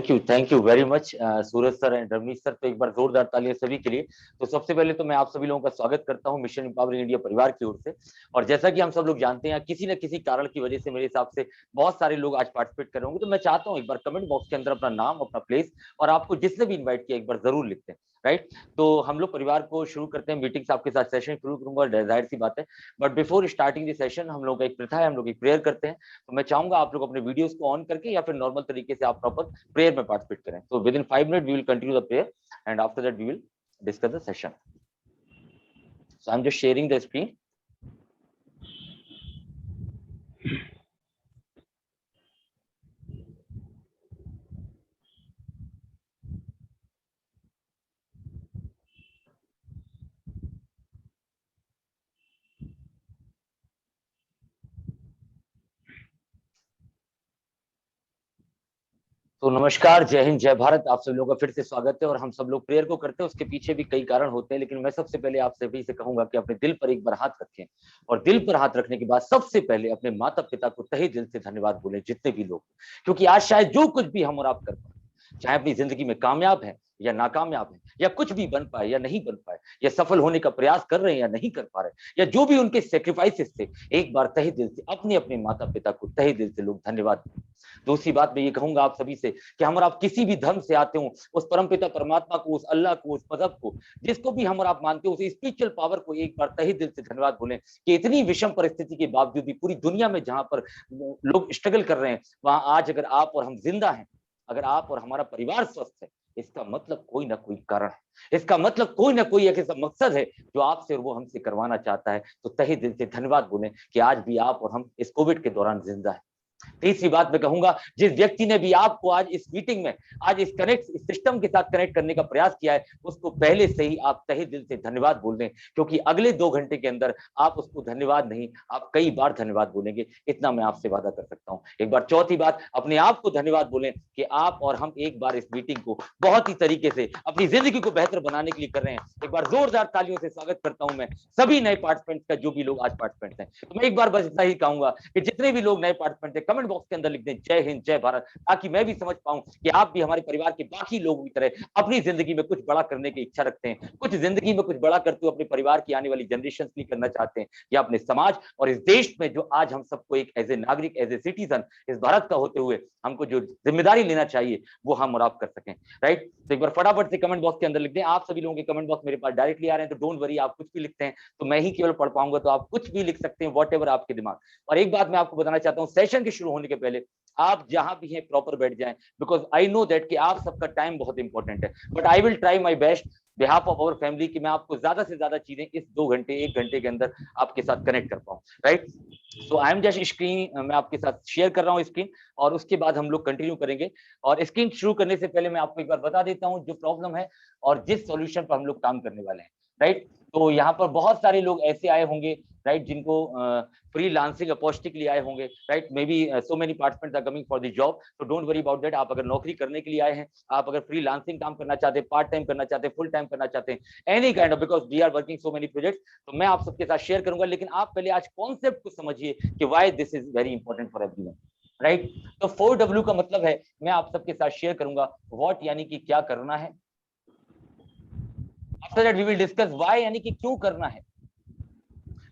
Thank you very much Suraj sir and Ravneesh sir. तो एक बार जोरदार तालियां सभी के लिए। तो सबसे पहले तो मैं आप सभी लोगों का स्वागत करता हूं मिशन एम्पावरिंग इंडिया परिवार की ओर से। और जैसा कि हम सब लोग जानते हैं, किसी न किसी कारण की वजह से मेरे हिसाब से बहुत सारे लोग आज पार्टिसिपेट कर रहे होंगे। तो मैं चाहता हूं एक बार कमेंट बॉक्स के अंदर अपना नाम, अपना प्लेस और आपको जिसने भी इन्वाइट किया एक बार जरूर लिखते हैं। राइट, तो हम लोग परिवार को शुरू करते हैं। मीटिंग्स आपके साथ सेशन शुरू करूंगा, जाहिर सी बात है। But before starting the session हम लोग का एक प्रथा है, हम लोग एक प्रेयर करते हैं। तो मैं चाहूंगा आप लोग अपने वीडियोस को ऑन करके या फिर नॉर्मल तरीके से आप प्रॉपर प्रेयर में पार्टिसिपेट करें। तो within 5 minute we will continue the prayer and after that we will discuss the session. So I am just sharing the screen. तो नमस्कार, जय हिंद, जय भारत। आप सब लोगों का फिर से स्वागत है। और हम सब लोग प्रेयर को करते हैं, उसके पीछे भी कई कारण होते हैं, लेकिन मैं सबसे पहले आप सभी से कहूंगा कि अपने दिल पर एक बार हाथ रखें। और दिल पर हाथ रखने के बाद सबसे पहले अपने माता पिता को तहे दिल से धन्यवाद बोले, जितने भी लोग। क्योंकि आज शायद जो कुछ भी हम और आप कर पाए, चाहे अपनी जिंदगी में कामयाब है या नाकामयाब है, या कुछ भी बन पाए या नहीं बन पाए, या सफल होने का प्रयास कर रहे हैं या नहीं कर पा रहे, या जो भी उनके सेक्रीफाइसेस थे, एक बार तहे दिल से अपने अपने माता पिता को तहे दिल से लोग धन्यवाद। दूसरी बात मैं ये कहूंगा आप सभी से कि हम और आप किसी भी धर्म से आते हो, उस परमपिता परमात्मा को, उस अल्लाह को, उस मजहब को, जिसको भी हम और आप मानते हो, उस स्पिरिचुअल पावर को एक बार तहे दिल से धन्यवाद बोलें कि इतनी विषम परिस्थिति के बावजूद भी पूरी दुनिया में जहां पर लोग स्ट्रगल कर रहे हैं, वहां आज अगर आप और हम जिंदा हैं, अगर आप और हमारा परिवार स्वस्थ है, इसका मतलब कोई ना कोई कारण है। इसका मतलब कोई ना कोई एक ऐसा मकसद है जो आपसे और वो हमसे करवाना चाहता है। तो तहे दिल से धन्यवाद बोलें कि आज भी आप और हम इस कोविड के दौरान जिंदा है। तीसरी बात मैं कहूंगा, जिस व्यक्ति ने भी आपको आज इस मीटिंग में, आज इस सिस्टम के साथ कनेक्ट करने का प्रयास किया है, उसको पहले से ही आप तहे दिल से धन्यवाद बोल दें। क्योंकि अगले 2 घंटे के अंदर आप उसको धन्यवाद नहीं, आप कई बार धन्यवाद बोलेंगे, इतना मैं आपसे वादा कर सकता हूं। एक बार चौथी बात, अपने आप को धन्यवाद बोलें कि आप और हम एक बार इस मीटिंग को बहुत ही तरीके से अपनी जिंदगी को बेहतर बनाने के लिए कर रहे हैं। एक बार जोरदार तालियों से स्वागत करता हूं मैं सभी नए पार्टिसिपेंट्स का, जो भी लोग आज पार्टिसिपेंट्स हैं। तो मैं एक बार बस इतना ही कहूंगा कि जितने भी लोग नए पार्टिसिपेंट हैं, कमेंट बॉक्स के अंदर लिख दें जय हिंद, जय भारत, ताकि मैं भी समझ पाऊं कि आप भी हमारे परिवार के बाकी लोगों की तरह अपनी जिंदगी में कुछ बड़ा करने की इच्छा रखते हैं, कुछ जिंदगी में कुछ बड़ा करते हुए अपने परिवार की आने वाली जनरेशन के लिए करना चाहते हैं, या अपने समाज और इस देश में जो आज हम सबको एक एज ए नागरिक, एज ए सिटीजन इस भारत का होते हुए हमको जो जिम्मेदारी लेना चाहिए, वो हम और आप कर सकें। राइट, तो एक बार फटाफट से कमेंट बॉक्स के अंदर लिख दें। आप सभी लोगों के कमेंट बॉक्स मेरे पास डायरेक्टली आ रहे हैं, तो डोंट वरी, आप कुछ भी लिखते हैं तो मैं ही केवल पढ़ पाऊंगा, तो आप कुछ भी लिख सकते हैं, वॉट एवर आपके दिमाग। और एक बात मैं आपको बताना चाहता हूं, सेशन के शुरू होने के पहले आप जहां भी हैं प्रॉपर बैठ जाएं, बिकॉज आई नो दैट कि आप सबका टाइम बहुत इंपॉर्टेंट है। But I will try my best behalf of our family कि मैं आपको ज्यादा से ज्यादा चीजें इस 2 घंटे, 1 घंटे के अंदर आपके साथ कनेक्ट कर पाऊं। Right, so I am just screen, मैं आपके साथ शेयर कर रहा हूं स्क्रीन, और उसके बाद हम लोग कंटिन्यू करेंगे। और स्क्रीन शुरू करने से पहले मैं आपको एक बार बता देता हूं जो प्रॉब्लम है और जिस सॉल्यूशन पर हम लोग काम करने वाले हैं। राइट, तो यहाँ पर बहुत सारे लोग ऐसे आए होंगे, राइट, जिनको फ्री लांसिंग अपॉर्चुनिटी के लिए आए होंगे। Right, maybe so many participants are coming for the job, तो डोंट वरी अबाउट दैट। आप अगर नौकरी करने के लिए आए हैं, आप अगर फ्री लांसिंग काम करना चाहते हैं, पार्ट टाइम करना चाहते हैं, फुल टाइम करना चाहते हैं, any kind of, because we are working so many projects, तो मैं आप सबके साथ शेयर करूंगा। लेकिन आप पहले आज कॉन्सेप्ट को समझिए कि why this is very important for everyone. Right, तो 4W का मतलब है, मैं आप सबके साथ शेयर करूंगा व्हाट यानी कि क्या करना है, after that we will discuss why यानी कि क्यों करना है,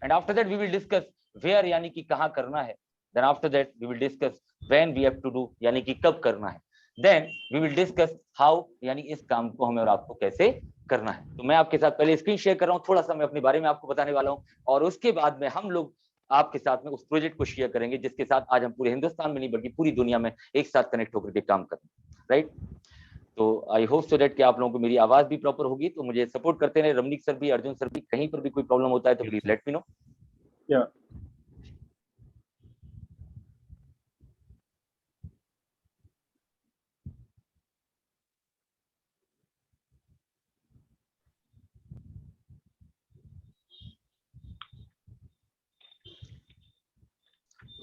and after that we will discuss where यानी कि कहां करना है, then after that we will discuss when we have to do यानी कि कब करना है, then we will discuss how यानी इस काम को हमें और आपको कैसे करना है। तो मैं आपके साथ पहले स्क्रीन शेयर कर रहा हूं, थोड़ा सा मैं अपने बारे में आपको बताने वाला हूं, और उसके बाद में हम लोग आपके साथ में उस प्रोजेक्ट को शेयर करेंगे जिसके साथ आज हम पूरे हिंदुस्तान में नहीं बल्कि पूरी दुनिया में एक साथ कनेक्ट होकर के काम करें। राइट, तो आई होप सो दैट कि आप लोगों को मेरी आवाज भी प्रॉपर होगी, तो मुझे सपोर्ट करते रहे रमनीक सर भी, अर्जुन सर भी। कहीं पर भी कोई प्रॉब्लम होता है तो प्लीज लेट मी नो।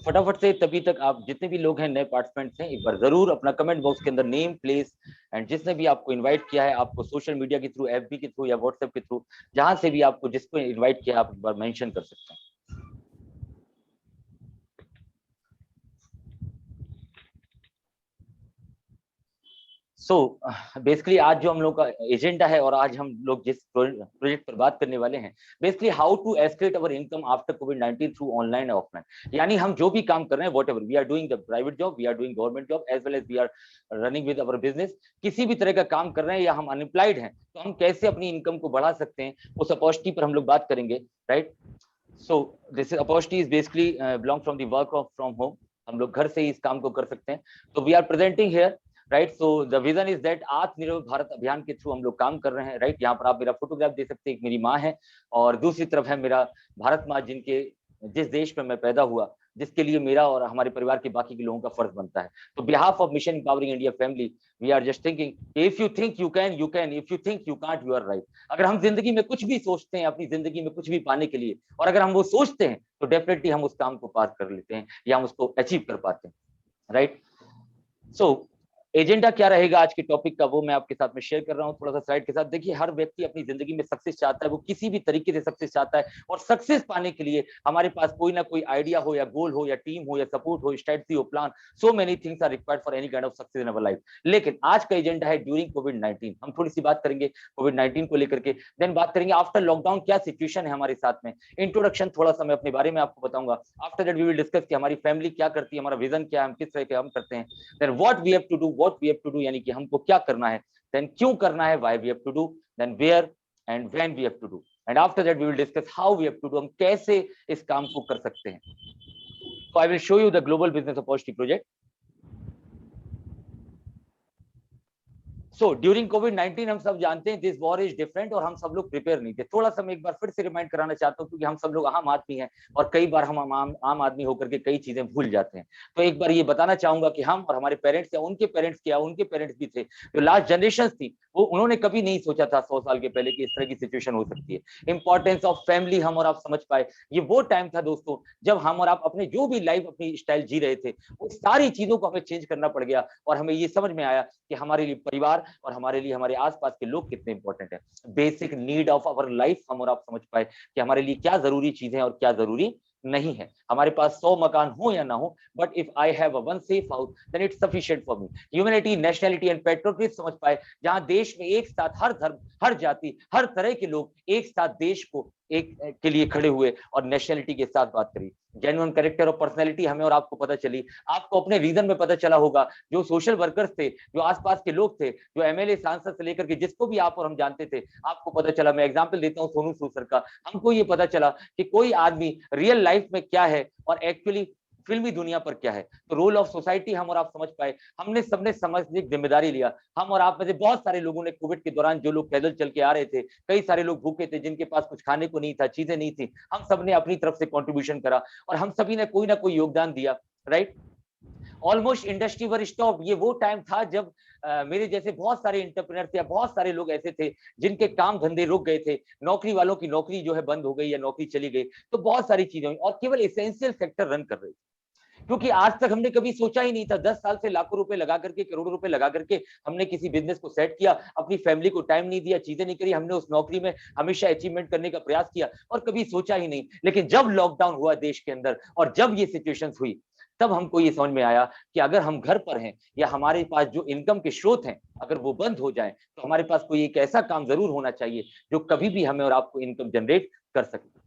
फटाफट से तभी तक आप जितने भी लोग हैं नए पार्टिसिपेंट्स हैं, एक बार जरूर अपना कमेंट बॉक्स के अंदर नेम, प्लेस एंड जिसने भी आपको इनवाइट किया है, आपको सोशल मीडिया के थ्रू, एफबी के थ्रू या व्हाट्सएप के थ्रू, जहां से भी आपको जिसको इनवाइट किया आप एक बार मेंशन कर सकते हैं। सो बेसिकली आज जो हम लोग का एजेंडा है और आज हम लोग जिस प्रोजेक्ट पर बात करने वाले हैं, basically how to escalate our income after कोविड-19 थ्रू ऑनलाइन और ऑफलाइन। यानी हम जो भी काम कर रहे हैं, whatever we are doing the private job, we are doing government job, as well as we are running with our business, किसी भी तरह का काम कर रहे हैं या हम अनएम्प्लॉयड हैं, तो हम कैसे अपनी इनकम को बढ़ा सकते हैं, उस अपॉर्चुनिटी पर हम लोग बात करेंगे, right. So this opportunity is basically belong from the work of from home. हम लोग घर से ही इस काम को कर सकते हैं। तो we are presenting here, right. So the vision is that Aatmanirbhar Bharat अभियान के थ्रू हम लोग काम कर रहे हैं, राइट। यहाँ पर आप मेरा फोटोग्राफ दे सकते हैं, एक मेरी माँ है और दूसरी तरफ है मेरा भारत माँ, जिनके जिस देश में मैं पैदा हुआ, जिसके लिए मेरा और हमारे परिवार के बाकी के लोगों का फर्ज बनता है। तो behalf of mission empowering India family, we are just thinking if you think you can, you can, if you think you can't, you are right. अगर हम जिंदगी में कुछ भी सोचते हैं, अपनी जिंदगी में कुछ भी पाने के लिए, और अगर हम वो सोचते हैं, तो डेफिनेटली हम उस काम को पास कर लेते हैं या हम उसको अचीव कर पाते हैं, राइट। सो एजेंडा क्या रहेगा आज के टॉपिक का, वो मैं आपके साथ में शेयर कर रहा हूँ थोड़ा सा स्लाइड के साथ। देखिए, हर व्यक्ति अपनी जिंदगी में सक्सेस चाहता है, वो किसी भी तरीके से सक्सेस चाहता है, और सक्सेस पाने के लिए हमारे पास कोई ना कोई आइडिया हो या गोल हो या टीम हो या सपोर्ट हो, स्ट्रेटजी हो, plan, so many things are required for any kind of success in our life. लेकिन आज का एजेंडा है ड्यूरिंग कोविड-19। हम थोड़ी सी बात करेंगे कोविड-19 को लेकर के, देन बात करेंगे आफ्टर लॉकडाउन क्या सिचुएशन है हमारे साथ में, इंट्रोडक्शन थोड़ा सा मैं अपने बारे में आपको बताऊंगा। After that we will discuss कि हमारी फैमिली क्या करती है, हमारा विजन क्या है, हम किस तरह के हम करते हैं, then what we have to do, यानी कि हमको क्या करना है, देन क्यों करना है, why we have to do, then where and when we have to do, and after that we will discuss how we have to do, हम कैसे इस काम को कर सकते हैं। तो I will show you the global business opportunity project. So during कोविड-19 हम सब जानते हैं दिस वॉर इज डिफरेंट, और हम सब लोग प्रिपेयर नहीं थे। थोड़ा सा मैं एक बार फिर से रिमाइंड कराना चाहता हूँ, क्योंकि हम सब लोग आम आदमी हैं और कई बार हम आम आदमी होकर के कई चीजें भूल जाते हैं। तो एक बार ये बताना चाहूंगा कि हम और हमारे पेरेंट्स या उनके पेरेंट्स क्या, उनके पेरेंट्स भी थे, जो लास्ट जनरेशन थी, वो उन्होंने कभी नहीं सोचा था 100 साल के पहले कि इस तरह की सिचुएशन हो सकती है। इंपॉर्टेंस ऑफ फैमिली हम और आप समझ पाए। ये वो टाइम था दोस्तों, जब हम और आप अपने जो भी लाइफ अपनी स्टाइल जी रहे थे, वो सारी चीजों को हमें चेंज करना पड़ गया, और हमें ये समझ में आया कि हमारे लिए परिवार और हमारे लिए हमारे आसपास के लोग कितने इंपॉर्टेंट है। Basic need of our life हम और आप समझ पाए कि हमारे लिए क्या जरूरी चीजें और क्या जरूरी नहीं है। हमारे पास 100 मकान हो या ना हो, but if I have a one safe house then it's sufficient for me. Humanity, nationality and patriotism समझ पाए, जहां देश में एक साथ हर धर्म, हर जाति, हर तरह के लोग एक साथ देश को एक के लिए खड़े हुए, और नेशनैलिटी के साथ बात करी। जेन्युइन कैरेक्टर और पर्सनैलिटी हमें और आपको पता चली। आपको अपने रीजन में पता चला होगा, जो सोशल वर्कर्स थे, जो आसपास के लोग थे, जो एमएलए, सांसद से लेकर के जिसको भी आप और हम जानते थे, आपको पता चला। मैं एग्जांपल देता हूं सोनू सूद सर का। हमको ये पता चला कि कोई आदमी रियल लाइफ में क्या है और एक्चुअली फिल्मी दुनिया पर क्या है। तो रोल ऑफ सोसाइटी हम और आप समझ पाए। हमने सबने सामाजिक जिम्मेदारी लिया। हम और आप में से बहुत सारे लोगों ने कोविड के दौरान, जो लोग पैदल चल के आ रहे थे, कई सारे लोग भूखे थे, जिनके पास कुछ खाने को नहीं था, चीजें नहीं थी, हम सबने अपनी तरफ से कंट्रीब्यूशन करा, और हम सभी ने कोई ना कोई योगदान दिया, राइट। ऑलमोस्ट इंडस्ट्री वर स्टॉप। ये वो टाइम था जब मेरे जैसे बहुत सारे एंटरप्रेन्योर थे, बहुत सारे लोग ऐसे थे जिनके काम धंधे रुक गए थे, नौकरी वालों की नौकरी जो है बंद हो गई या नौकरी चली गई, तो बहुत सारी चीजें हुई, और केवल एसेंशियल सेक्टर रन कर रही थी। क्योंकि आज तक हमने कभी सोचा ही नहीं था, 10 साल से लाखों रुपए लगा करके, करोड़ों रुपए लगा करके हमने किसी बिजनेस को सेट किया, अपनी फैमिली को टाइम नहीं दिया, चीजें नहीं करी, हमने उस नौकरी में हमेशा अचीवमेंट करने का प्रयास किया, और कभी सोचा ही नहीं। लेकिन जब लॉकडाउन हुआ देश के अंदर, और जब ये सिचुएशन हुई, तब हमको ये समझ में आया कि अगर हम घर पर हैं, या हमारे पास जो इनकम के स्रोत हैं, अगर वो बंद हो जाए, तो हमारे पास कोई एक ऐसा काम जरूर होना चाहिए जो कभी भी हमें और आपको इनकम जनरेट कर सके।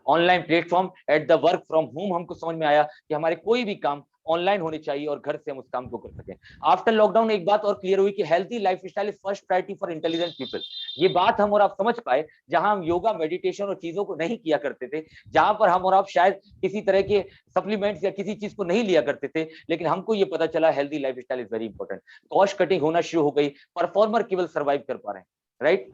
Online platform at the work from home, हमको समझ में आया कि हमारे कोई भी काम ऑनलाइन होने चाहिए और घर से हम उस काम को कर सकें। आफ्टर लॉकडाउन एक बात और क्लियर हुई कि healthy lifestyle is first priority for intelligent people. ये बात हम और आप समझ पाए। जहां हम योगा, मेडिटेशन और चीजों को नहीं किया करते थे, जहां पर हम और आप शायद किसी तरह के सप्लीमेंट्स या किसी चीज को नहीं लिया करते थे, लेकिन हमको ये पता चला healthy lifestyle is very important. Cost cutting होना शुरू हो गई, परफॉर्मर केवल सर्वाइव कर पा रहे हैं, right.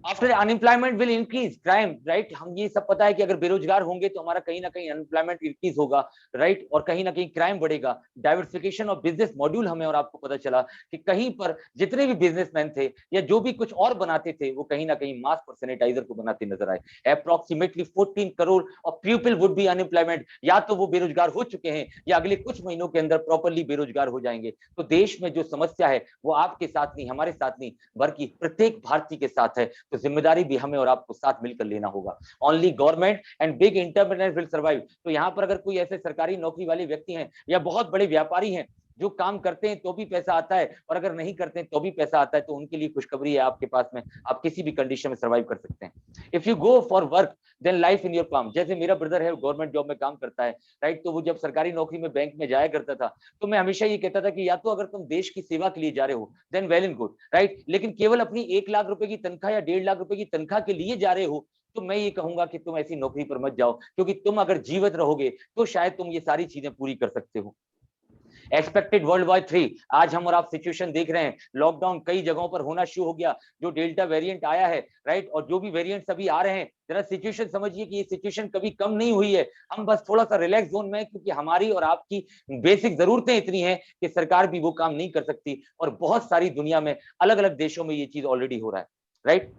After unemployment will increase crime, right. हम ये सब पता है कि अगर बेरोजगार होंगे तो हमारा कहीं ना कहीं अनएम्प्लॉयमेंट इंक्रीज होगा, राइट, और कहीं ना कहीं क्राइम बढ़ेगा। डाइवर्सिफिकेशन ऑफ बिजनेस मॉड्यूल हमें और आपको पता चला कि कहीं पर जितने भी बिजनेसमैन थे या जो भी कुछ और बनाते थे, वो कहीं ना कहीं मास्क और सैनिटाइजर को बनाते नजर आए। Approximately 14 crore of people would be unemployment. या तो वो बेरोजगार हो चुके हैं, या अगले कुछ महीनों के अंदर प्रॉपरली बेरोजगार हो जाएंगे। तो देश में जो समस्या है, वो आपके साथ नहीं, हमारे साथ नहीं, बल्कि प्रत्येक भारतीय के साथ है। तो जिम्मेदारी भी हमें और आपको साथ मिलकर लेना होगा। Only government and big entrepreneurs will survive. तो यहाँ पर अगर कोई ऐसे सरकारी नौकरी वाले व्यक्ति हैं या बहुत बड़े व्यापारी हैं जो काम करते हैं तो भी पैसा आता है और अगर नहीं करते हैं तो भी पैसा आता है, तो उनके लिए खुशखबरी है आपके पास में, आप किसी भी कंडीशन में सर्वाइव कर सकते हैं। If you go for work then life in your palm. जैसे मेरा ब्रदर है, गवर्नमेंट जॉब में काम करता है, राइट, तो वो जब सरकारी नौकरी में बैंक में जाया करता था, तो मैं हमेशा ये कहता था कि या तो अगर तुम देश की सेवा के लिए जा रहे हो then well and good, right, लेकिन केवल अपनी 1 लाख रुपए की तनख्वाह या 1.5 लाख रुपए की तनख्वाह के लिए जा रहे हो, तो मैं ये कहूंगा कि तुम ऐसी नौकरी पर मत जाओ, क्योंकि तुम अगर जीवित रहोगे तो शायद तुम ये सारी चीजें पूरी कर सकते हो। एक्सपेक्टेड वर्ल्ड वॉर 3, आज हम और आप सिचुएशन देख रहे हैं, लॉकडाउन कई जगहों पर होना शुरू हो गया, जो डेल्टा वेरिएंट आया है, राइट, और जो भी वेरिएंट्स अभी आ रहे हैं, जरा सिचुएशन समझिए कि ये सिचुएशन कभी कम नहीं हुई है। हम बस थोड़ा सा रिलैक्स जोन में है, क्योंकि हमारी और आपकी बेसिक जरूरतें इतनी हैं कि सरकार भी वो काम नहीं कर सकती, और बहुत सारी दुनिया में अलग अलग देशों में ये चीज ऑलरेडी हो रहा है, राइट।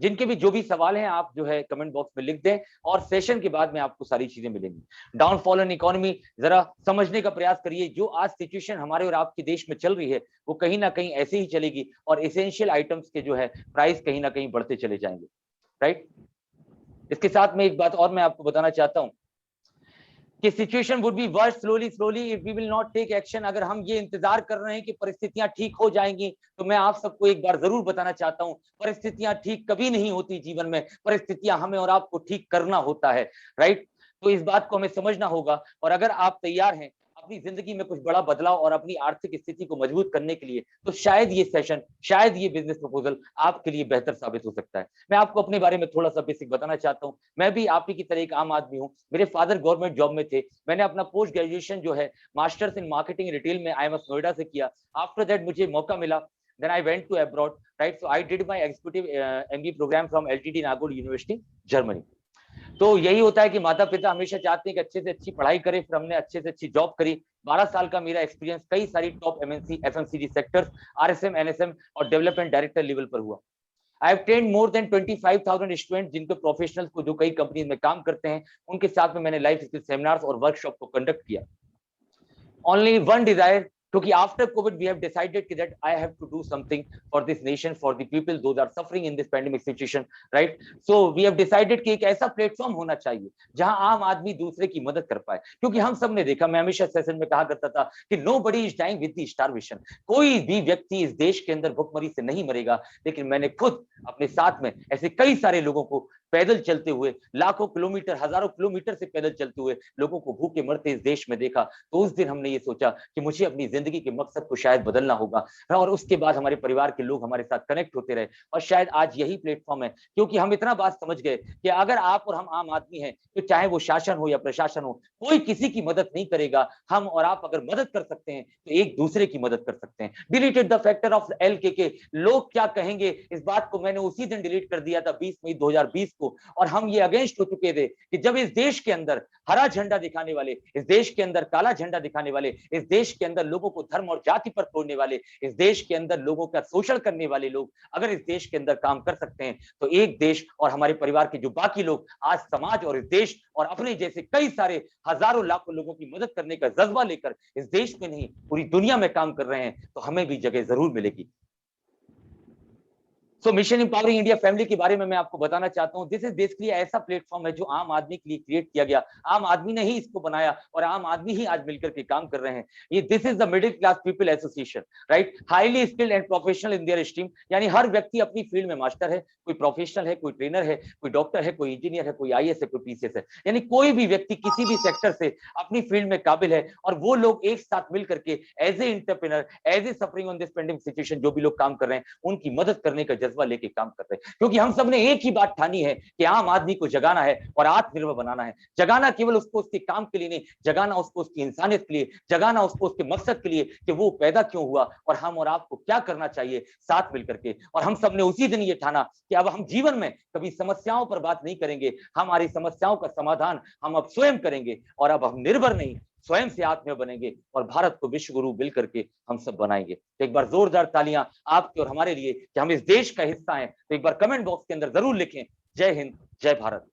जिनके भी जो भी सवाल हैं आप जो है कमेंट बॉक्स में लिख दें, और सेशन के बाद में आपको सारी चीजें मिलेंगी। डाउनफॉल इन इकोनॉमी जरा समझने का प्रयास करिए, जो आज सिचुएशन हमारे और आपके देश में चल रही है वो कहीं ना कहीं ऐसे ही चलेगी, और एसेंशियल आइटम्स के जो है प्राइस कहीं ना कहीं बढ़ते चले जाएंगे, राइट। इसके साथ में एक बात और मैं आपको बताना चाहता हूं कि situation would be worse slowly if we will not take action. अगर हम ये इंतजार कर रहे हैं कि परिस्थितियां ठीक हो जाएंगी, तो मैं आप सबको एक बार जरूर बताना चाहता हूं, परिस्थितियां ठीक कभी नहीं होती जीवन में, परिस्थितियां हमें और आपको ठीक करना होता है, राइट। तो इस बात को हमें समझना होगा, और अगर आप तैयार हैं अपनी जिंदगी में कुछ बड़ा बदलाव और अपनी आर्थिक स्थिति को मजबूत करने के लिए, तो शायद ये सेशन, शायद ये बिजनेस प्रपोजल आपके लिए बेहतर साबित हो सकता है। मैं आपको अपने बारे में थोड़ा सा बेसिक बताना चाहता हूं। मैं भी आप ही की तरह एक आम आदमी हूं। मेरे फादर गवर्नमेंट जॉब में थे। मैंने अपना पोस्ट ग्रेजुएशन जो है मास्टर्स इन मार्केटिंग रिटेल में IIM नोएडा से किया। आफ्टर दैट मुझे मौका मिला, then I went to abroad, right? So I did my executive MBA program from LTT Nagode University, Germany. तो यही होता है कि माता पिता हमेशा चाहते हैं कि अच्छे से अच्छी पढ़ाई करें, फिर हमने अच्छे से अच्छी जॉब करी। 12 साल का मेरा एक्सपीरियंस कई सारी top MNC FMCG sectors, RSM NSM और डेवलपमेंट डायरेक्टर लेवल पर हुआ। I have trained more than 25,000 student, जिनको प्रोफेशनल्स को जो कई कंपनी में काम करते हैं, उनके साथ में मैंने लाइफ स्किल सेमिनार्स और वर्कशॉप को कंडक्ट किया। Only one desire, क्योंकि after COVID we have decided that I have to do something for this nation, for the people those are suffering in this pandemic situation, right? So we have decided कि एक ऐसा platform होना चाहिए जहां आम आदमी दूसरे की मदद कर पाए, क्योंकि हम सब ने देखा, मैं हमेशा सेशन में कहा करता था कि nobody is dying with the starvation, कोई भी व्यक्ति इस देश के अंदर भुखमरी से नहीं मरेगा, लेकिन मैंने खुद अपने साथ में ऐसे कई सारे लोगों को पैदल चलते हुए, लाखों किलोमीटर, हजारों किलोमीटर से पैदल चलते हुए लोगों को भूखे मरते इस देश में देखा। तो उस दिन हमने ये सोचा कि मुझे अपनी जिंदगी के मकसद को शायद बदलना होगा, और उसके बाद हमारे परिवार के लोग हमारे साथ कनेक्ट होते रहे, और शायद आज यही प्लेटफॉर्म है, क्योंकि हम इतना बात समझ गए कि अगर आप और हम आम आदमी हैं, तो चाहे वो शासन हो या प्रशासन हो, कोई किसी की मदद नहीं करेगा। हम और आप अगर मदद कर सकते हैं तो एक दूसरे की मदद कर सकते हैं। Deleted the factor of LKK, लोग क्या कहेंगे, इस बात को मैंने उसी दिन डिलीट कर दिया था 20 मई 2020 को, और हम ये अगेंस्ट हो चुके थे कि जब इस देश के अंदर हरा झंडा दिखाने वाले, इस देश के अंदर काला झंडा दिखाने वाले, इस देश के अंदर लोगों को धर्म और जाति पर तोड़ने वाले, इस देश के अंदर लोगों का शोषण करने वाले लोग अगर इस देश के अंदर काम कर सकते हैं, तो एक देश और हमारे परिवार के जो बाकी लोग आज समाज और इस देश और अपने जैसे कई सारे हजारों लाखों लोगों की मदद करने का जज्बा लेकर इस देश में नहीं पूरी दुनिया में काम कर रहे हैं, तो हमें भी जगह जरूर मिलेगी। So mission empowering India family के बारे में मैं आपको बताना चाहता हूं। दिस इज बेसिकली ऐसा प्लेटफॉर्म है जो आम आदमी के लिए क्रिएट किया गया, आम आदमी ने ही इसको बनाया और आम आदमी ही आज मिलकर के काम कर रहे हैं। ये this is the middle class people association, right, highly skilled and professional in their stream, यानी हर व्यक्ति अपनी फील्ड में मास्टर है, कोई प्रोफेशनल है, कोई ट्रेनर है, कोई डॉक्टर है, कोई इंजीनियर है, कोई IAS है, कोई PCS है, यानी कोई भी व्यक्ति किसी भी सेक्टर से अपनी फील्ड में काबिल है, और वो लोग एक साथ मिलकर के as a entrepreneur, as a suffering on this pandemic situation, जो भी लोग काम कर रहे हैं उनकी मदद करने का जज्बा लेके काम कर रहे हैं, क्योंकि हम सब ने एक ही बात ठानी है कि आम आदमी को जगाना है और आत्मनिर्भर बनाना है। जगाना केवल उसको उसके काम के लिए नहीं, जगाना उसको उसकी इंसानियत के लिए, जगाना उसको उसके मकसद के लिए कि वो पैदा क्यों हुआ और हम और आपको क्या करना चाहिए साथ मिलकर के। और हम सब ने उसी दिन ये ठाना कि अब हम जीवन में कभी समस्याओं पर बात नहीं करेंगे, हमारी समस्याओं का समाधान हम अब स्वयं करेंगे, और अब हम निर्भर नहीं, स्वयं से आत्मनिर्भर बनेंगे और भारत को विश्व गुरु मिल करके हम सब बनाएंगे। तो एक बार जोरदार तालियां आपके और हमारे लिए कि हम इस देश का हिस्सा हैं। तो एक बार कमेंट बॉक्स के अंदर जरूर लिखें, जय हिंद, जय भारत।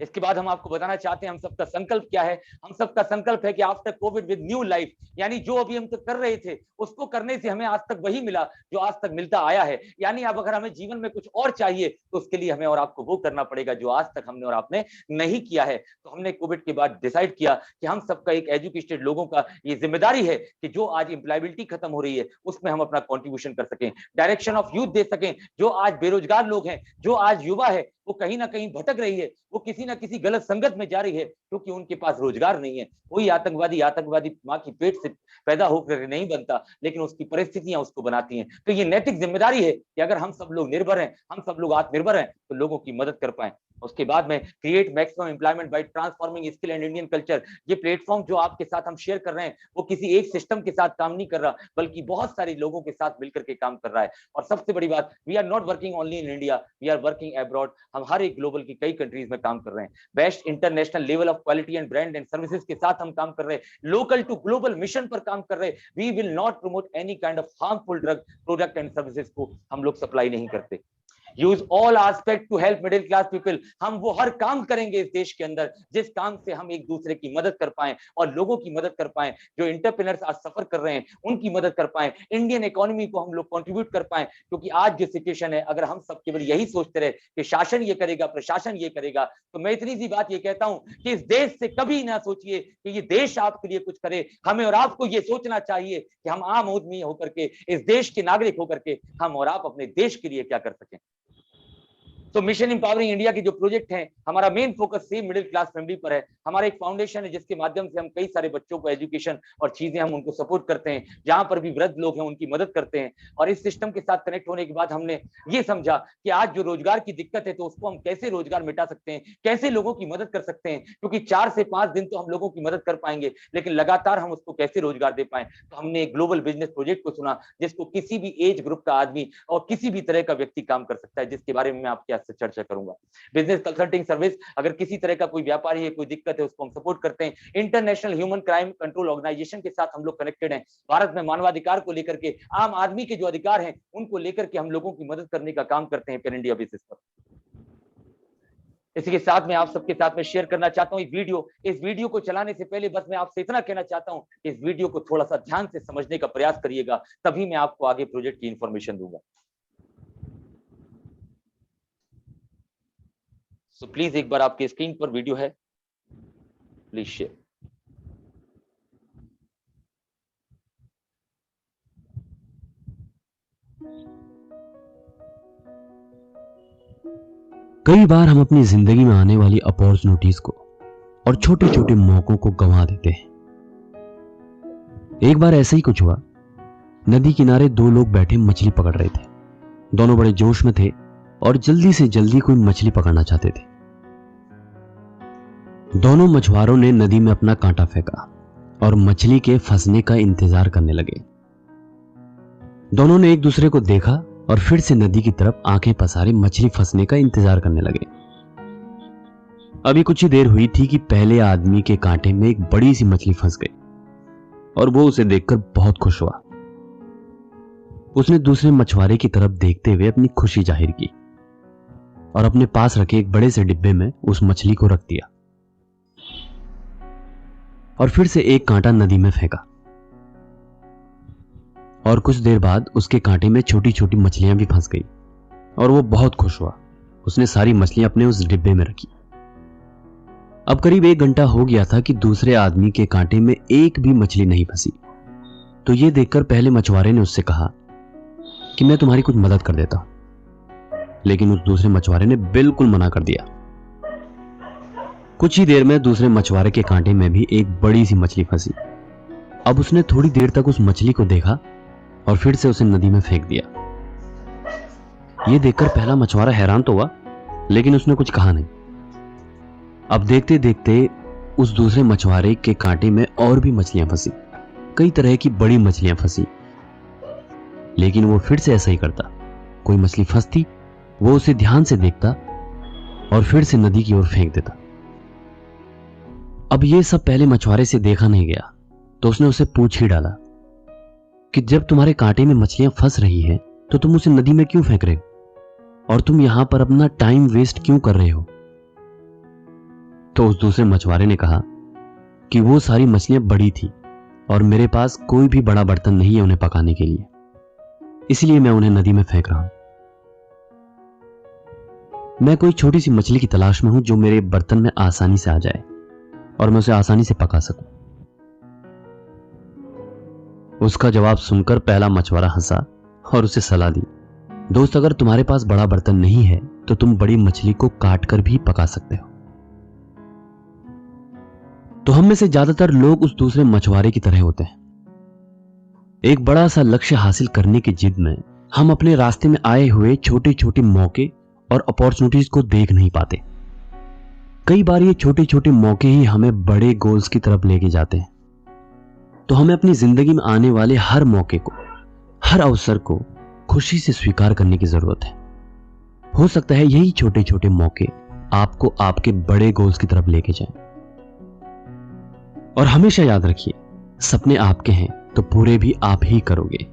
इसके बाद हम आपको बताना चाहते हैं हम सबका संकल्प क्या है। हम सबका संकल्प है कि after Covid with new life, यानी जो अभी हम तक कर रहे थे उसको करने से हमें आज तक वही मिला जो आज तक मिलता आया है। यानी अब अगर हमें जीवन में कुछ और चाहिए तो उसके लिए हमें और आपको वो करना पड़ेगा जो आज तक हमने और आपने नहीं किया है। तो हमने कोविड के बाद डिसाइड किया कि हम सबका एक एजुकेटेड लोगों का ये जिम्मेदारी है कि जो आज एम्प्लॉयबिलिटी खत्म हो रही है उसमें हम अपना कॉन्ट्रीब्यूशन कर सकें, डायरेक्शन ऑफ यूथ दे सकें। जो आज बेरोजगार लोग हैं, जो आज युवा है, वो कहीं ना कहीं भटक रही है, वो किसी ना किसी गलत संगत में जा रही है क्योंकि उनके पास रोजगार नहीं है। कोई आतंकवादी माँ की पेट से पैदा होकर नहीं बनता, लेकिन उसकी परिस्थितियां उसको बनाती हैं। तो ये नैतिक जिम्मेदारी है कि अगर हम सब लोग निर्भर हैं, हम सब लोग आत्मनिर्भर हैं, तो लोगों की मदद कर पाए। उसके बाद में create maximum employment bye transforming skill and Indian culture. ये प्लेटफॉर्म जो आपके साथ हम शेयर कर रहे हैं वो किसी एक सिस्टम के साथ काम नहीं कर रहा, बल्कि बहुत सारे लोगों के साथ मिलकर के काम कर रहा है। और सबसे बड़ी बात, we are not working only in India, we are working abroad. हम हर एक ग्लोबल की कई कंट्रीज में काम कर रहे हैं। Best international level of quality and brand and services के साथ हम काम कर रहे हैं। लोकल टू ग्लोबल मिशन पर काम कर रहे हैं। We will not promote any kind of harmful drug product and services को हम लोग सप्लाई नहीं करते। Use all aspect to help middle class people. हम वो हर काम करेंगे इस देश के अंदर जिस काम से हम एक दूसरे की मदद कर पाए और लोगों की मदद कर पाए। जो एंटरप्रेन्योर्स आज सफर कर रहे हैं उनकी मदद कर पाए, इंडियन इकोनॉमी को हम लोग कंट्रीब्यूट कर पाए। क्योंकि आज जो सिचुएशन है, अगर हम सब केवल यही सोचते रहे कि शासन ये करेगा, प्रशासन ये करेगा, तो मैं इतनी सी बात ये कहता हूं कि इस देश से कभी ना सोचिए कि ये देश आपके लिए कुछ करे। हमें और आपको ये सोचना चाहिए कि हम आम आदमी होकर के, इस देश के नागरिक होकर के, हम और आप अपने देश के लिए क्या कर सकें। तो मिशन इंपावरिंग इंडिया के जो प्रोजेक्ट हैं, हमारा main focus same middle class family पर है। हमारा एक फाउंडेशन है जिसके माध्यम से हम कई सारे बच्चों को एजुकेशन और चीजें हम उनको सपोर्ट करते हैं। जहां पर भी वृद्ध लोग हैं उनकी मदद करते हैं। और इस सिस्टम के साथ कनेक्ट होने के बाद हमने ये समझा कि आज जो रोजगार की दिक्कत है तो उसको हम कैसे रोजगार मिटा सकते हैं, कैसे लोगों की मदद कर सकते हैं। क्योंकि 4 से 5 दिन तो हम लोगों की मदद कर पाएंगे, लेकिन लगातार हम उसको कैसे रोजगार दे पाए। तो हमने एक ग्लोबल बिजनेस प्रोजेक्ट को सुना जिसको किसी भी एज ग्रुप का आदमी और किसी भी तरह का व्यक्ति काम कर सकता है, जिसके बारे में मैं आपके साथ चर्चा करूंगा। बिजनेस कंसल्टिंग सर्विस, अगर किसी तरह का कोई व्यापारी है, कोई दिक्कत है, उसको हम सपोर्ट करते हैं। International human crime control organisation के साथ हम लोग कनेक्टेड हैं। भारत में मानवाधिकार को लेकर के, आम आदमी के जो अधिकार हैं उनको लेकर के हम लोगों की मदद करने का काम करते हैं पैन इंडिया बेसिस पर। इसी के साथ मैं आप सबके साथ में शेयर करना चाहता हूं इस वीडियो को चलाने से पहले बस मैं आपसे इतना कहना चाहता हूं, इस वीडियो को थोड़ा सा ध्यान से समझने का प्रयास करिएगा, तभी मैं आपको आगे प्रोजेक्ट की इंफॉर्मेशन दूंगा। सो प्लीज एक बार आपके स्क्रीन पर वीडियो है, प्लीज शेयर। कई बार हम अपनी जिंदगी में आने वाली अपॉर्चुनिटीज को और छोटे छोटे मौकों को गंवा देते हैं। एक बार ऐसा ही कुछ हुआ। नदी किनारे 2 लोग बैठे मछली पकड़ रहे थे। दोनों बड़े जोश में थे और जल्दी से जल्दी कोई मछली पकड़ना चाहते थे। दोनों मछुआरों ने नदी में अपना कांटा फेंका और मछली के फंसने का इंतजार करने लगे। दोनों ने एक दूसरे को देखा और फिर से नदी की तरफ आंखें पसारे मछली फंसने का इंतजार करने लगे। अभी कुछ ही देर हुई थी कि पहले आदमी के कांटे में एक बड़ी सी मछली फंस गई और वो उसे देखकर बहुत खुश हुआ। उसने दूसरे मछुआरे की तरफ देखते हुए अपनी खुशी जाहिर की और अपने पास रखे एक बड़े से डिब्बे में उस मछली को रख दिया और फिर से एक कांटा नदी में फेंका। और कुछ देर बाद उसके कांटे में छोटी छोटी मछलियां भी फंस गई और वो बहुत खुश हुआ। उसने सारी मछलियां अपने उस डिब्बे में रखी। अब करीब 1 घंटा हो गया था कि दूसरे आदमी के कांटे में एक भी मछली नहीं फंसी। तो ये देखकर पहले मछुआरे ने उससे कहा कि मैं तुम्हारी कुछ मदद कर देता हूं, लेकिन उस दूसरे मछुआरे ने बिल्कुल मना कर दिया। कुछ ही देर में दूसरे मछुआरे के कांटे में भी एक बड़ी सी मछली फंसी। अब उसने थोड़ी देर तक उस मछली को देखा और फिर से उसे नदी में फेंक दिया। यह देखकर पहला मछुआरा हैरान तो हुआ, लेकिन उसने कुछ कहा नहीं। अब देखते देखते उस दूसरे मछुआरे के कांटे में और भी मछलियां फंसी, कई तरह की बड़ी मछलियां फंसी। लेकिन वो फिर से ऐसा ही करता। कोई मछली फंसती, वो उसे ध्यान से देखता और फिर से नदी की ओर फेंक देता। अब ये सब पहले मछुआरे से देखा नहीं गया, तो उसने उसे पूछ ही डाला कि जब तुम्हारे कांटे में मछलियां फंस रही हैं तो तुम उसे नदी में क्यों फेंक रहे हो और तुम यहां पर अपना टाइम वेस्ट क्यों कर रहे हो। तो उस दूसरे मछुआरे ने कहा कि वो सारी मछलियां बड़ी थी और मेरे पास कोई भी बड़ा बर्तन नहीं है उन्हें पकाने के लिए, इसलिए मैं उन्हें नदी में फेंक रहा हूं। मैं कोई छोटी सी मछली की तलाश में हूं जो मेरे बर्तन में आसानी से आ जाए और मैं उसे आसानी से पका सकूं। उसका जवाब सुनकर पहला मछुआरा हंसा और उसे सलाह दी, दोस्त अगर तुम्हारे पास बड़ा बर्तन नहीं है तो तुम बड़ी मछली को काट कर भी पका सकते हो। तो हम में से ज्यादातर लोग उस दूसरे मछुआरे की तरह होते हैं। एक बड़ा सा लक्ष्य हासिल करने की जिद में हम अपने रास्ते में आए हुए छोटे छोटे मौके और अपॉर्चुनिटीज को देख नहीं पाते। कई बार ये छोटे छोटे मौके ही हमें बड़े गोल्स की तरफ लेके जाते हैं। तो हमें अपनी जिंदगी में आने वाले हर मौके को, हर अवसर को खुशी से स्वीकार करने की जरूरत है। हो सकता है यही छोटे छोटे मौके आपको आपके बड़े गोल्स की तरफ लेके जाएं। और हमेशा याद रखिए, सपने आपके हैं तो पूरे भी आप ही करोगे,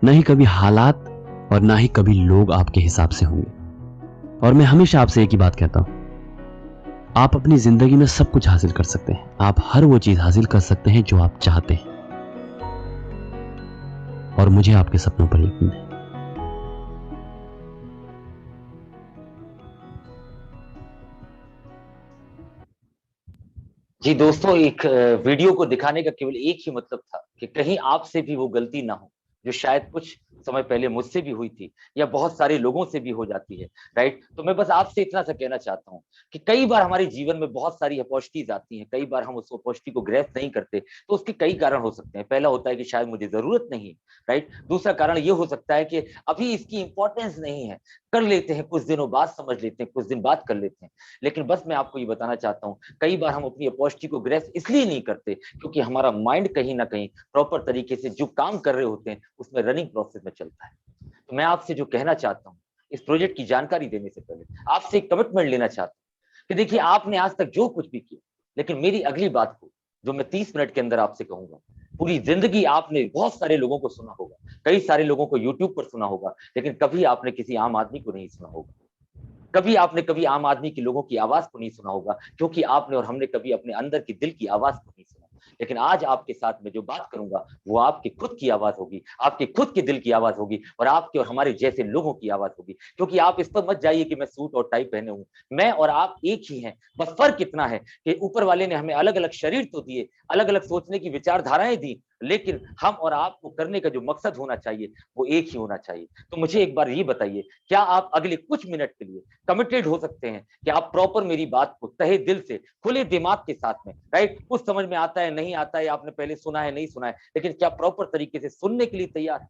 न ही कभी हालात और ना ही कभी लोग आपके हिसाब से होंगे। और मैं हमेशा आपसे एक ही बात कहता हूं, आप अपनी जिंदगी में सब कुछ हासिल कर सकते हैं। आप हर वो चीज हासिल कर सकते हैं जो आप चाहते हैं, और मुझे आपके सपनों पर यकीन है। जी दोस्तों, एक वीडियो को दिखाने का केवल एक ही मतलब था कि कहीं आपसे भी वो गलती ना हो जो शायद कुछ समय पहले मुझसे भी हुई थी या बहुत सारे लोगों से भी हो जाती है। राइट, तो मैं बस आपसे इतना सा कहना चाहता हूँ कि कई बार हमारे जीवन में बहुत सारी अपॉर्चुनिटीज आती हैं, कई बार हम उस अपॉर्चुनिटी को ग्रैस्प नहीं करते, तो उसके कई कारण हो सकते हैं। पहला होता है कि शायद मुझे जरूरत नहीं है। राइट, दूसरा कारण ये हो सकता है कि अभी इसकी इंपॉर्टेंस नहीं है, कर लेते हैं, कुछ दिनों बाद समझ लेते हैं, कुछ दिन बाद कर लेते हैं। लेकिन बस मैं आपको ये बताना चाहता हूँ, कई बार हम अपनी अपॉर्चुनिटी को ग्रैस्प इसलिए नहीं करते क्योंकि हमारा माइंड कहीं ना कहीं प्रॉपर तरीके से जो काम कर रहे होते हैं उसमें रनिंग प्रोसेस में चलता है। तो मैं आपसे जो कहना चाहता हूँ, इस प्रोजेक्ट की जानकारी देने से पहले आपसे एक कमिटमेंट लेना चाहता हूँ कि देखिए, आपने आज तक जो कुछ भी किया, लेकिन मेरी अगली बात को जो मैं 30 मिनट के अंदर आपसे कहूंगा, पूरी जिंदगी आपने बहुत सारे लोगों को सुना होगा, कई सारे लोगों को यूट्यूब पर सुना होगा, लेकिन कभी आपने किसी आम आदमी को नहीं सुना होगा। कभी आम आदमी के लोगों की आवाज को नहीं सुना होगा, क्योंकि आपने और हमने कभी अपने अंदर की दिल की आवाज को नहीं सुना। लेकिन आज आपके साथ में जो बात करूंगा वो आपकी खुद की आवाज होगी, आपके खुद के दिल की आवाज होगी, और आपके और हमारे जैसे लोगों की आवाज होगी। क्योंकि आप इस पर मत जाइए कि मैं सूट और टाई पहने हूं, मैं और आप एक ही हैं। बस फर्क इतना है कि ऊपर वाले ने हमें अलग अलग शरीर तो दिए, अलग अलग सोचने की विचारधाराएं दी, लेकिन हम और आपको करने का जो मकसद होना चाहिए वो एक ही होना चाहिए। तो मुझे एक बार ये बताइए, क्या आप अगले कुछ मिनट के लिए कमिटेड हो सकते हैं कि आप प्रॉपर मेरी बात को तहे दिल से, खुले दिमाग के साथ में, राइट, कुछ समझ में आता है नहीं आता है, आपने पहले सुना है नहीं सुना है, लेकिन क्या प्रॉपर तरीके से सुनने के लिए तैयार है?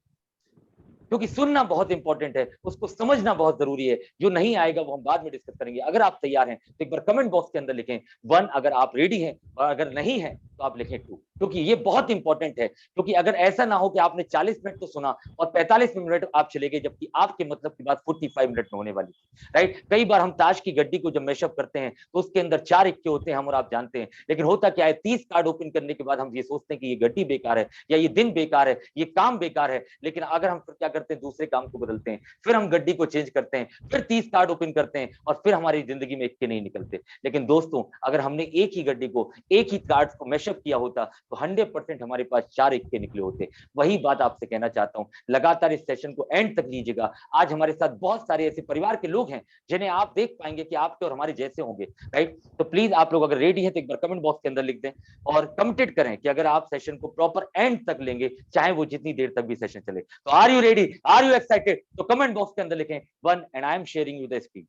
क्योंकि सुनना बहुत इंपॉर्टेंट है, उसको समझना बहुत जरूरी है। जो नहीं आएगा वो हम बाद में डिस्कस करेंगे। अगर आप तैयार हैं तो एक बार कमेंट बॉक्स के अंदर लिखें 1 अगर आप रेडी हैं, और अगर नहीं है तो आप लिखें 2, क्योंकि ये बहुत इंपॉर्टेंट है। क्योंकि अगर ऐसा ना हो कि आपने 40 मिनट तो सुना और 45 मिनट आप चले गए, जबकि आपके मतलब की बात 45 मिनट में होने वाली थी। राइट, कई बार हम ताश की गड्डी को जब मैशअप करते हैं तो उसके अंदर 4 इक्के होते हैं, हम और आप जानते हैं, लेकिन होता क्या है, 30 कार्ड ओपन करने के बाद हम ये सोचते हैं कि ये गड्डी बेकार है, या ये दिन बेकार है, ये काम बेकार है। लेकिन अगर हम फिर क्या करते हैं, दूसरे काम को बदलते हैं, फिर हम गड्डी को चेंज करते हैं, फिर 30 कार्ड ओपन करते हैं, और फिर हमारी जिंदगी में इक्के नहीं निकलते। लेकिन दोस्तों, अगर हमने एक ही गड्डी को, एक ही कार्ड को मैशअप किया होता तो 100% हमारे पास 4 इक्के निकले होते। वही बात आपसे कहना चाहता हूं, लगातार इस सेशन को एंड तक लीजिएगा। आज हमारे साथ बहुत सारे ऐसे परिवार के लोग हैं जिन्हें आप देख पाएंगे कि आपके और हमारे जैसे होंगे। राइट, तो प्लीज आप लोग अगर रेडी हैं तो एक बार कमेंट बॉक्स के अंदर लिख दें और कमिटेड करें कि अगर आप सेशन को प्रॉपर एंड तक लेंगे, चाहे वो जितनी देर तक भी सेशन चले। तो are you ready, are you excited? तो कमेंट बॉक्स के अंदर लिखें 1 and I am sharing you the screen.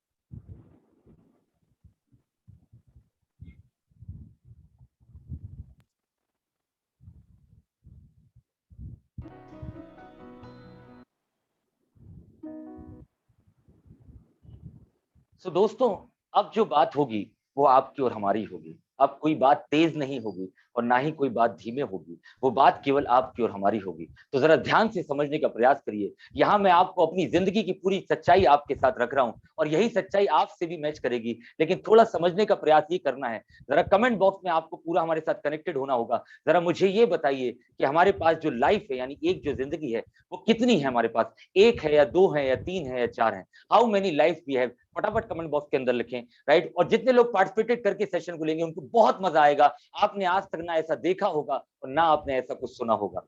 So दोस्तों, अब जो बात होगी वो आपकी और हमारी होगी। अब कोई बात तेज नहीं होगी और ना ही कोई बात धीमे होगी, वो बात केवल आपकी और हमारी होगी। तो जरा ध्यान से समझने का प्रयास करिए। यहाँ मैं आपको अपनी जिंदगी की पूरी सच्चाई आपके साथ रख रहा हूँ, और यही सच्चाई आपसे भी मैच करेगी, लेकिन थोड़ा समझने का प्रयास ये करना है। जरा कमेंट बॉक्स में आपको पूरा हमारे साथ कनेक्टेड होना होगा। जरा मुझे ये बताइए कि हमारे पास जो लाइफ है, यानी एक जो जिंदगी है, वो कितनी है हमारे पास? एक है या दो है या तीन है या चार है? How many life we have? फटाफट कमेंट बॉक्स के अंदर लिखें, राइट। और जितने लोग पार्टिसिपेट करके सेशन को लेंगे उनको बहुत मजा आएगा। आपने आज तक ना ऐसा देखा होगा और ना आपने ऐसा कुछ सुना होगा।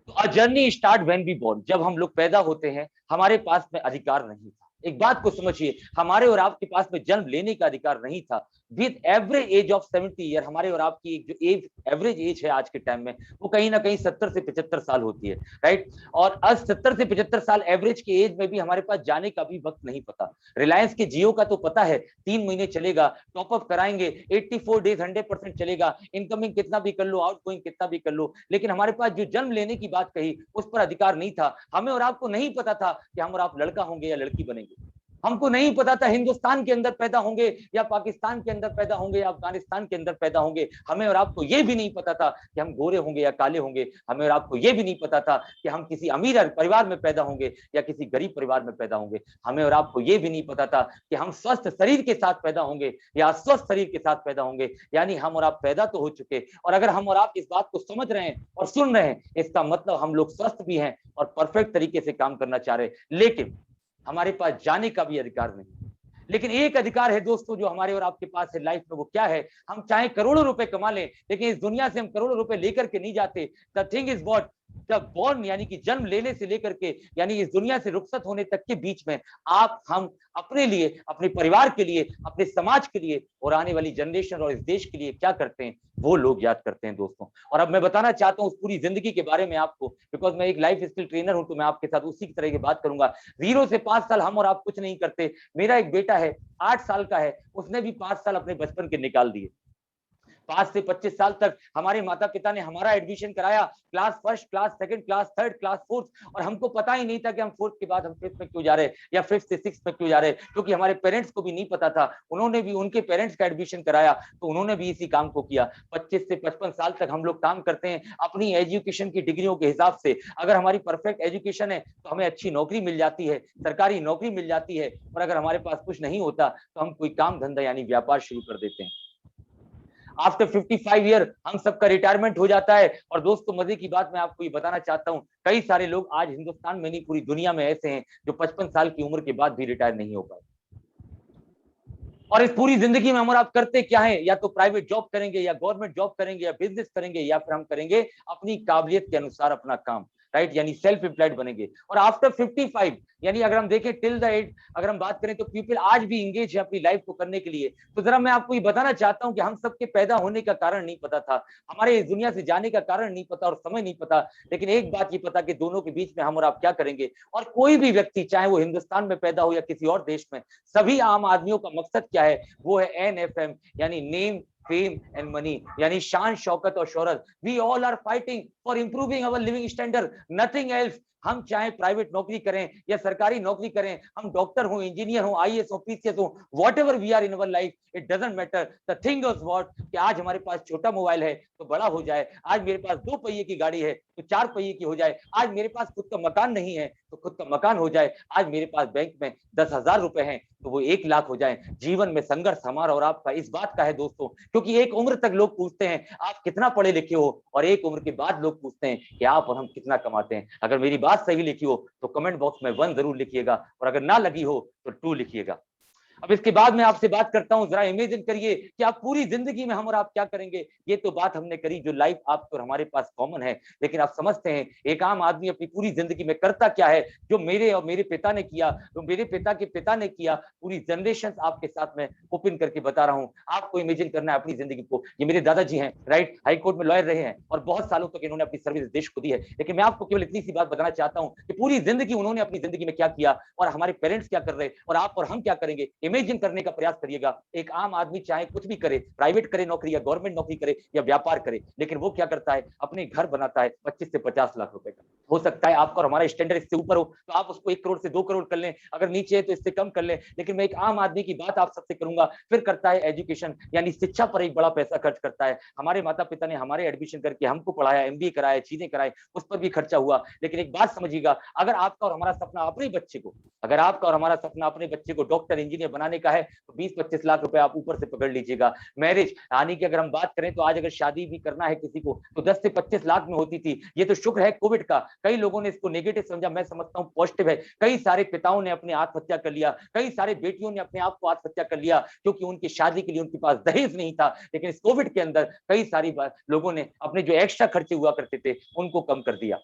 तो a journey start when we born, जब हम लोग पैदा होते हैं हमारे पास में अधिकार नहीं था। एक बात को समझिए, हमारे और आपके पास में जन्म लेने का अधिकार नहीं था। With average age of 70 year, हमारे और आपकी एक जो एज एवरेज एज है आज के टाइम में, वो कहीं ना कहीं 70 से 75 साल होती है, राइट। और आज 70 से 75 साल एवरेज की एज में भी हमारे पास जाने का भी वक्त नहीं पता। रिलायंस के जियो का तो पता है 3 महीने चलेगा, टॉपअप कराएंगे, 84 डेज 100% चलेगा, इनकमिंग कितना भी कर लो, आउटगोइंग कितना भी कर लो। लेकिन हमारे पास जो जन्म लेने की बात कही उस पर अधिकार नहीं था। हमें और आपको नहीं पता था कि हम और आप लड़का होंगे या लड़की बनेंगे। हमको नहीं पता था हिंदुस्तान के अंदर पैदा होंगे या पाकिस्तान के अंदर पैदा होंगे या अफगानिस्तान के अंदर पैदा होंगे। हमें और आपको यह भी नहीं पता था कि हम गोरे होंगे या काले होंगे। हमें और आपको यह भी नहीं पता था कि हम किसी अमीर परिवार में पैदा होंगे या किसी गरीब परिवार में पैदा होंगे। हमें और आपको यह भी नहीं पता था कि हम स्वस्थ शरीर के साथ पैदा होंगे या अस्वस्थ शरीर के साथ पैदा होंगे। यानी हम और आप पैदा तो हो चुके, और अगर हम और आप इस बात को समझ रहे हैं और सुन रहे हैं, इसका मतलब हम लोग स्वस्थ भी हैं और परफेक्ट तरीके से काम करना चाह रहे हैं। लेकिन हमारे पास जाने का भी अधिकार नहीं। लेकिन एक अधिकार है दोस्तों जो हमारे और आपके पास है लाइफ में, वो क्या है? हम चाहे करोड़ों रुपए कमा लें, लेकिन इस दुनिया से हम करोड़ों रुपए लेकर के नहीं जाते। द थिंग इज व्हाट, जब बॉर्न यानी कि जन्म लेने से लेकर के यानी इस दुनिया से रुखसत होने तक के बीच में आप हम अपने लिए, अपने परिवार के लिए, अपने समाज के लिए और आने वाली जनरेशन और इस देश के लिए क्या करते हैं, वो लोग याद करते हैं दोस्तों। और अब मैं बताना चाहता हूं उस पूरी जिंदगी के बारे में आपको, बिकॉज मैं एक लाइफ स्किल ट्रेनर हूं, तो मैं आपके साथ उसी की तरह की बात करूंगा। 0 से 5 साल हम और आप कुछ नहीं करते। मेरा एक बेटा है 8 साल का है, उसने भी 5 साल अपने बचपन के निकाल दिए। 5 से 25 साल तक हमारे माता पिता ने हमारा एडमिशन कराया, class first, class second, class third, class fourth, और हमको पता ही नहीं था कि हम फोर्थ के बाद हम फिफ्थ में क्यों जा रहे, या फिफ्थ से सिक्स में क्यों जा रहे, क्योंकि हमारे पेरेंट्स को भी नहीं पता था। उन्होंने भी उनके पेरेंट्स का एडमिशन कराया, तो उन्होंने भी इसी काम को किया। 25 से 55 साल तक हम लोग काम करते हैं अपनी एजुकेशन की डिग्रियों के हिसाब से। अगर हमारी परफेक्ट एजुकेशन है तो हमें अच्छी नौकरी मिल जाती है, सरकारी नौकरी मिल जाती है, और अगर हमारे पास कुछ नहीं होता तो हम कोई काम धंधा यानी व्यापार शुरू कर देते हैं। आफ्टर 55 ईयर हम सबका रिटायरमेंट हो जाता है। और दोस्तों मजे की बात मैं आपको ये बताना चाहता हूं, कई सारे लोग आज हिंदुस्तान में नहीं पूरी दुनिया में ऐसे हैं जो 55 साल की उम्र के बाद भी रिटायर नहीं हो पाए। और इस पूरी जिंदगी में हम और आप करते क्या है? या तो प्राइवेट जॉब करेंगे, या गवर्नमेंट जॉब करेंगे, या बिजनेस करेंगे, या फिर हम करेंगे अपनी काबिलियत के अनुसार अपना काम, राइट, यानी सेल्फ एम्प्लॉयड बनेंगे। और आफ्टर 55 यानी अगर हम देखें टिल द एज, अगर हम बात करें तो पीपल आज भी इंगेज है अपनी लाइफ को करने के लिए। तो जरा मैं आपको ये बताना चाहता हूं कि हम सबके पैदा होने का कारण नहीं पता था, हमारे इस दुनिया से जाने का कारण नहीं पता और समय नहीं पता, लेकिन एक बात ये पता कि दोनों के बीच में हम और आप क्या करेंगे। और कोई भी व्यक्ति चाहे वो हिंदुस्तान में पैदा हो या किसी और देश में, सभी आम आदमियों का मकसद क्या है? वो है NFM यानी नेम फेम एंड मनी, यानी शान शौकत और शोहरत। We all are fighting for improving our living standard, nothing else. हम चाहे प्राइवेट नौकरी करें या सरकारी नौकरी करें, हम डॉक्टर हो, इंजीनियर हो, IAS हो, PCS हो, whatever we are in our life, it doesn't matter. The thing is what कि आज हमारे पास छोटा मोबाइल है तो बड़ा हो जाए, आज मेरे पास 2 पहिए की गाड़ी है तो 4 पहिए की हो जाए, आज मेरे पास खुद का मकान नहीं है तो खुद का मकान हो जाए, आज मेरे पास बैंक में 10,000 रुपए हैं तो वो 1 लाख हो जाए। जीवन में संघर्ष हमारा और आपका इस बात का है दोस्तों, क्योंकि एक उम्र तक लोग पूछते हैं आप कितना पढ़े लिखे हो, और एक उम्र के बाद लोग पूछते हैं कि आप और हम कितना कमाते हैं। अगर मेरी बात सही लिखी हो तो कमेंट बॉक्स में 1 जरूर लिखिएगा, और अगर ना लगी हो तो 2 लिखिएगा। अब इसके बाद मैं आपसे बात करता हूं, जरा इमेजिन करिए कि आप पूरी जिंदगी में हम और आप क्या करेंगे। ये तो बात हमने करी जो लाइफ आपको और हमारे पास कॉमन है, लेकिन आप समझते हैं एक आम आदमी अपनी पूरी जिंदगी में करता क्या है? जो मेरे और मेरे पिता ने किया, जो मेरे पिता के पिता ने किया, पूरी जनरेशन आपके साथ में ओपन करके बता रहा हूं। आपको इमेजिन करना है अपनी जिंदगी को। ये मेरे दादाजी हैं, राइट, हाई कोर्ट में लॉयर रहे हैं और बहुत सालों तक इन्होंने अपनी सर्विस देश को दी है। लेकिन मैं आपको केवल इतनी सी बात बताना चाहता हूं कि पूरी जिंदगी उन्होंने अपनी जिंदगी में क्या किया और हमारे पेरेंट्स क्या कर रहे हैं और आप और हम क्या करेंगे। इमेजिन करने का प्रयास करिएगा। एक आम आदमी चाहे कुछ भी करे, प्राइवेट करे नौकरी या गवर्नमेंट नौकरी करे या व्यापार करे, लेकिन वो क्या करता है? अपने घर बनाता है 25 से 50 लाख रुपए का। हो सकता है आपका और हमारा स्टैंडर्ड इससे ऊपर हो तो आप उसको 1 करोड़ से 2 करोड़ कर लें, अगर नीचे है तो इससे कम कर लें। लेकिन मैं एक आम आदमी की बात आप सबसे करूंगा, फिर करता है एजुकेशन यानी शिक्षा पर एक बड़ा पैसा खर्च करता है। हमारे माता पिता ने हमारे एडमिशन करके हमको पढ़ाया, MBA कराया, चीजें कराए, उस पर भी खर्चा हुआ। लेकिन एक बात समझिएगा, अगर आपका और हमारा सपना अपने बच्चे को, अगर आपका और हमारा सपना अपने बच्चे को डॉक्टर इंजीनियर बनाने का है तो 20-25 लाख रुपए आप ऊपर से पकड़ लीजिएगा। मैरिज यानी कि अगर हम बात करें तो आज अगर शादी भी करना है किसी को तो 10 से 25 लाख में होती थी। ये तो शुक्र है कोविड का, कई लोगों ने इसको नेगेटिव समझा, मैं समझता हूँ पॉजिटिव है। कई सारे पिताओं ने अपने आत्महत्या कर लिया, कई सारे बेटियों ने अपने आप को आत्महत्या कर लिया क्योंकि उनकी शादी के लिए उनके पास दहेज नहीं था। लेकिन इस कोविड के अंदर कई सारी लोगों ने अपने जो एक्स्ट्रा खर्चे हुआ करते थे उनको कम कर दिया।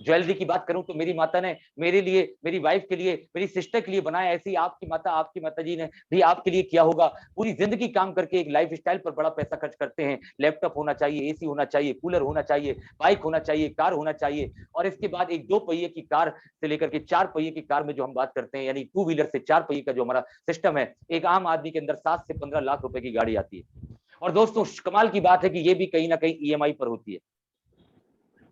ज्वेलरी की बात करूं तो मेरी माता ने मेरे लिए, मेरी वाइफ के लिए, मेरी सिस्टर के लिए बनाया, ऐसी आपकी माता जी ने भी आपके लिए किया होगा। पूरी जिंदगी काम करके एक लाइफ स्टाइल पर बड़ा पैसा खर्च करते हैं। लैपटॉप होना चाहिए, एसी होना चाहिए, कूलर होना चाहिए, बाइक होना चाहिए, कार होना चाहिए, और इसके बाद एक 2 पहिए की कार से लेकर के 4 पहिए की कार में जो हम बात करते हैं, यानी 2 व्हीलर से 4 पहिए का जो हमारा सिस्टम है, एक आम आदमी के अंदर 7 से 15 लाख रुपए की गाड़ी आती है। और दोस्तों कमाल की बात है कि ये भी कहीं ना कहीं ईएमआई पर होती है।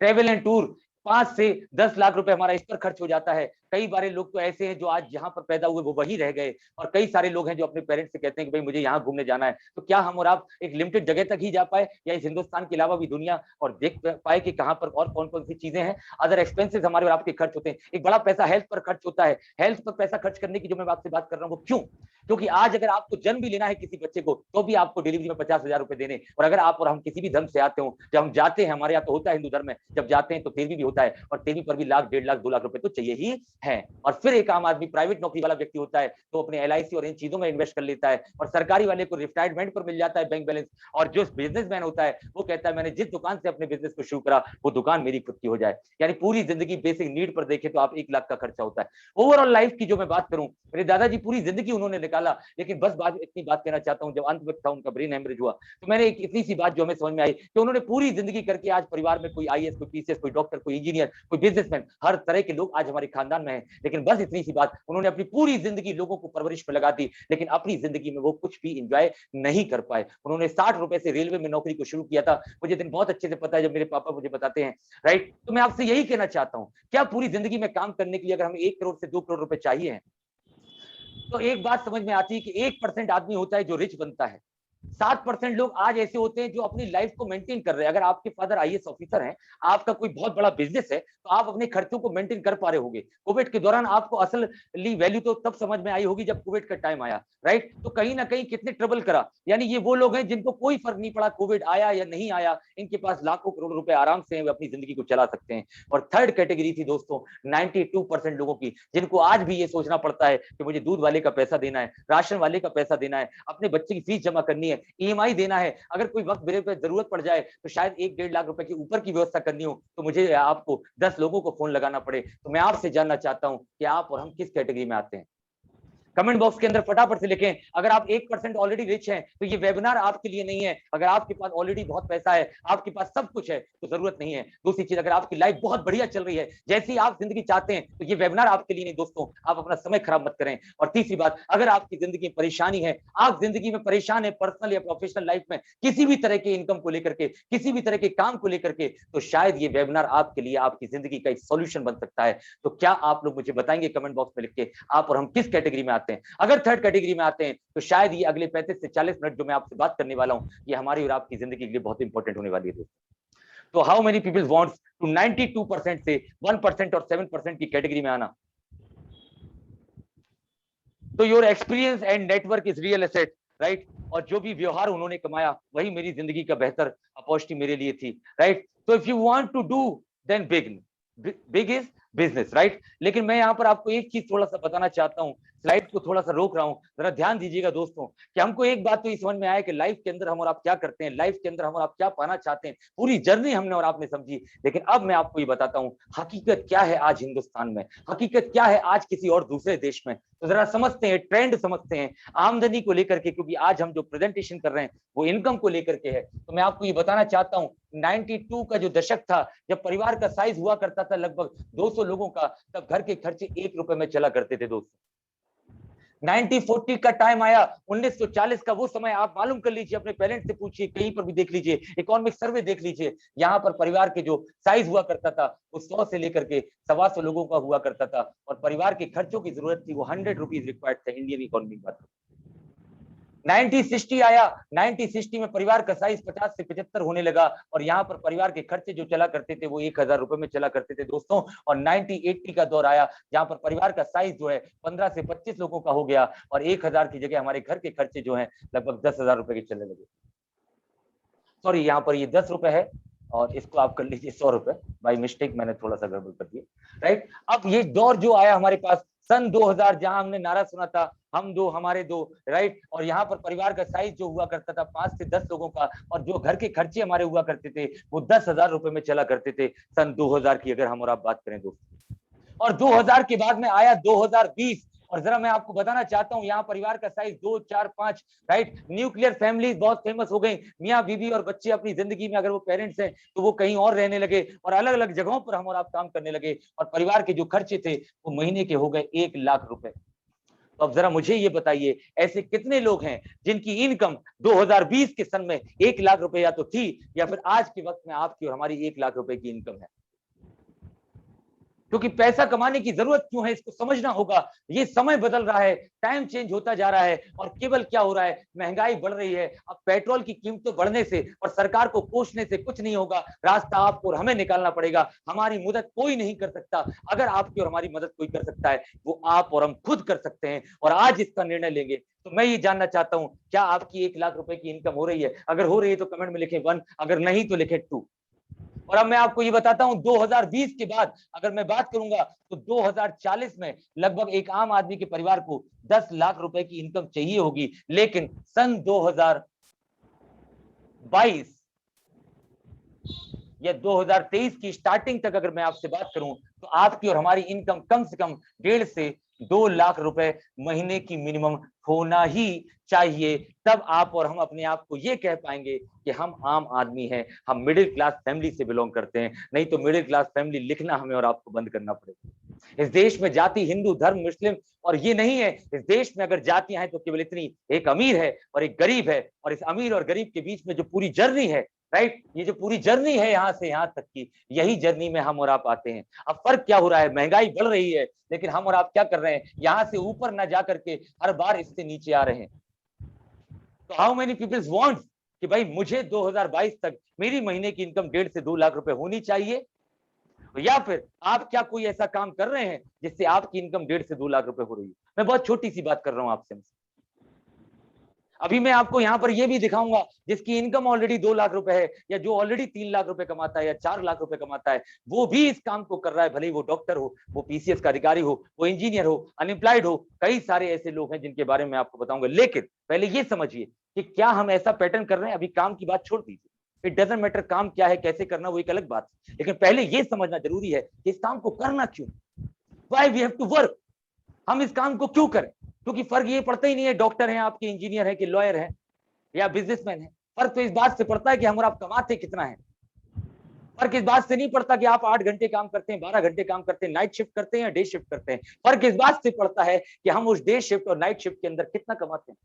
ट्रेवल एंड टूर 5 से 10 लाख रुपए हमारा इस पर खर्च हो जाता है। कई बारे लोग तो ऐसे हैं जो आज जहां पर पैदा हुए वो वहीं रह गए, और कई सारे लोग हैं जो अपने पेरेंट्स से कहते हैं कि भाई मुझे यहाँ घूमने जाना है। तो क्या हम और आप एक लिमिटेड जगह तक ही जा पाए, या इस हिंदुस्तान के अलावा भी दुनिया और देख पाए कि कहां पर और कौन कौन सी चीजें हैं। अदर एक्सपेंसेस हमारे और आपके खर्च होते हैं। एक बड़ा पैसा हेल्थ पर खर्च होता है। हेल्थ पर पैसा खर्च करने की जो मैं आपसे बात कर रहा हूँ वो क्यों? क्योंकि आज अगर आपको जन्म भी लेना है किसी बच्चे को तो भी आपको डिलीवरी में 50,000 रुपए देने, और अगर आप और हम किसी भी धर्म से आते हो, जब हम जाते हैं, हमारे यहाँ तो होता है हिंदू धर्म में, जब जाते हैं तो तेरवी भी होता है, और तेरवी पर भी लाख, 1.5 लाख, 2 लाख रुपए तो चाहिए ही है। और फिर एक आम आदमी प्राइवेट नौकरी वाला व्यक्ति होता है तो अपने एलआईसी और इन चीजों में इन्वेस्ट कर लेता है, और सरकारी वाले को रिटायरमेंट पर मिल जाता है बैंक बैलेंस। और जो बिजनेसमैन होता है वो कहता है मैंने जिस दुकान से अपने बिजनेस को शुरू करा वो दुकान मेरी खुद की हो जाए। यानी पूरी जिंदगी बेसिक नीड पर देखे तो आप 1 लाख का खर्चा होता है। ओवरऑल लाइफ की जो मैं बात करूं, मेरे दादाजी पूरी जिंदगी उन्होंने निकाला, लेकिन बस बात इतनी बात कहना चाहता हूं, जब अंत में था उनका ब्रेन हेमरेज हुआ तो मैंने एक इतनी सी बात जो हमें समझ में आई कि उन्होंने पूरी जिंदगी करके आज परिवार में कोई आईएएस, कोई पीसीएस, कोई डॉक्टर, कोई इंजीनियर, कोई बिजनेसमैन, हर तरह के लोग आज हमारे खानदान में हैं। लेकिन बस इतनी सी बात, उन्होंने अपनी पूरी जिंदगी लोगों को परवरिश में लगा दी, लेकिन अपनी जिंदगी में वो कुछ भी एंजॉय नहीं कर पाए। उन्होंने 60 रुपए से रेलवे में नौकरी को शुरू किया था। मुझे दिन बहुत अच्छे से पता है, जब मेरे पापा मुझे बताते हैं, राइट। तो मैं आपसे यही कहना चाहता हूं, क्या पूरी जिंदगी में काम करने के लिए अगर हमें 1 करोड़ से 2 करोड़ रुपए चाहिए, तो एक बात समझ में आती है कि 1% आदमी होता है जो रिच बनता है। 7% लोग आज ऐसे होते हैं जो अपनी लाइफ को मेंटेन कर रहे हैं। अगर आपके फादर आईएएस ऑफिसर हैं, आपका कोई बहुत बड़ा बिजनेस है, तो आप अपने खर्चों को मेंटेन कर पा रहे होंगे। कोविड के दौरान आपको असली वैल्यू तो तब समझ में आई होगी जब कोविड का टाइम आया, राइट। तो कहीं ना कहीं कितने ट्रबल करा, यानी ये वो लोग हैं जिनको कोई फर्क नहीं पड़ा कोविड आया या नहीं आया, इनके पास लाखों करोड़ रुपए आराम से वे अपनी जिंदगी को चला सकते हैं। और थर्ड कैटेगरी थी दोस्तों 92% लोगों की, जिनको आज भी ये सोचना पड़ता है कि मुझे दूध वाले का पैसा देना है, राशन वाले का पैसा देना है, अपने बच्चे की फीस जमा करनी है, ईएमआई देना है, अगर कोई वक्त मेरे पे जरूरत पड़ जाए तो शायद 1-1.5 लाख रुपए के ऊपर की व्यवस्था करनी हो, तो मुझे आपको 10 लोगों को फोन लगाना पड़े। तो मैं आपसे जानना चाहता हूं कि आप और हम किस कैटेगरी में आते हैं। कमेंट बॉक्स के अंदर फटाफट से लिखें। अगर आप 1% ऑलरेडी रिच हैं तो ये वेबिनार आपके लिए नहीं है। अगर आपके पास ऑलरेडी बहुत पैसा है, आपके पास सब कुछ है, तो जरूरत नहीं है। दूसरी चीज, अगर आपकी लाइफ बहुत बढ़िया चल रही है, जैसी आप जिंदगी चाहते हैं, तो ये वेबिनार आपके लिए नहीं दोस्तों। आप अपना समय खराब मत करें। और तीसरी बात, अगर आपकी जिंदगी में परेशानी है, आप जिंदगी में परेशान है पर्सनल या प्रोफेशनल लाइफ में, किसी भी तरह के इनकम को लेकर के, किसी भी तरह के काम को लेकर के, तो शायद ये वेबिनार आपके लिए आपकी जिंदगी का एक सॉल्यूशन बन सकता है। तो क्या आप लोग मुझे बताएंगे कमेंट बॉक्स में लिख के आप और हम किस कैटेगरी में आते हैं। अगर थर्ड कैटेगरी में आते हैं तो शायद ये अगले 35 से 40 मिनट जो मैं आपसे बात करने वाला हूं, ये हमारी और आपकी जिंदगी के लिए बहुत इंपॉर्टेंट होने वाली है दोस्तों। तो how many people wants to 92% से 1% और 7% की कैटेगरी में आना। तो your experience and network is real asset, right. और जो भी व्यवहार उन्होंने कमाया वही मेरी जिंदगी का बेहतर अपॉर्चुनिटी मेरे लिए थी, राइट। तो if you want to do then big is business, right. लेकिन मैं यहाँ पर आपको एक चीज थोड़ा सा बताना चाहता हूँ, स्लाइड को थोड़ा सा रोक रहा हूँ, जरा ध्यान दीजिएगा दोस्तों, कि हमको एक बात तो ये समझ में आया कि लाइफ के अंदर हम और आप क्या करते हैं, लाइफ के अंदर हम और आप क्या पाना चाहते हैं, पूरी जर्नी हमने और आपने समझी। लेकिन अब मैं आपको ये बताता हूँ हकीकत क्या है आज हिंदुस्तान में, हकीकत क्या है आज किसी और दूसरे देश में। तो जरा समझते हैं, ट्रेंड समझते हैं आमदनी को लेकर के, क्योंकि आज हम जो प्रेजेंटेशन कर रहे हैं वो इनकम को लेकर के है। तो मैं आपको ये बताना चाहता हूँ 92 का जो दशक था, जब परिवार का साइज हुआ करता था लगभग 200 लोगों का, तब घर के खर्चे 1 रुपए में चला करते थे दोस्तों। 1940 का टाइम आया, 1940 का वो समय आप मालूम कर लीजिए, अपने पेरेंट्स से पूछिए, कहीं पर भी देख लीजिए, इकोनॉमिक सर्वे देख लीजिए, यहाँ पर परिवार के जो साइज हुआ करता था वो 100 से लेकर के 125 लोगों का हुआ करता था, और परिवार के खर्चों की जरूरत थी वो 100 रुपीज रिक्वायर्ड था इंडियन इकोनॉमी बात। 1960 आया, 1960 में परिवार का साइज 50 से 75 होने लगा, और यहाँ पर परिवार के खर्चे जो चला करते थे वो 1000 रुपए में चला करते थे दोस्तों। और 1980 का दौर आया, जहां पर परिवार का साइज जो है 15 से 25 लोगों का हो गया, और 1000 की जगह हमारे घर के खर्चे जो है लगभग 10,000 रुपए के चलने लगे। सॉरी, यहाँ पर ये 10 रुपए है और इसको आप कर लीजिए 100 रुपए, बाई मिस्टेक मैंने थोड़ा सा गड़बड़ कर दिया, राइट। अब ये दौर जो आया हमारे पास सन 2000, जहां हमने नारा सुना था हम दो हमारे दो, राइट, और यहाँ पर परिवार का साइज जो हुआ करता था 5 से 10 लोगों का, और जो घर के खर्चे हमारे हुआ करते थे वो 10,000 रुपए में चला करते थे सन 2000 की, अगर हम और आप बात करें दोस्तों। और 2000 के बाद में आया 2020, और जरा मैं आपको बताना चाहता हूं यहाँ परिवार का साइज 2, 4, 5, राइट। न्यूक्लियर फैमिलीज बहुत फेमस हो गई, मियाँ बीवी और बच्चे अपनी जिंदगी में अगर वो पेरेंट्स हैं तो वो कहीं और रहने लगे और अलग अलग जगहों पर हम और आप काम करने लगे, और परिवार के जो खर्चे थे वो महीने के हो गए 1,00,000 रुपए। तो अब जरा मुझे ये बताइए, ऐसे कितने लोग हैं जिनकी इनकम 2020 के सन में 1,00,000 रुपए या तो थी, या फिर आज के वक्त में आपकी और हमारी 1,00,000 रुपए की इनकम है। क्योंकि पैसा कमाने की जरूरत क्यों है इसको समझना होगा। ये समय बदल रहा है, टाइम चेंज होता जा रहा है, और केवल क्या हो रहा है, महंगाई बढ़ रही है। अब पेट्रोल की कीमतों बढ़ने से और सरकार को कोसने से कुछ नहीं होगा, रास्ता आपको और हमें निकालना पड़ेगा। हमारी मदद कोई नहीं कर सकता, अगर आपकी और हमारी मदद कोई कर सकता है वो आप और हम खुद कर सकते हैं, और आज इसका निर्णय लेंगे। तो मैं ये जानना चाहता हूं, क्या आपकी 1,00,000 रुपए की इनकम हो रही है? अगर हो रही है तो कमेंट में लिखें 1, अगर नहीं तो लिखें 2। और अब मैं आपको ये बताता हूं 2020 के बाद अगर मैं बात करूंगा तो 2040 में लगभग एक आम आदमी के परिवार को 10 लाख रुपए की इनकम चाहिए होगी। लेकिन सन 2022 या 2023 की स्टार्टिंग तक अगर मैं आपसे बात करूं तो आपकी और हमारी इनकम कम से कम 1.5 से 2 लाख रुपए महीने की मिनिमम होना ही चाहिए। तब आप और हम अपने आप को ये कह पाएंगे कि हम आम आदमी हैं, हम मिडिल क्लास फैमिली से बिलोंग करते हैं। नहीं तो मिडिल क्लास फैमिली लिखना हमें और आपको बंद करना पड़ेगा। इस देश में जाति, हिंदू धर्म, मुस्लिम और ये नहीं है। इस देश में अगर जातियां हैं तो केवल इतनी, एक अमीर है और एक गरीब है, और इस अमीर और गरीब के बीच में जो पूरी जर्नी है, राइट, ये जो पूरी जर्नी है यहां से यहां तक की, यही जर्नी में हम और आप आते हैं। अब फर्क क्या हो रहा है, महंगाई बढ़ रही है लेकिन हम और आप क्या कर रहे हैं, यहां से ऊपर ना जा करके हर बार इससे नीचे आ रहे हैं। तो हाउ मेनी पीपल्स वांट कि भाई मुझे 2022 तक मेरी महीने की इनकम 1.5 से 2 लाख रुपए होनी चाहिए, या फिर आप क्या कोई ऐसा काम कर रहे हैं जिससे आपकी इनकम 1.5 से 2 लाख रुपए हो रही है। मैं बहुत छोटी सी बात कर रहा हूं आपसे। अभी मैं आपको यहां पर यह भी दिखाऊंगा जिसकी इनकम ऑलरेडी 2 लाख रुपए है, या जो ऑलरेडी 3 लाख रुपए कमाता है या 4 लाख रुपए कमाता है, वो भी इस काम को कर रहा है। भले ही वो डॉक्टर हो, वो पीसीएस का अधिकारी हो, वो इंजीनियर हो, अनएम्प्लॉयड हो, कई सारे ऐसे लोग हैं जिनके बारे में आपको बताऊंगा। लेकिन पहले ये समझिए कि क्या हम ऐसा पैटर्न कर रहे हैं। अभी काम की बात छोड़ दीजिए, इट डजंट मैटर काम क्या है, कैसे करना, वो एक अलग बात है। लेकिन पहले ये समझना जरूरी है कि इस काम को करना क्यों, why we have to work, हम इस काम को क्यों करें। क्योंकि फर्क ये पड़ता ही नहीं है डॉक्टर हैं आपके, इंजीनियर है कि लॉयर है या बिजनेसमैन है। फर्क तो इस बात से पड़ता है कि हम और आप कमाते कितना है। फर्क इस बात से नहीं पड़ता कि आप 8 घंटे काम करते हैं, 12 घंटे काम करते हैं, नाइट शिफ्ट करते हैं या डे शिफ्ट करते हैं। फर्क इस बात से पड़ता है कि हम उस डे शिफ्ट और नाइट शिफ्ट के अंदर कितना कमाते हैं।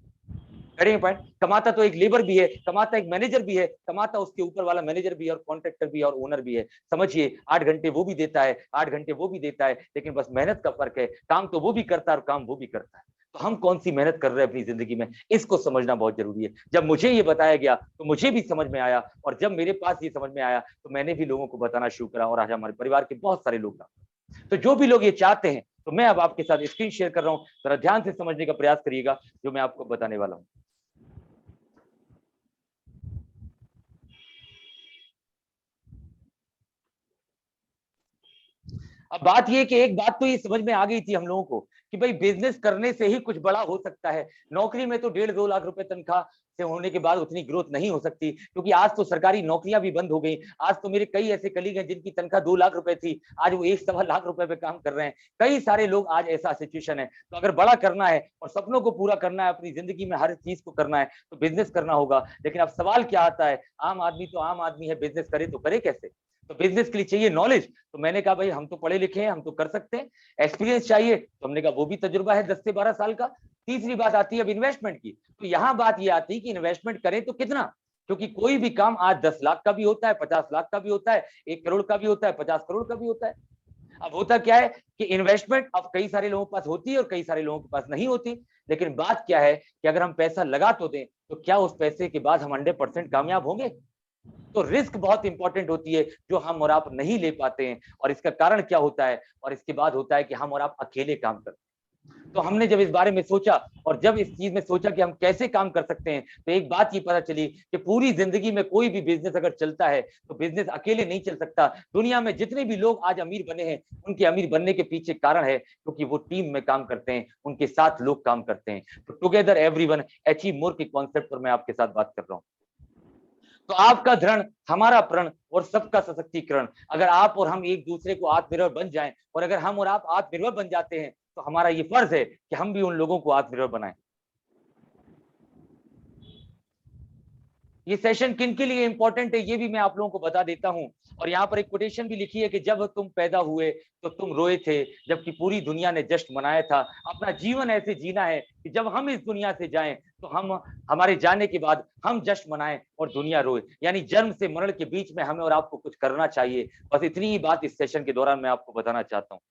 पॉइंट, कमाता तो एक लेबर भी है, कमाता एक मैनेजर भी है, कमाता उसके ऊपर वाला मैनेजर भी है और कॉन्ट्रैक्टर भी है और ओनर भी है। समझिए 8 घंटे वो भी देता है, 8 घंटे वो भी देता है, लेकिन बस मेहनत का फर्क है। काम तो वो भी करता है और काम वो भी करता है। तो हम कौन सी मेहनत कर रहे हैं अपनी जिंदगी में, इसको समझना बहुत जरूरी है। जब मुझे ये बताया गया तो मुझे भी समझ में आया, और जब मेरे पास ये समझ में आया तो मैंने भी लोगों को बताना शुरू करा, और आज हमारे परिवार के बहुत सारे लोग। तो जो भी लोग ये चाहते हैं, तो मैं अब आपके साथ स्क्रीन शेयर कर रहा हूं, जरा ध्यान से समझने का प्रयास करिएगा जो मैं आपको बताने वाला हूं। अब बात ये कि एक बात तो ये समझ में आ गई थी हम लोगों को कि भाई बिजनेस करने से ही कुछ बड़ा हो सकता है। नौकरी में तो 1.5-2 लाख रुपए तनख्वाह से होने के बाद उतनी ग्रोथ नहीं हो सकती, क्योंकि आज तो सरकारी नौकरियां भी बंद हो गई। आज तो मेरे कई ऐसे कलीग हैं जिनकी तनख्वाह 2 लाख रुपए थी, आज वो 1-1.25 लाख रुपए पे काम कर रहे हैं। कई सारे लोग आज ऐसा सिचुएशन है। तो अगर बड़ा करना है और सपनों को पूरा करना है, अपनी जिंदगी में हर चीज को करना है, तो बिजनेस करना होगा। लेकिन अब सवाल क्या आता है, आम आदमी तो आम आदमी है, बिजनेस करे तो करे कैसे। तो बिजनेस के लिए चाहिए नॉलेज। तो मैंने कहा भाई हम तो पढ़े लिखे हैं, हम तो कर सकते हैं। एक्सपीरियंस चाहिए, तो हमने कहा वो भी तजुर्बा है 10 से 12 साल का। तीसरी बात आती है अब इन्वेस्टमेंट की। तो यहाँ बात ये आती है कि इन्वेस्टमेंट करें तो कितना, क्योंकि कोई भी काम आज 10 लाख का भी होता है, 50 लाख का भी होता है, 1 करोड़ का भी होता है, 50 करोड़ का भी होता है। अब होता क्या है कि इन्वेस्टमेंट अब कई सारे लोगों के पास होती है और कई सारे लोगों के पास नहीं होती। लेकिन बात क्या है कि अगर हम पैसा लगा तो दें, तो क्या उस पैसे के बाद हम 100% कामयाब होंगे। तो रिस्क बहुत इंपॉर्टेंट होती है जो हम और आप नहीं ले पाते हैं। और इसका कारण क्या होता है, और इसके बाद होता है कि हम और आप अकेले काम करते हैं। तो हमने जब इस बारे में सोचा और जब इस चीज में सोचा कि हम कैसे काम कर सकते हैं, तो एक बात ये पता चली कि पूरी जिंदगी में कोई भी बिजनेस अगर चलता है तो बिजनेस अकेले नहीं चल सकता। दुनिया में जितने भी लोग आज अमीर बने हैं, उनके अमीर बनने के पीछे कारण है क्योंकि वो टीम में काम करते हैं, उनके साथ लोग काम करते हैं। तो टुगेदर एवरीवन अचीव मोर के कॉन्सेप्ट पर मैं आपके साथ बात कर रहा हूँ। तो आपका दृढ़, हमारा प्रण और सबका सशक्तिकरण। अगर आप और हम एक दूसरे को आत्मनिर्भर बन जाएं, और अगर हम और आप आत्मनिर्भर बन जाते हैं, तो हमारा ये फर्ज है कि हम भी उन लोगों को आत्मनिर्भर बनाएं। ये सेशन किन के लिए इंपॉर्टेंट है ये भी मैं आप लोगों को बता देता हूं। और यहाँ पर एक कोटेशन भी लिखी है कि जब तुम पैदा हुए तो तुम रोए थे, जबकि पूरी दुनिया ने जश्न मनाया था। अपना जीवन ऐसे जीना है कि जब हम इस दुनिया से जाएं तो हम, हमारे जाने के बाद हम जश्न मनाएं और दुनिया रोए। यानी जन्म से मरण के बीच में हमें और आपको कुछ करना चाहिए। बस इतनी ही बात इस सेशन के दौरान मैं आपको बताना चाहता हूँ।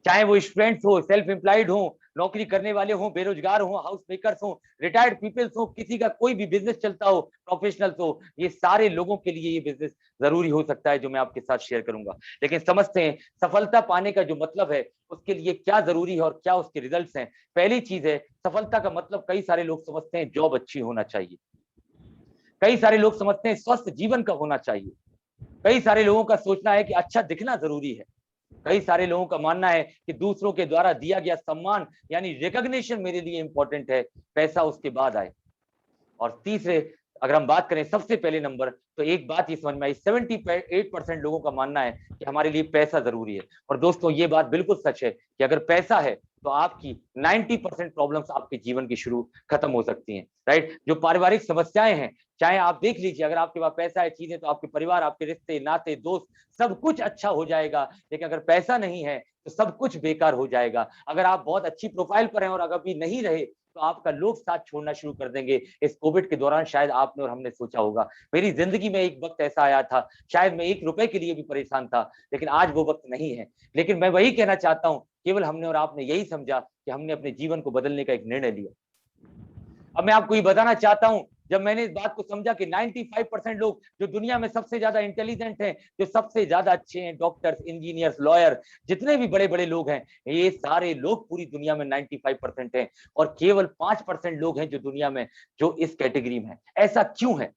चाहे वो स्टूडेंट्स हो, सेल्फ एम्प्लॉयड हो, नौकरी करने वाले हो, बेरोजगार हो, हाउस मेकर्स हो, रिटायर्ड पीपल्स हो, किसी का कोई भी बिजनेस चलता हो, प्रोफेशनल्स हो, ये सारे लोगों के लिए ये बिजनेस जरूरी हो सकता है जो मैं आपके साथ शेयर करूंगा। लेकिन समझते हैं सफलता पाने का जो मतलब है, उसके लिए क्या जरूरी है और क्या उसके रिजल्ट्स हैं। पहली चीज है, सफलता का मतलब कई सारे लोग समझते हैं जॉब अच्छी होना चाहिए, कई सारे लोग समझते हैं स्वस्थ जीवन का होना चाहिए, कई सारे लोगों का सोचना है कि अच्छा दिखना जरूरी है, कई सारे लोगों का मानना है कि दूसरों के द्वारा दिया गया सम्मान यानी रिकॉग्निशन मेरे लिए इंपॉर्टेंट है, पैसा उसके बाद आए। और तीसरे, अगर हम बात करें सबसे पहले नंबर, तो एक बात ये समझ में आई, 78% लोगों का मानना है कि हमारे लिए पैसा जरूरी है। और दोस्तों ये बात बिल्कुल सच है कि अगर पैसा है तो आपकी 90% प्रॉब्लम्स आपके जीवन की शुरू खत्म हो सकती हैं, राइट। जो पारिवारिक समस्याएं हैं, चाहे आप देख लीजिए, अगर आपके पास पैसा है, चीजें, तो आपके परिवार, आपके रिश्ते नाते दोस्त सब कुछ अच्छा हो जाएगा। लेकिन अगर पैसा नहीं है तो सब कुछ बेकार हो जाएगा। अगर आप बहुत अच्छी प्रोफाइल पर हैं और अगर भी नहीं रहे तो आपका लोग साथ छोड़ना शुरू कर देंगे। इस कोविड के दौरान शायद आपने और हमने सोचा होगा, मेरी जिंदगी में एक वक्त ऐसा आया था, शायद मैं 1 रुपए के लिए भी परेशान था, लेकिन आज वो वक्त नहीं है। लेकिन मैं वही कहना चाहता हूं, केवल हमने और आपने यही समझा कि हमने अपने जीवन को बदलने का एक निर्णय लिया। अब मैं आपको ये बताना चाहता हूं, जब मैंने इस बात को समझा कि 95% लोग जो दुनिया में सबसे ज्यादा इंटेलिजेंट हैं, जो सबसे ज्यादा अच्छे हैं, डॉक्टर्स, इंजीनियर्स, लॉयर, जितने भी बड़े बड़े लोग हैं, ये सारे लोग पूरी दुनिया में 95% हैं, और केवल 5% लोग हैं जो दुनिया में जो इस कैटेगरी में है। ऐसा क्यों है?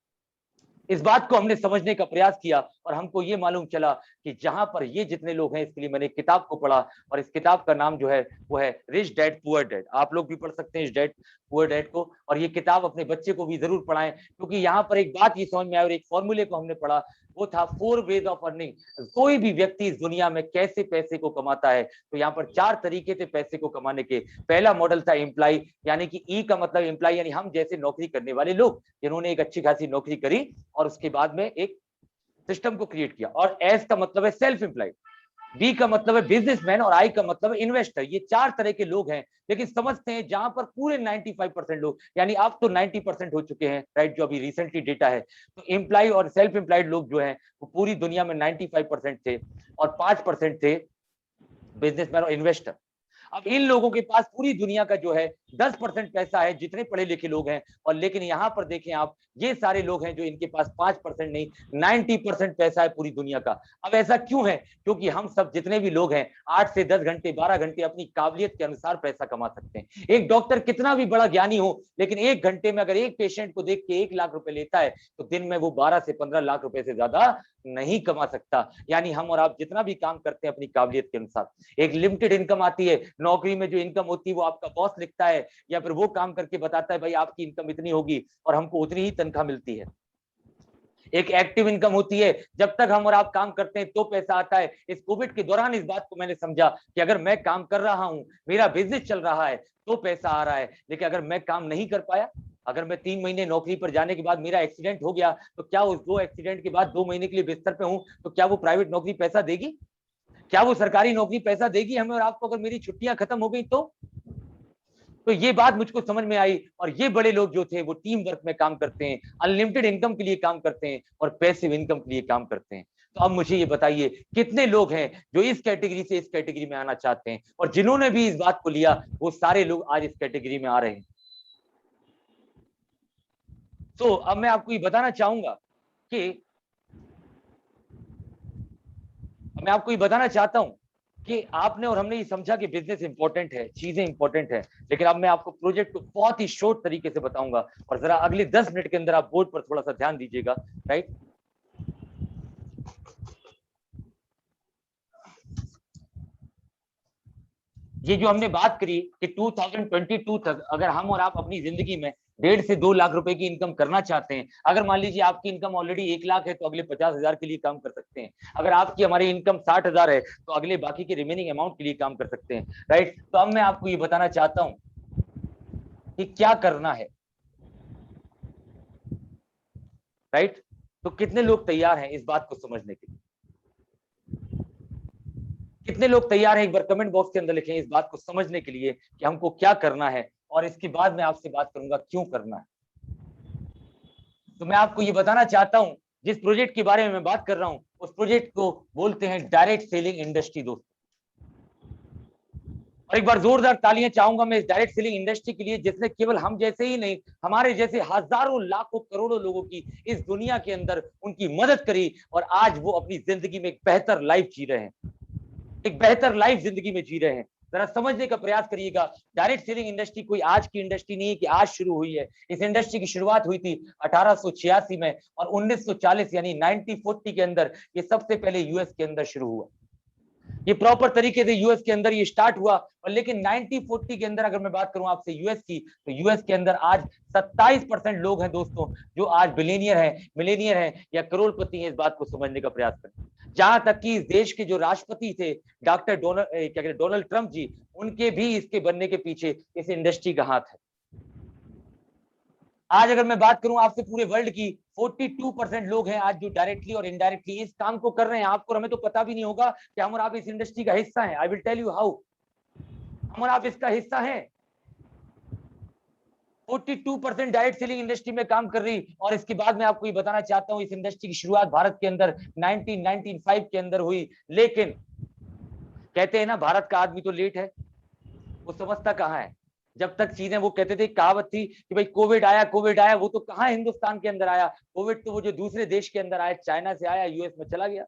इस बात को हमने समझने का प्रयास किया और हमको ये मालूम चला कि जहां पर ये जितने लोग हैं, इसके लिए मैंने एक किताब को पढ़ा, और इस किताब का नाम जो है वो है रिच डैड पुअर डैड। आप लोग भी पढ़ सकते हैं रिच डैड पुअर डैड को, और ये किताब अपने बच्चे को भी जरूर पढ़ाएं, क्योंकि यहाँ पर एक बात ये समझ में आई और एक फॉर्मूले को हमने पढ़ा, वो था 4 वेज ऑफ अर्निंग। कोई भी व्यक्ति इस दुनिया में कैसे पैसे को कमाता है, तो यहाँ पर 4 तरीके थे पैसे को कमाने के। पहला मॉडल था एम्प्लॉय, यानी कि ई का मतलब एम्प्लॉय यानी हम जैसे नौकरी करने वाले लोग, जिन्होंने एक अच्छी खासी नौकरी करी और उसके बाद में एक सिस्टम को क्रिएट किया। और एस का मतलब है सेल्फ एम्प्लॉयड, बी का मतलब है बिजनेसमैन, और आई का मतलब है इन्वेस्टर। ये 4 तरह के लोग हैं। लेकिन समझते हैं जहां पर पूरे 95% लोग, यानी अब तो 90% हो चुके हैं, राइट, जो अभी रिसेंटली डेटा है, तो एम्प्लॉय और सेल्फ एम्प्लॉयड लोग जो हैं वो पूरी दुनिया में 95% थे, और 5% थे बिजनेसमैन और इन्वेस्टर। अब इन लोगों के पास पूरी दुनिया का जो है 10% पैसा है, जितने पढ़े लिखे लोग हैं। और लेकिन यहां पर देखें आप, ये सारे लोग हैं जो इनके पास 5% नहीं, 90% पैसा है पूरी दुनिया का। अब ऐसा क्यों है? क्योंकि हम सब जितने भी लोग हैं 8 से 10 घंटे, 12 घंटे अपनी काबिलियत के अनुसार पैसा कमा सकते हैं। एक डॉक्टर कितना भी बड़ा ज्ञानी हो, लेकिन 1 घंटे में अगर एक पेशेंट को देख के 1 लाख रुपए लेता है, तो दिन में वो 12 से 15 लाख रुपए से ज्यादा नहीं कमा सकता। यानी हम और आप जितना भी काम करते हैं अपनी काबिलियत के अनुसार, एक लिमिटेड इनकम आती है। नौकरी में जो इनकम होती है वो आपका बॉस लिखता है, या फिर वो काम करके बताता है भाई आपकी इनकम इतनी होगी, और हमको उतनी ही तनख्वाह मिलती है। एक एक्टिव इनकम होती है, जब तक हम और आप काम करते हैं तो पैसा आता है। इस कोविड के दौरान इस बात को मैंने समझा कि अगर मैं काम कर रहा हूं, मेरा बिजनेस चल रहा है, तो पैसा आ रहा है। लेकिन अगर मैं काम नहीं कर पाया, अगर मैं 3 महीने नौकरी पर जाने के बाद मेरा एक्सीडेंट हो गया, तो क्या उस 2 एक्सीडेंट के बाद 2 महीने के लिए बिस्तर पे हूं, तो क्या वो प्राइवेट नौकरी पैसा देगी? क्या वो सरकारी नौकरी पैसा देगी हमें और आपको अगर मेरी छुट्टियां खत्म हो गई तो ये बात मुझको समझ में आई। और ये बड़े लोग जो थे वो टीम वर्क में काम करते हैं, अनलिमिटेड इनकम के लिए काम करते हैं, और पैसिव इनकम के लिए काम करते हैं। तो अब मुझे ये बताइए, कितने लोग हैं जो इस कैटेगरी से इस कैटेगरी में आना चाहते हैं, और जिन्होंने भी इस बात को लिया वो सारे लोग आज इस कैटेगरी में आ रहे हैं। तो अब मैं आपको ये बताना चाहूंगा कि मैं आपको ये बताना चाहता हूं कि आपने और हमने ये समझा कि बिजनेस इंपॉर्टेंट है, चीजें इंपॉर्टेंट है, लेकिन अब मैं आपको प्रोजेक्ट को बहुत ही शॉर्ट तरीके से बताऊंगा और जरा अगले 10 मिनट के अंदर आप बोर्ड पर थोड़ा सा ध्यान दीजिएगा। राइट, ये जो हमने बात करी कि 2022 तक अगर हम और आप अपनी जिंदगी में 1.5 से 2 लाख रुपए की इनकम करना चाहते हैं, अगर मान लीजिए आपकी इनकम ऑलरेडी 1 लाख है तो अगले 50,000 के लिए काम कर सकते हैं। अगर आपकी हमारी इनकम 60,000 है तो अगले बाकी के रिमेनिंग अमाउंट के लिए काम कर सकते हैं। राइट, तो अब मैं आपको ये बताना चाहता हूं कि क्या करना है। राइट, तो कितने लोग तैयार हैं इस बात को समझने के लिए? कितने लोग तैयार हैं एक बार कमेंट बॉक्स के अंदर लिखें इस बात को समझने के लिए कि हमको क्या करना है, और इसके बाद मैं आपसे बात करूंगा क्यों करना है। तो मैं आपको ये बताना चाहता हूं, जिस प्रोजेक्ट के बारे में मैं बात कर रहा हूं उस प्रोजेक्ट को बोलते हैं डायरेक्ट सेलिंग इंडस्ट्री दोस्तों। और एक बार जोरदार तालियां चाहूंगा मैं इस डायरेक्ट सेलिंग इंडस्ट्री के लिए, जिसने केवल हम जैसे ही नहीं, हमारे जैसे हजारों लाखों करोड़ों लोगों की इस दुनिया के अंदर उनकी मदद करी, और आज वो अपनी जिंदगी में एक बेहतर लाइफ जी रहे हैं, एक बेहतर लाइफ जिंदगी में जी रहे हैं। जरा समझने का प्रयास करिएगा, डायरेक्ट सेलिंग इंडस्ट्री कोई आज की इंडस्ट्री नहीं है कि आज शुरू हुई है। इस इंडस्ट्री की शुरुआत हुई थी 1886 में, और 1940 यानी 1940 के अंदर ये सबसे पहले यूएस के अंदर शुरू हुआ। ये प्रॉपर तरीके से यूएस के अंदर ये स्टार्ट हुआ, और लेकिन 1940 के अंदर अगर मैं बात करूं आपसे यूएस की, तो यूएस के अंदर आज 27% लोग हैं दोस्तों जो आज बिलियनियर हैं, मिलेनियर हैं या करोड़पति हैं। इस बात को समझने का प्रयास करें। जहां तक कि इस देश के जो राष्ट्रपति थे डॉक्टर डोनाल्ड ट्रंप जी, उनके भी इसके बनने के पीछे इस इंडस्ट्री का हाथ है। आज अगर मैं बात करूं आपसे पूरे वर्ल्ड की, 42% लोग हैं आज जो डायरेक्टली और इनडायरेक्टली इस काम को कर रहे हैं। आपको और हमें तो पता भी नहीं होगा कि हम और आप इस इंडस्ट्री का हिस्सा हैं। I will tell you how. हम और आप इसका हिस्सा हैं। 42% डायरेक्ट सेलिंग इंडस्ट्री में काम कर रही, और इसके बाद मैं आपको ये बताना चाहता हूं इस इंडस्ट्री की शुरुआत भारत के अंदर 1995 के अंदर हुई। लेकिन कहते हैं ना, भारत का आदमी तो लेट है, वो समझता कहां है। जब तक चीजें, वो कहते थे, कहावत थी कि भाई कोविड आया, कोविड आया, वो तो कहां हिंदुस्तान के अंदर आया। कोविड तो वो जो दूसरे देश के अंदर आया, चाइना से आया, यूएस में चला गया।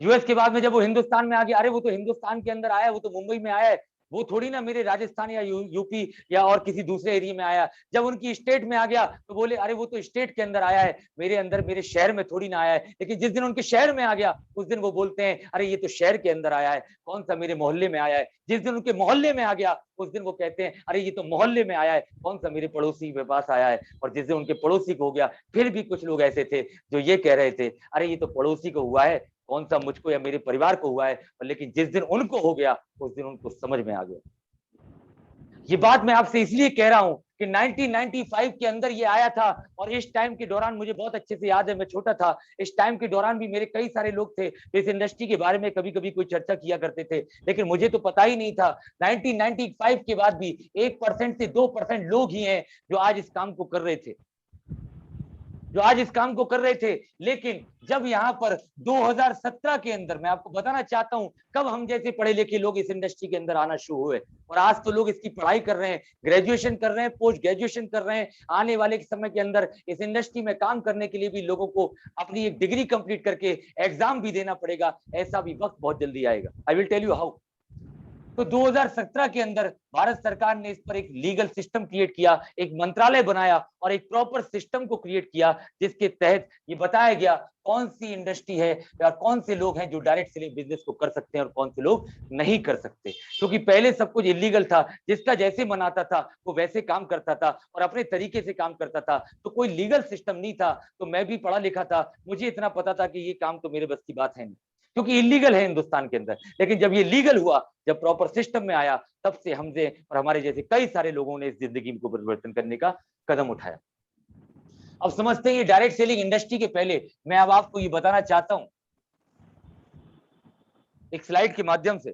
यूएस के बाद में जब वो हिंदुस्तान में आ गया, अरे वो तो हिंदुस्तान के अंदर आया, वो तो मुंबई में आया है, वो थोड़ी ना मेरे राजस्थान या यूपी या और किसी दूसरे एरिया में आया। जब उनकी स्टेट में आ गया तो बोले अरे वो तो स्टेट के अंदर आया है, मेरे अंदर, मेरे शहर में थोड़ी ना आया है। लेकिन जिस दिन उनके शहर में आ गया उस दिन वो बोलते हैं अरे ये तो शहर के अंदर आया है, कौन सा मेरे मोहल्ले में आया है। जिस दिन उनके मोहल्ले में आ गया उस दिन वो कहते हैं अरे ये तो मोहल्ले में आया है, कौन सा मेरे पड़ोसी के पास आया है। और जिस दिन उनके पड़ोसी को हो गया, फिर भी कुछ लोग ऐसे थे जो ये कह रहे थे अरे ये तो पड़ोसी को हुआ है, कौन सा मुझको या मेरे परिवार को हुआ है। लेकिन जिस दिन उनको हो गया उस दिन उनको समझ में आ गया। ये बात मैं आपसे इसलिए कह रहा हूं कि 1995 के अंदर ये आया था, और इस टाइम के दौरान मुझे बहुत अच्छे से याद है, मैं छोटा था, इस टाइम के दौरान भी मेरे कई सारे लोग थे जो इस इंडस्ट्री के बारे में कभी कभी कोई चर्चा किया करते थे, लेकिन मुझे तो पता ही नहीं था। 1995 के बाद भी 1% से 2% लोग ही हैं जो आज इस काम को कर रहे थे, जो आज इस काम को कर रहे थे। लेकिन जब यहाँ पर 2017 के अंदर, मैं आपको बताना चाहता हूं कब हम जैसे पढ़े लिखे लोग इस इंडस्ट्री के अंदर आना शुरू हुए, और आज तो लोग इसकी पढ़ाई कर रहे हैं, ग्रेजुएशन कर रहे हैं, पोस्ट ग्रेजुएशन कर रहे हैं। आने वाले समय के अंदर इस इंडस्ट्री में काम करने के लिए भी लोगों को अपनी एक डिग्री कंप्लीट करके एग्जाम भी देना पड़ेगा। ऐसा भी वक्त बहुत जल्दी आएगा। I will tell you how. तो 2017 के अंदर भारत सरकार ने इस पर एक लीगल सिस्टम क्रिएट किया, एक मंत्रालय बनाया और एक प्रॉपर सिस्टम को क्रिएट किया, जिसके तहत ये बताया गया कौन सी इंडस्ट्री है या कौन से लोग हैं जो डायरेक्ट सेलिंग बिजनेस को कर सकते हैं और कौन से लोग नहीं कर सकते। क्योंकि पहले सब कुछ इलीगल था, जिसका जैसे मन आता था वो वैसे काम करता था और अपने तरीके से काम करता था, तो कोई लीगल सिस्टम नहीं था। तो मैं भी पढ़ा लिखा था, मुझे इतना पता था कि ये काम तो मेरे बस की बात है नहीं, क्योंकि इलीगल है हिंदुस्तान के अंदर। लेकिन जब ये लीगल हुआ, जब प्रॉपर सिस्टम में आया, तब से हमसे और हमारे जैसे कई सारे लोगों ने इस जिंदगी को परिवर्तन करने का कदम उठाया। अब समझते हैं ये डायरेक्ट सेलिंग इंडस्ट्री के पहले मैं अब आपको ये बताना चाहता हूं एक स्लाइड के माध्यम से,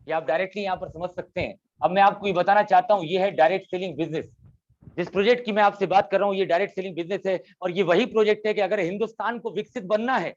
ये आप डायरेक्टली यहां पर समझ सकते हैं। अब मैं आपको ये बताना चाहता हूं, ये है डायरेक्ट सेलिंग बिजनेस। जिस प्रोजेक्ट की मैं आपसे बात कर रहा हूं ये डायरेक्ट सेलिंग बिजनेस है, और ये वही प्रोजेक्ट है कि अगर हिंदुस्तान को विकसित बनना है,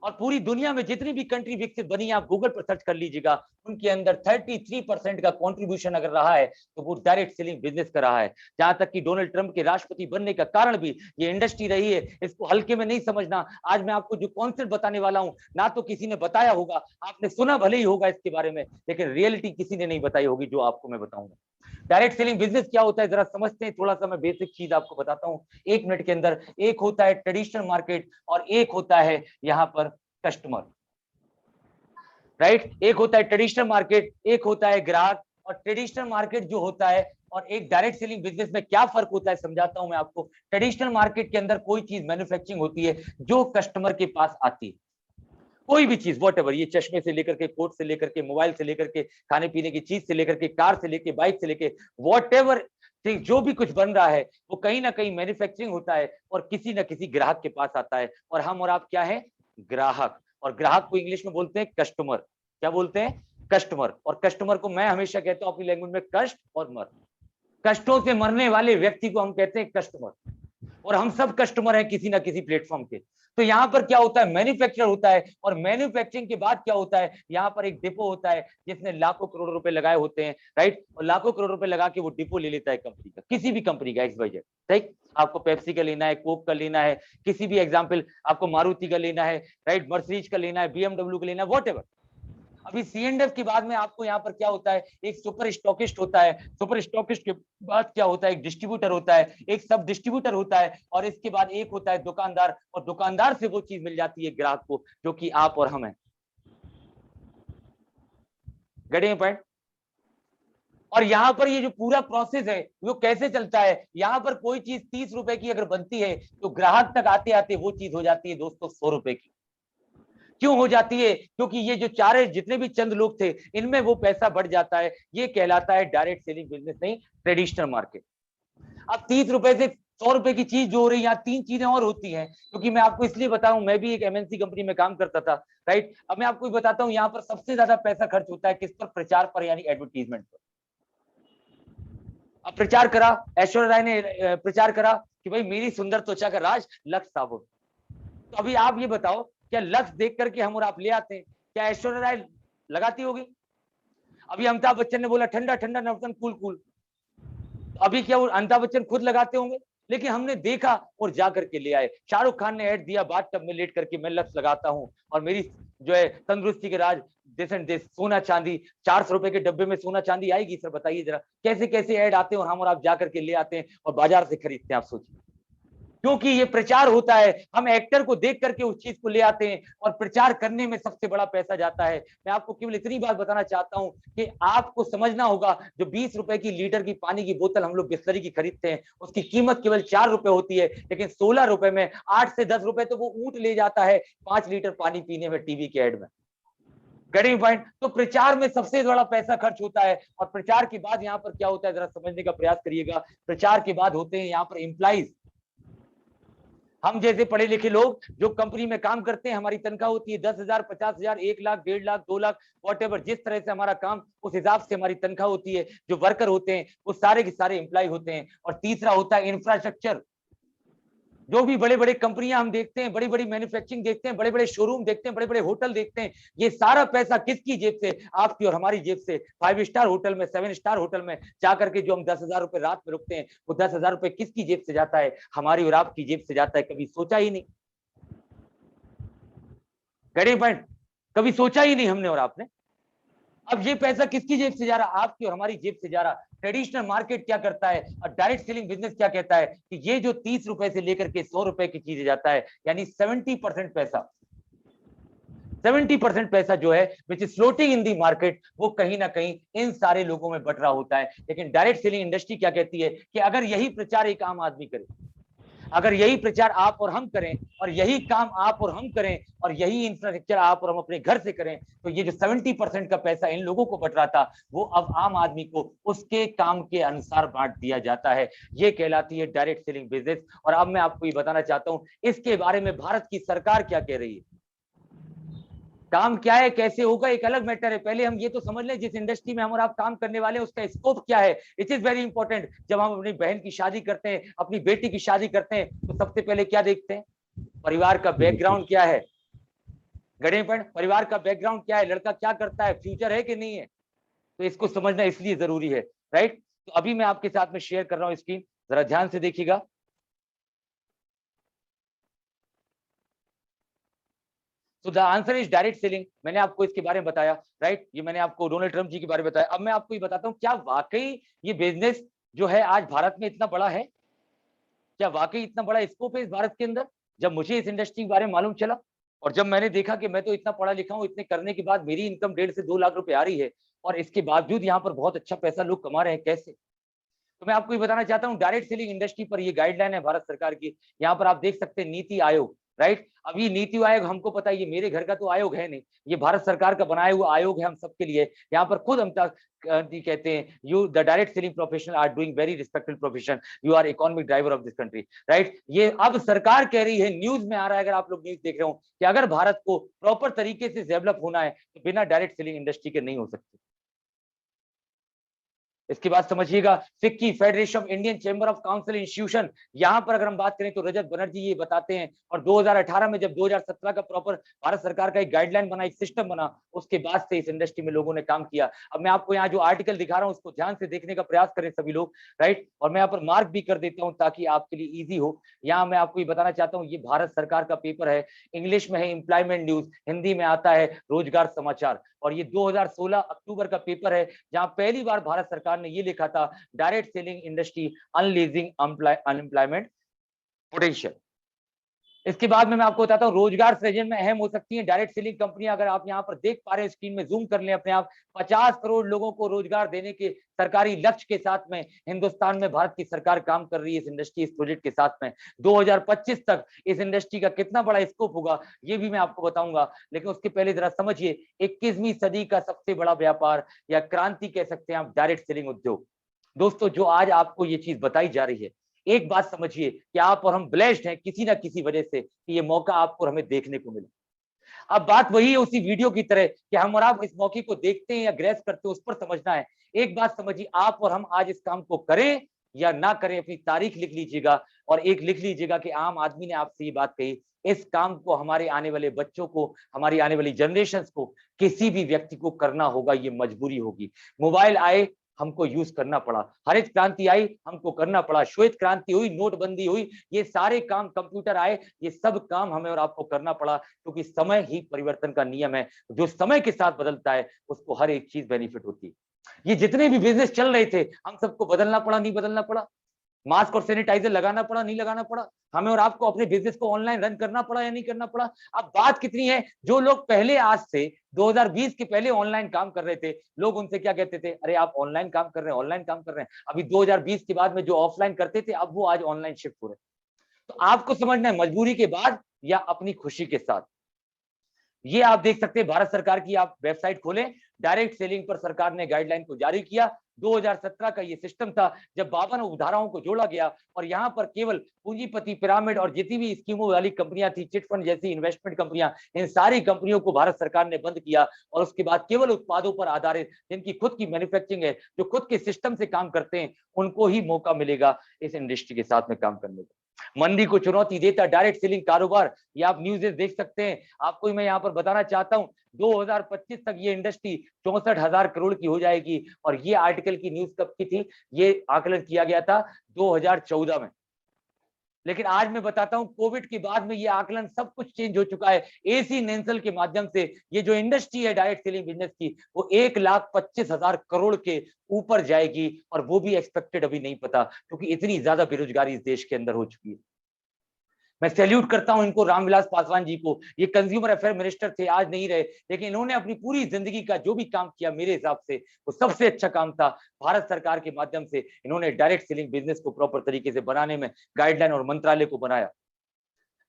और पूरी दुनिया में जितनी भी कंट्री विकसित बनी है, आप गूगल पर सर्च कर लीजिएगा, उनके अंदर 33% का कंट्रीब्यूशन अगर रहा है तो वो डायरेक्ट सेलिंग बिजनेस का रहा है। जहां तक कि डोनाल्ड ट्रंप के राष्ट्रपति बनने का कारण भी ये इंडस्ट्री रही है। इसको हल्के में नहीं समझना। आज मैं आपको जो कॉन्सेप्ट बताने वाला हूं, ना तो किसी ने बताया होगा, आपने सुना भले ही होगा इसके बारे में, लेकिन रियलिटी किसी ने नहीं बताई होगी जो आपको मैं बताऊंगा। डायरेक्ट सेलिंग बिजनेस क्या होता है जरा समझते हैं। थोड़ा सा मैं बेसिक चीज आपको बताता हूं 1 मिनट के अंदर। एक होता है ट्रेडिशनल मार्केट और एक होता है यहाँ पर कस्टमर, राइट। एक होता है ट्रेडिशनल मार्केट, एक होता है ग्राहक। और ट्रेडिशनल मार्केट जो होता है और एक डायरेक्ट सेलिंग बिजनेस में क्या फर्क होता है समझाता हूं मैं आपको। ट्रेडिशनल मार्केट के अंदर कोई चीज मैन्युफैक्चरिंग होती है जो कस्टमर के पास आती है, कोई भी चीज, वॉट एवर, ये चश्मे से लेकर के, कोट से लेकर के, मोबाइल से लेकर के, खाने पीने की चीज से लेकर के, कार से लेकर, बाइक से लेकर, वॉट एवर, जो भी कुछ बन रहा है वो कहीं ना कहीं मैन्युफैक्चरिंग होता है और किसी ना किसी ग्राहक के पास आता है। और हम और आप क्या है? ग्राहक। और ग्राहक को इंग्लिश में बोलते हैं कस्टमर। क्या बोलते हैं? कस्टमर। और कस्टमर को मैं हमेशा कहता हूं अपनी लैंग्वेज में कष्ट और मर। कष्टों से मरने वाले व्यक्ति को हम कहते हैं कस्टमर। और हम सब कस्टमर हैं किसी ना किसी प्लेटफॉर्म के। तो यहाँ पर क्या होता है? मैन्युफैक्चर होता है और मैन्युफैक्चरिंग के बाद क्या होता है? यहाँ पर एक डिपो होता है जिसने लाखों करोड़ रुपए लगाए होते हैं, राइट। और लाखों करोड़ रुपए लगा के वो डिपो ले लेता है कंपनी का, किसी भी कंपनी का, XYZ, राइट। आपको पेप्सी का लेना है, कोक का लेना है, किसी भी एग्जाम्पल, आपको मारुति का लेना है, राइट, मर्सिडीज का लेना है, BMW का लेना है, वॉट एवर। अभी C&F के बाद में आपको यहाँ पर क्या होता है? एक सुपर स्टॉकिस्ट होता है। सुपर स्टॉकिस्ट के बाद क्या होता है? एक डिस्ट्रीब्यूटर होता है, एक सब डिस्ट्रीब्यूटर होता है, और इसके बाद एक होता है दुकानदार। और दुकानदार से वो चीज मिल जाती है ग्राहक को, जो कि आप और हम हैं। Getting point? और यहाँ पर ये जो पूरा प्रोसेस है वो कैसे चलता है? यहाँ पर कोई चीज 30 रुपए की अगर बनती है तो ग्राहक तक आते आते वो चीज हो जाती है दोस्तों 100 रुपए की। क्यों हो जाती है? क्योंकि ये जो चारे जितने भी चंद लोग थे, इनमें वो पैसा बढ़ जाता है। ये कहलाता है डायरेक्ट सेलिंग बिजनेस, नहीं ट्रेडिशनल मार्केट। अब 30 रुपए से 100 रुपए की चीज जो हो रही है, यहाँ 3 चीजें और होती हैं। क्योंकि मैं आपको इसलिए बताऊं, मैं भी एक MNC कंपनी में काम करता था, राइट। अब मैं आपको बताता हूँ यहाँ पर सबसे ज्यादा पैसा खर्च होता है किस पर? प्रचार पर, यानी एडवर्टीजमेंट पर। अब प्रचार करा, ऐश्वर्या राय ने प्रचार करा कि भाई मेरी सुंदर त्वचा का राज लक्स साबुन। तो अभी आप ये बताओ, क्या लक्स देख करके हम और आप ले आते हैं? क्या ऐश्वर्या राय लगाती होगी? अभी अमिताभ बच्चन ने बोला ठंडा ठंडा नवरत्न कूल कूल, अभी क्या वो अमिताभ बच्चन खुद लगाते होंगे? लेकिन हमने देखा और जा करके ले आए। शाहरुख खान ने ऐड दिया बाथ टब में लेट करके, मैं लक्स लगाता हूं और मेरी जो है तंदुरुस्ती के राज देश एंड देश, सोना चांदी, 400 रुपए के डब्बे में सोना चांदी आएगी सर? बताइए जरा, कैसे कैसे ऐड आते हैं और हम और आप जा करके ले आते हैं और बाजार से खरीदते हैं। आप सोचिए, क्योंकि ये प्रचार होता है। हम एक्टर को देख करके उस चीज को ले आते हैं और प्रचार करने में सबसे बड़ा पैसा जाता है। मैं आपको केवल इतनी बात बताना चाहता हूं कि आपको समझना होगा, जो 20 रुपए की लीटर की पानी की बोतल हम लोग बिस्लरी की खरीदते हैं, उसकी कीमत केवल 4 रुपए होती है, लेकिन 16 रुपए में 8 से 10 रुपए तो वो ऊंट ले जाता है 5 लीटर पानी पीने में, टीवी के एड में। Getting point? तो प्रचार में सबसे बड़ा पैसा खर्च होता है। और प्रचार के बाद यहाँ पर क्या होता है, जरा समझने का प्रयास करिएगा। प्रचार के बाद होते हैं यहाँ पर एम्प्लॉइज। हम जैसे पढ़े लिखे लोग जो कंपनी में काम करते हैं, हमारी तनख्वाह होती है 10,000, 50,000, 1 लाख, 1.5 लाख, 2 लाख, वॉट एवर, जिस तरह से हमारा काम, उस हिसाब से हमारी तनख्वाह होती है। जो वर्कर होते हैं वो सारे के सारे एम्प्लॉय होते हैं। और तीसरा होता है इंफ्रास्ट्रक्चर। जो भी बड़े बड़े कंपनियां हम देखते हैं, बड़ी बड़ी मैन्युफैक्चरिंग देखते हैं, बड़े बड़े शोरूम देखते हैं, बड़े बड़े होटल देखते हैं, ये सारा पैसा किसकी जेब से? आपकी और हमारी जेब से। 5 स्टार होटल में, 7 स्टार होटल में जाकर के जो हम 10,000 रुपए रात में रुकते हैं, वो 10,000 रुपए किसकी जेब से जाता है? हमारी और आपकी जेब से जाता है। कभी सोचा ही नहीं। Getting point? कभी सोचा ही नहीं हमने और आपने। अब ये पैसा किसकी जेब से जा रहा? आपकी और हमारी जेब से जा रहा। ट्रेडिशनल मार्केट क्या करता है और डायरेक्ट सेलिंग बिजनेस क्या कहता है कि ये जो 30 रुपए से लेकर के 100 रुपए की चीज जाता है, यानी 70% पैसा, 70% पैसा जो है which is floating in the market, वो कहीं ना कहीं इन सारे लोगों में बट रहा होता है। लेकिन डायरेक्ट सेलिंग इंडस्ट्री क्या कहती है कि अगर यही प्रचार एक आम आदमी करे, अगर यही प्रचार आप और हम करें, और यही काम आप और हम करें, और यही इंफ्रास्ट्रक्चर आप और हम अपने घर से करें, तो ये जो 70% का पैसा इन लोगों को बट रहा था, वो अब आम आदमी को उसके काम के अनुसार बांट दिया जाता है। ये कहलाती है डायरेक्ट सेलिंग बिजनेस। और अब मैं आपको ये बताना चाहता हूं इसके बारे में भारत की सरकार क्या कह रही है। काम क्या है, कैसे होगा, एक अलग मैटर है। पहले हम ये तो समझ लें जिस इंडस्ट्री में हम और आप काम करने वाले हैं उसका स्कोप क्या है। It is very important. जब हम अपनी बहन की शादी करते हैं, अपनी बेटी की शादी करते हैं, तो सबसे पहले क्या देखते हैं? परिवार का बैकग्राउंड क्या है, गढ़े पर परिवार का बैकग्राउंड क्या है, लड़का क्या करता है, फ्यूचर है कि नहीं है, तो इसको समझना इसलिए जरूरी है, राइट। तो अभी मैं आपके साथ में शेयर कर रहा हूं स्क्रीन, जरा ध्यान से देखिएगा। तो the answer is direct selling. मैंने आपको इसके बारे में बताया, राइट। ये मैंने आपको डोनाल्ड ट्रंप जी के बारे में बताया। अब मैं आपको ये बताता हूँ, क्या वाकई ये बिजनेस जो है आज भारत में इतना बड़ा है? क्या वाकई इतना बड़ा स्कोप है इस भारत के अंदर? जब मुझे इस इंडस्ट्री के बारे में मालूम चला और जब मैंने देखा कि मैं तो इतना पढ़ा लिखा हूँ, इतने करने के बाद मेरी इनकम 1.5 से 2 लाख रुपए आ रही है और इसके बावजूद यहाँ पर बहुत अच्छा पैसा लोग कमा रहे हैं, कैसे? तो मैं आपको ये बताना चाहता हूँ, डायरेक्ट सेलिंग इंडस्ट्री पर ये गाइडलाइन है भारत सरकार की। यहाँ पर आप देख सकते हैं नीति आयोग, राइट। अभी नीति आयोग हमको पता है, ये मेरे घर का तो आयोग है नहीं, ये भारत सरकार का बनाया हुआ आयोग है हम सबके लिए। यहाँ पर खुद अमिताभ गांधी कहते हैं, you the direct selling professional are doing very respected profession, you are economic driver of this country, right. ये अब सरकार कह रही है, न्यूज में आ रहा है, अगर आप लोग न्यूज देख रहे हो, कि अगर भारत को प्रॉपर तरीके से डेवलप होना है तो बिना डायरेक्ट सेलिंग इंडस्ट्री के नहीं हो सकती। इसके बाद समझिएगा, FICCI federation of Indian chamber of council institution, यहां पर अगर हम बात करें तो रजत बनर्जी ये बताते हैं, और 2018 में जब 2017 का प्रॉपर भारत सरकार का एक गाइडलाइन बना, एक सिस्टम बना, उसके बाद से इस इंडस्ट्री में लोगों ने काम किया। अब मैं आपको यहाँ जो आर्टिकल दिखा रहा हूँ उसको ध्यान से देखने का प्रयास करें सभी लोग, राइट। और मैं यहाँ पर मार्क भी कर देता हूँ ताकि आपके लिए ईजी हो। यहाँ मैं आपको ये बताना चाहता हूँ, ये भारत सरकार का पेपर है, इंग्लिश में है एम्प्लॉयमेंट न्यूज, हिंदी में आता है रोजगार समाचार, और ये 2016 अक्टूबर का पेपर है, जहां पहली बार भारत सरकार ने ये लिखा था, direct selling industry unleashing unemployment potential. इसके बाद में मैं आपको बताता हूँ, रोजगार सृजन में अहम हो सकती है डायरेक्ट सेलिंग कंपनियां। अगर आप यहाँ पर देख पा रहे हैं, स्क्रीन में जूम कर लें अपने आप, 50 करोड़ लोगों को रोजगार देने के सरकारी लक्ष्य के साथ में हिंदुस्तान में भारत की सरकार काम कर रही है इस इंडस्ट्री, इस प्रोजेक्ट के साथ में। 2025 तक इस इंडस्ट्री का कितना बड़ा स्कोप होगा ये भी मैं आपको बताऊंगा, लेकिन उसके पहले जरा समझिए, 21वीं सदी का सबसे बड़ा व्यापार या क्रांति कह सकते हैं आप, डायरेक्ट सेलिंग उद्योग। दोस्तों, जो आज आपको ये चीज बताई जा रही है, एक बात समझिए कि आप और हम ब्लेस्ड हैं किसी ना किसी वजह से कि ये मौका आपको और हमें देखने को मिला। अब बात वही है उसी वीडियो की तरह कि हम और आप इस मौके को देखते हैं या ग्रेस करते हैं, उस पर समझना है। एक बात समझिए, आप और हम आज इस काम को करें या ना करें, अपनी तारीख लिख लीजिएगा और एक लिख लीजिएगा कि आम आदमी ने आपसे ये बात कही, इस काम को हमारे आने वाले बच्चों को, हमारी आने वाली जनरेशन को, किसी भी व्यक्ति को करना होगा, ये मजबूरी होगी। मोबाइल आए, हमको यूज करना पड़ा, हरित क्रांति आई, हमको करना पड़ा, श्वेत क्रांति हुई, नोटबंदी हुई, ये सारे काम, कंप्यूटर आए, ये सब काम हमें और आपको करना पड़ा, क्योंकि समय ही परिवर्तन का नियम है। जो समय के साथ बदलता है उसको हर एक चीज बेनिफिट होती है। ये जितने भी बिजनेस चल रहे थे, हम सबको बदलना पड़ा, नहीं बदलना पड़ा? मास्क और सैनिटाइजर लगाना पड़ा, नहीं लगाना पड़ा? हमें और आपको अपने बिजनेस को ऑनलाइन रन करना पड़ा या नहीं करना पड़ा? अब बात कितनी है, जो लोग पहले, आज से 2020 के पहले ऑनलाइन काम कर रहे थे, लोग उनसे क्या कहते थे, अरे आप ऑनलाइन काम कर रहे हैं, ऑनलाइन काम कर रहे हैं। अभी 2020 के बाद में जो ऑफलाइन करते थे, अब वो आज ऑनलाइन शिफ्ट हो रहे हैं। तो आपको समझना है, मजबूरी के बाद या अपनी खुशी के साथ। ये आप देख सकते हैं, भारत सरकार की आप वेबसाइट खोलें, डायरेक्ट सेलिंग पर सरकार ने गाइडलाइन को जारी किया। 2017 का ये सिस्टम था जब 52 उपधाराओं को जोड़ा गया और यहां पर केवल पूंजीपति, पिरामिड और जितनी भी स्कीमों वाली कंपनियां थी, चिट फंड जैसी इन्वेस्टमेंट कंपनियां, इन सारी कंपनियों को भारत सरकार ने बंद किया और उसके बाद केवल उत्पादों पर आधारित, जिनकी खुद की मैन्युफैक्चरिंग है, जो खुद के सिस्टम से काम करते हैं, उनको ही मौका मिलेगा इस इंडस्ट्री के साथ में काम करने का। मंदी को चुनौती देता डायरेक्ट सेलिंग कारोबार, ये आप न्यूज़ देख सकते हैं। आपको मैं यहाँ पर बताना चाहता हूँ, 2025 तक ये इंडस्ट्री 64,000 करोड़ की हो जाएगी। और ये आर्टिकल की न्यूज कब की थी? ये आकलन किया गया था 2014 में। लेकिन आज मैं बताता हूं, कोविड के बाद में ये आकलन सब कुछ चेंज हो चुका है। एसी नेंसल के माध्यम से ये जो इंडस्ट्री है डायरेक्ट सेलिंग बिजनेस की, वो 1,25,000 करोड़ के ऊपर जाएगी, और वो भी एक्सपेक्टेड अभी नहीं पता, क्योंकि इतनी ज्यादा बेरोजगारी इस देश के अंदर हो चुकी है। मैं सैल्यूट करता हूं इनको, रामविलास पासवान जी को। ये कंज्यूमर अफेयर मिनिस्टर थे, आज नहीं रहे, लेकिन इन्होंने अपनी पूरी जिंदगी का जो भी काम किया, मेरे हिसाब से वो सबसे अच्छा काम था। भारत सरकार के माध्यम से इन्होंने डायरेक्ट सेलिंग बिजनेस को प्रॉपर तरीके से बनाने में गाइडलाइन और मंत्रालय को बनाया।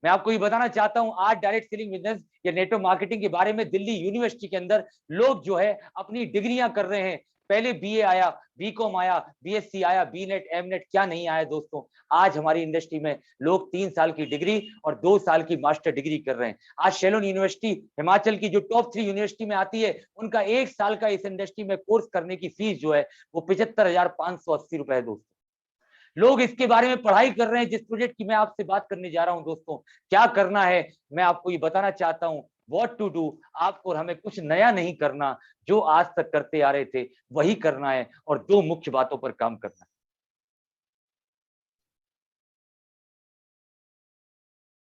मैं आपको ये बताना चाहता हूं, आज डायरेक्ट सेलिंग बिजनेस या नेटवर्क मार्केटिंग के बारे में दिल्ली यूनिवर्सिटी के अंदर लोग जो है अपनी डिग्रियां कर रहे हैं। पहले बीए आया, बीकॉम आया, बीएससी आया, बीनेट, एमनेट, क्या नहीं आया दोस्तों। आज हमारी इंडस्ट्री में लोग 3 साल की डिग्री और 2 साल की मास्टर डिग्री कर रहे हैं। आज शेलोन यूनिवर्सिटी हिमाचल की जो टॉप 3 यूनिवर्सिटी में आती है, उनका 1 साल का इस इंडस्ट्री में कोर्स करने की फीस जो है वो 75,580 रुपए है दोस्तों। लोग इसके बारे में पढ़ाई कर रहे हैं। जिस प्रोजेक्ट की मैं आपसे बात करने जा रहा हूं दोस्तों, क्या करना है मैं आपको ये बताना चाहता हूं। व्हाट टू डू, आपको और हमें कुछ नया नहीं करना, जो आज तक करते आ रहे थे वही करना है, और दो मुख्य बातों पर काम करना है।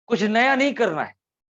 कुछ नया नहीं करना है,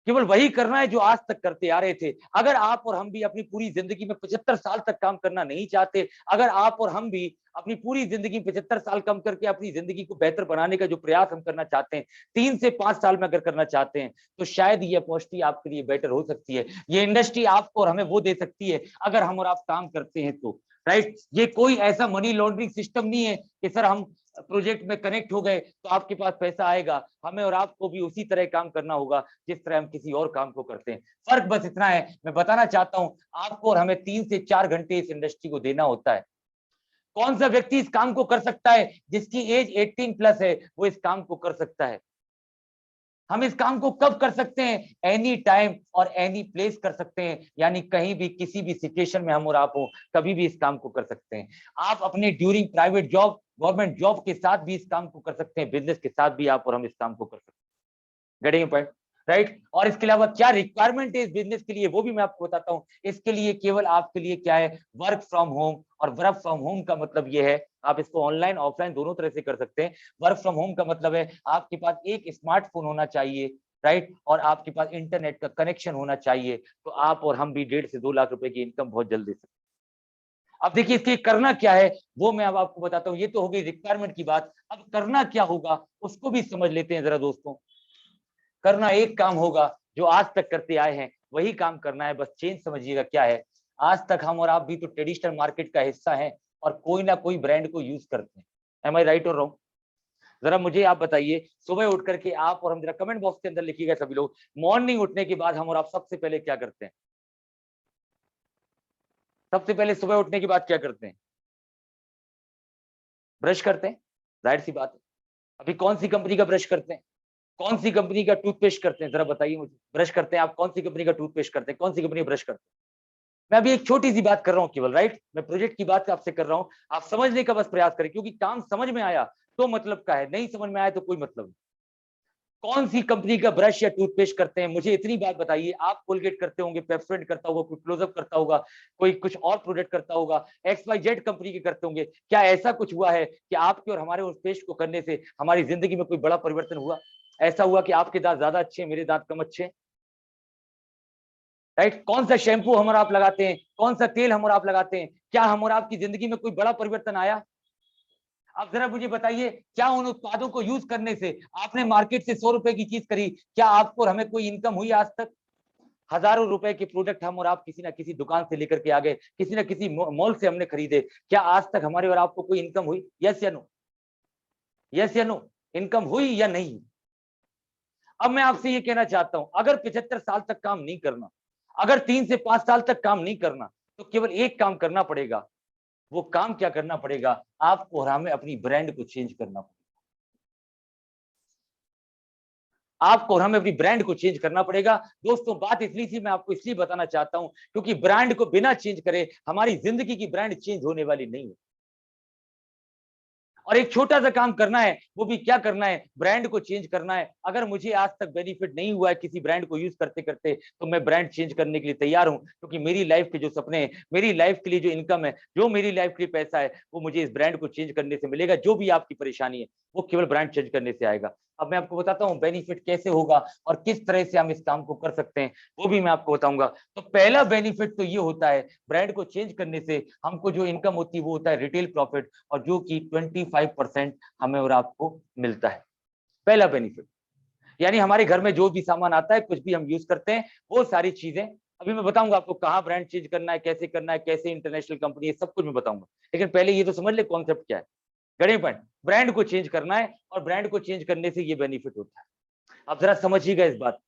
केवल वही करना है जो आज तक करते आ रहे थे। अगर आप और हम भी अपनी पूरी जिंदगी में 75 साल तक काम करना नहीं चाहते, अगर आप और हम भी अपनी पूरी जिंदगी 75 साल कम करके अपनी जिंदगी को बेहतर बनाने का जो प्रयास हम करना चाहते हैं, 3 से 5 साल में अगर करना चाहते हैं, तो शायद ये अपॉर्चुनिटी आपके लिए बेटर हो सकती है। ये इंडस्ट्री आपको और हमें वो दे सकती है अगर हम और आप काम करते हैं तो, राइट। ये कोई ऐसा मनी लॉन्ड्रिंग सिस्टम नहीं है कि सर हम प्रोजेक्ट में कनेक्ट हो गए तो आपके पास पैसा आएगा। हमें और आपको भी उसी तरह काम करना होगा जिस तरह हम किसी और काम को करते हैं। फर्क बस इतना है, मैं बताना चाहता हूं, आपको और हमें 3 से 4 घंटे इस इंडस्ट्री को देना होता है। कौन सा व्यक्ति इस काम को कर सकता है? जिसकी एज 18 प्लस है, वो इस काम को कर सकता है। हम इस काम को कब कर सकते हैं? एनी टाइम और एनी प्लेस कर सकते हैं, यानी कहीं भी किसी भी सिचुएशन में हम और आप हो, कभी भी इस काम को कर सकते हैं। आप अपने during private job, government job के साथ भी इस काम को कर सकते हैं, बिजनेस के साथ भी आप और हम इस काम को कर सकते हैं। Getting point, right. और इसके अलावा क्या रिक्वायरमेंट है इस बिजनेस के लिए, वो भी मैं आपको बताता हूं। इसके लिए केवल आपके लिए क्या है? Work from home. और वर्क फ्रॉम होम का मतलब ये है, आप इसको ऑनलाइन ऑफलाइन दोनों तरह से कर सकते हैं। वर्क फ्रॉम होम का मतलब है आपके पास एक स्मार्टफोन होना चाहिए, राइट, और आपके पास इंटरनेट का कनेक्शन होना चाहिए, तो आप और हम भी 1.5 से 2 लाख रुपए की इनकम बहुत जल्द दे सकते हैं। अब देखिए इसके करना क्या है, वो मैं अब आपको बताता हूँ। ये तो हो गई रिक्वायरमेंट की बात। अब करना क्या होगा उसको भी समझ लेते हैं जरा दोस्तों। करना एक काम होगा जो आज तक करते आए हैं, वही काम करना है। बस चेंज समझिएगा क्या है। आज तक हम और आप भी तो ट्रेडिशनल मार्केट का हिस्सा हैं और कोई ना कोई ब्रांड को यूज करते हैं। एम आई राइट और रॉन्ग? जरा मुझे आप बताइए, सुबह उठ करके आप और हम, जरा कमेंट बॉक्स के अंदर लिखिएगा सभी लोग, मॉर्निंग उठने के बाद हम और आप सबसे पहले क्या करते हैं? सबसे पहले सुबह उठने के बाद क्या करते हैं? ब्रश करते हैं, जाहिर सी बात है। अभी कौन सी कंपनी का ब्रश करते हैं? कौन सी कंपनी का टूथपेस्ट करते हैं? जरा बताइए मुझे। ब्रश करते हैं आप, कौन सी कंपनी का टूथपेस्ट करते हैं? कौन सी कंपनी का ब्रश करते हैं? मैं अभी एक छोटी सी बात कर रहा हूं केवल, राइट। मैं प्रोजेक्ट की बात आपसे कर रहा हूं। आप समझने का बस प्रयास करें, क्योंकि काम समझ में आया तो मतलब का है, नहीं समझ में आया तो कोई मतलब नहीं। कौन सी कंपनी का ब्रश या टूथपेस्ट करते हैं? मुझे इतनी बात बताइए। आप कोलगेट करते होंगे, पेप्सोडेंट करता होगा, कोई क्लोजअप करता होगा, कोई कुछ और प्रोडक्ट करता होगा, XYZ कंपनी के करते होंगे। क्या ऐसा कुछ हुआ है कि आपके और हमारे उस पेस्ट को करने से हमारी जिंदगी में कोई बड़ा परिवर्तन हुआ? ऐसा हुआ कि आपके दांत ज्यादा अच्छे हैं, मेरे दांत कम अच्छे हैं, राइट? कौन सा शैम्पू हम और आप लगाते हैं, कौन सा तेल हम और आप लगाते हैं, क्या हम और आपकी जिंदगी में कोई बड़ा परिवर्तन आया? आप जरा मुझे बताइए, क्या उन उत्पादों को यूज करने से, आपने मार्केट से 100 रुपए की चीज करी, क्या आपको और हमें कोई इनकम हुई आज तक? हजारों रुपए के प्रोडक्ट हम और आप किसी ना किसी दुकान से लेकर के आ गए, किसी ना किसी मॉल से हमने खरीदे, क्या आज तक हमारे और आपको कोई इनकम हुई? यस या नो? यस या नो? इनकम हुई या नहीं? अब मैं आपसे ये कहना चाहता हूं, अगर 75 साल तक काम नहीं करना, अगर 3 से 5 साल तक काम नहीं करना, तो केवल एक काम करना पड़ेगा। वो काम क्या करना पड़ेगा? आपको और हमें अपनी ब्रांड को चेंज करना पड़ेगा। आपको और हमें अपनी ब्रांड को चेंज करना पड़ेगा। दोस्तों बात इसलिए थी, मैं आपको इसलिए बताना चाहता हूं क्योंकि ब्रांड को बिना चेंज करे हमारी जिंदगी की ब्रांड चेंज होने वाली नहीं है। और एक छोटा सा काम करना है, वो भी क्या करना है? ब्रांड को चेंज करना है। अगर मुझे आज तक बेनिफिट नहीं हुआ है किसी ब्रांड को यूज करते करते, तो मैं ब्रांड चेंज करने के लिए तैयार हूं, क्योंकि मेरी लाइफ के जो सपने हैं, मेरी लाइफ के लिए जो इनकम है, जो मेरी लाइफ के लिए पैसा है, वो मुझे इस ब्रांड को चेंज करने से मिलेगा। जो भी आपकी परेशानी है, वो केवल ब्रांड चेंज करने से आएगा। अब मैं आपको बताता हूँ बेनिफिट कैसे होगा और किस तरह से हम इस काम को कर सकते हैं, वो भी मैं आपको बताऊंगा। तो पहला बेनिफिट तो ये होता है, ब्रांड को चेंज करने से हमको जो इनकम होती है वो होता है रिटेल प्रॉफिट, और जो कि 25% हमें और आपको मिलता है। पहला बेनिफिट, यानी हमारे घर में जो भी सामान आता है, कुछ भी हम यूज करते हैं, वो सारी चीजें, अभी मैं बताऊंगा आपको कहाँ ब्रांड चेंज करना है, कैसे करना है, कैसे इंटरनेशनल कंपनी है, सब कुछ मैं बताऊंगा। लेकिन पहले ये तो समझ ले कॉन्सेप्ट क्या है। गड़े पॉइंट, ब्रांड को चेंज करना है और ब्रांड को चेंज करने से ये बेनिफिट होता है। अब जरा समझिएगा इस बात।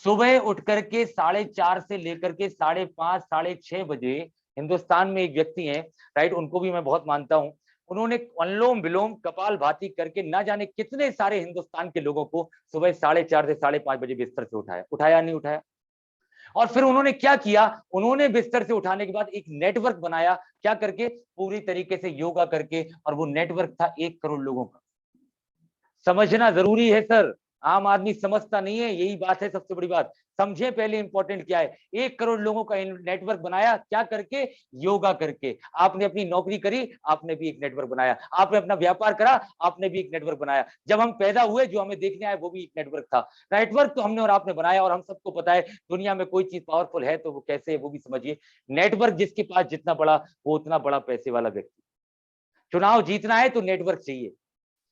सुबह उठ करके 4:30 से लेकर के 5:30 6:30 बजे हिंदुस्तान में एक व्यक्ति हैं, राइट, उनको भी मैं बहुत मानता हूं। उन्होंने अनुलोम विलोम कपाल भाती करके ना जाने कितने सारे हिंदुस्तान के लोगों को सुबह 4:30 से 5:30 बजे बिस्तर से उठाया। उठाया नहीं उठाया? और फिर उन्होंने क्या किया? उन्होंने बिस्तर से उठाने के बाद एक नेटवर्क बनाया, क्या करके? पूरी तरीके से योगा करके, और वो नेटवर्क था 1 करोड़ लोगों का। समझना जरूरी है सर। आम आदमी समझता नहीं है, यही बात है सबसे बड़ी बात। समझे पहले इंपॉर्टेंट क्या है। 1 करोड़ लोगों का नेटवर्क बनाया, क्या करके? योगा करके। आपने अपनी नौकरी करी, आपने भी एक नेटवर्क बनाया। आपने अपना व्यापार करा, आपने भी एक नेटवर्क बनाया। जब हम पैदा हुए, जो हमें देखने आए वो भी एक नेटवर्क था। नेटवर्क तो हमने और आपने बनाया, और हम सबको पता है दुनिया में कोई चीज पावरफुल है तो वो कैसे है वो भी समझिए। नेटवर्क जिसके पास जितना बड़ा, वो उतना बड़ा पैसे वाला व्यक्ति। चुनाव जीतना है तो नेटवर्क चाहिए।